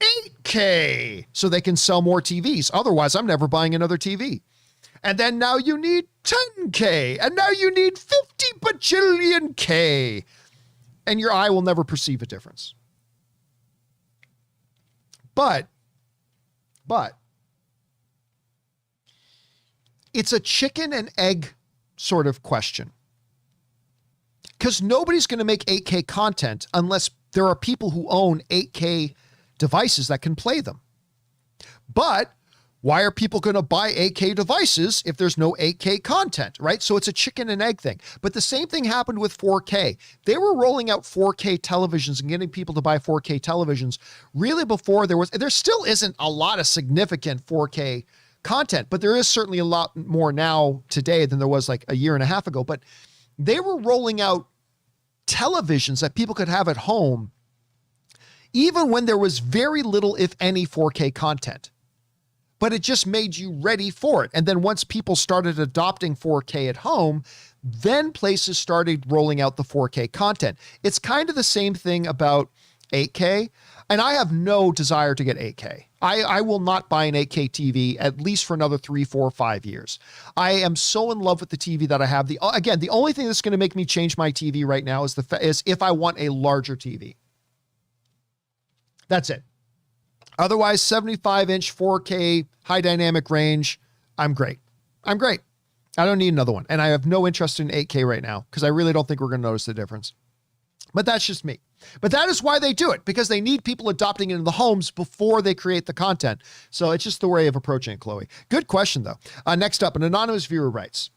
8K so they can sell more TVs. Otherwise, I'm never buying another TV. And then now you need 10K. And now you need 50 bajillion K. And your eye will never perceive a difference. But it's a chicken and egg sort of question. Because nobody's going to make 8K content unless there are people who own 8K devices that can play them. But why are people going to buy 8K devices if there's no 8K content, right? So it's a chicken and egg thing. But the same thing happened with 4K. They were rolling out 4K televisions and getting people to buy 4K televisions really before there still isn't a lot of significant 4K content, but there is certainly a lot more now today than there was like a year and a half ago. But they were rolling out televisions that people could have at home even when there was very little, if any, 4K content. But it just made you ready for it. And then once people started adopting 4K at home, then places started rolling out the 4K content. It's kind of the same thing about 8K. And I have no desire to get 8K. I will not buy an 8K TV at least for another 3, 4, 5 years. I am so in love with the TV that I have. The only thing that's going to make me change my TV right now is if I want a larger TV. That's it. Otherwise, 75-inch 4K high dynamic range, I'm great. I'm great. I don't need another one. And I have no interest in 8K right now because I really don't think we're going to notice the difference. But that's just me. But that is why they do it, because they need people adopting it in the homes before they create the content. So it's just the way of approaching it, Chloe. Good question, though. Next up, an anonymous viewer writes,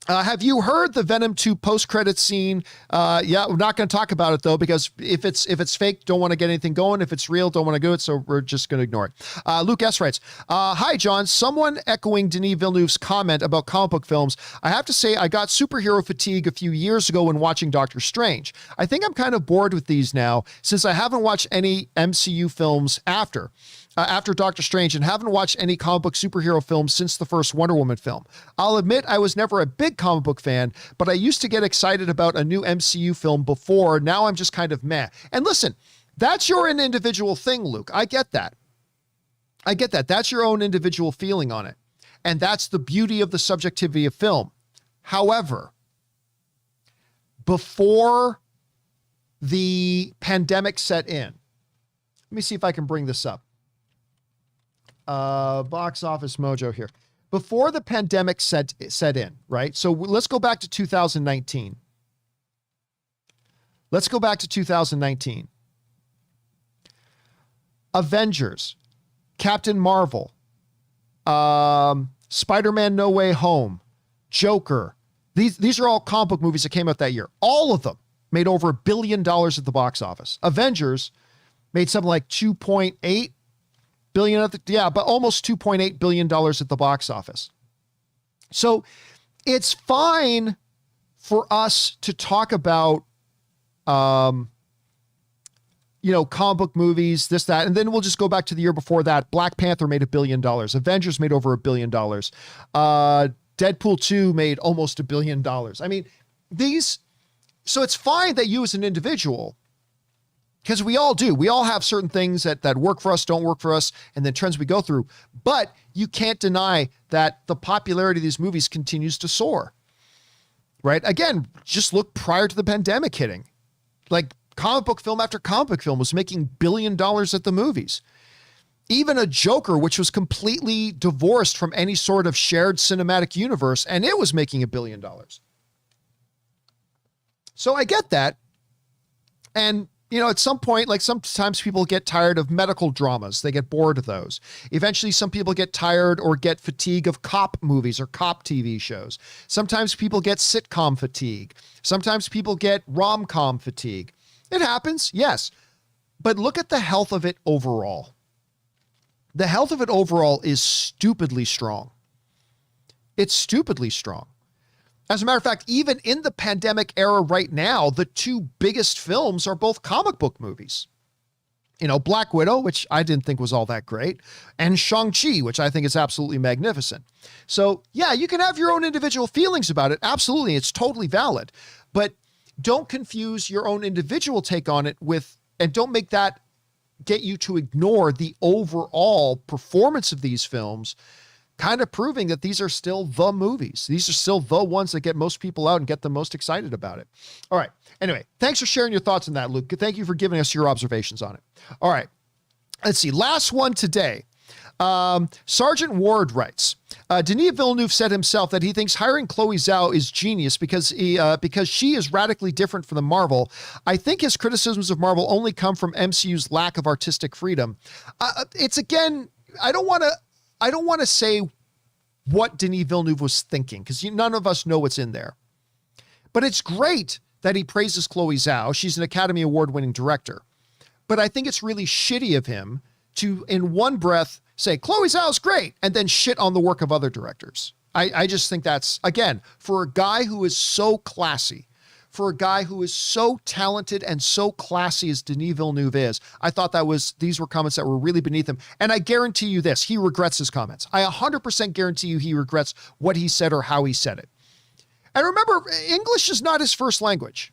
have you heard the Venom 2 post-credit scene? Yeah, we're not going to talk about it though, because if it's fake, don't want to get anything going. If it's real, don't want to do it. So we're just going to ignore it. Luke S. writes, hi, John. Someone echoing Denis Villeneuve's comment about comic book films. I have to say I got superhero fatigue a few years ago when watching Doctor Strange. I think I'm kind of bored with these now since I haven't watched any MCU films after Doctor Strange and haven't watched any comic book superhero films since the first Wonder Woman film. I'll admit I was never a big comic book fan, but I used to get excited about a new MCU film before. Now I'm just kind of meh. And listen, that's your own individual thing, Luke. I get that. That's your own individual feeling on it. And that's the beauty of the subjectivity of film. However, before the pandemic set in, let me see if I can bring this up. Box Office Mojo here. Before the pandemic set in, right? So let's go back to 2019. Avengers, Captain Marvel, Spider-Man No Way Home, Joker. These are all comic book movies that came out that year. All of them made over $1 billion at the box office. Avengers made something like 2.8 billion but almost $2.8 billion at the box office. So it's fine for us to talk about, comic book movies, this, that, and then we'll just go back to the year before that. Black Panther made $1 billion. Avengers made over $1 billion. Deadpool 2 made almost $1 billion. I mean, so it's fine that you as an individual, because we all do. We all have certain things that work for us, don't work for us, and then trends we go through. But you can't deny that the popularity of these movies continues to soar, right? Again, just look prior to the pandemic hitting. Like comic book film after comic book film was making $1 billion at the movies. Even a Joker, which was completely divorced from any sort of shared cinematic universe, and it was making $1 billion. So I get that. And at some point, like sometimes people get tired of medical dramas. They get bored of those. Eventually, some people get tired or get fatigue of cop movies or cop TV shows. Sometimes people get sitcom fatigue. Sometimes people get rom-com fatigue. It happens, yes. But look at the health of it overall. The health of it overall is stupidly strong. It's stupidly strong. As a matter of fact, even in the pandemic era right now, the two biggest films are both comic book movies. Black Widow, which I didn't think was all that great, and Shang-Chi, which I think is absolutely magnificent. So yeah, you can have your own individual feelings about it. Absolutely. It's totally valid. But don't confuse your own individual take on it and don't make that get you to ignore the overall performance of these films, kind of proving that these are still the movies. These are still the ones that get most people out and get them most excited about it. All right. Anyway, thanks for sharing your thoughts on that, Luke. Thank you for giving us your observations on it. All right. Let's see. Last one today. Sergeant Ward writes, Denis Villeneuve said himself that he thinks hiring Chloe Zhao is genius because she is radically different from the Marvel. I think his criticisms of Marvel only come from MCU's lack of artistic freedom. It's again, I don't want to say what Denis Villeneuve was thinking because none of us know what's in there. But it's great that he praises Chloe Zhao. She's an Academy Award-winning director. But I think it's really shitty of him to, in one breath, say, Chloe Zhao's great, and then shit on the work of other directors. I just think that's, again, for a guy who is so classy, for a guy who is so talented and so classy as Denis Villeneuve is, I thought these were comments that were really beneath him. And I guarantee you this, he regrets his comments. I 100% guarantee you he regrets what he said or how he said it. And remember, English is not his first language.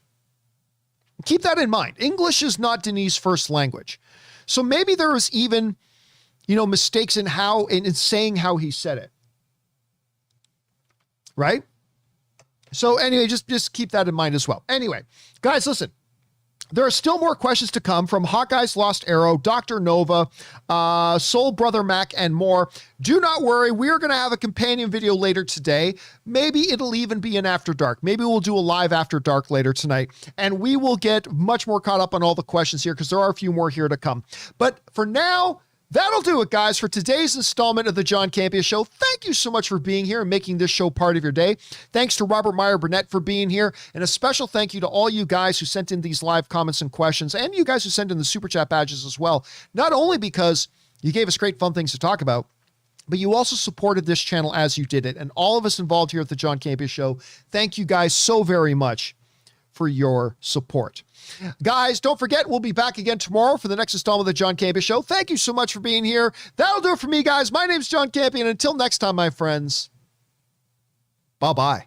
Keep that in mind. English is not Denis' first language. So maybe there was even, mistakes in saying how he said it. Right? So anyway, just keep that in mind as well. Anyway, guys, listen, There are still more questions to come from Hawkeye's Lost Arrow, Dr. Nova, Soul Brother Mac, and more. Do not worry. We are going to have a companion video later today. Maybe it'll even be an After Dark. Maybe we'll do a live After Dark later tonight, and we will get much more caught up on all the questions here because there are a few more here to come. But for now, that'll do it, guys, for today's installment of the John Campea Show. Thank you so much for being here and making this show part of your day. Thanks to Robert Meyer Burnett for being here, and a special thank you to all you guys who sent in these live comments and questions, and you guys who sent in the Super Chat badges as well. Not only because you gave us great fun things to talk about, but you also supported this channel as you did it. And all of us involved here at the John Campea Show, thank you guys so very much for your support. Guys, don't forget, we'll be back again tomorrow for the next installment of the John Campea Show. Thank you so much for being here. That'll do it for me, guys. My name's John Campea, and until next time, my friends, bye-bye.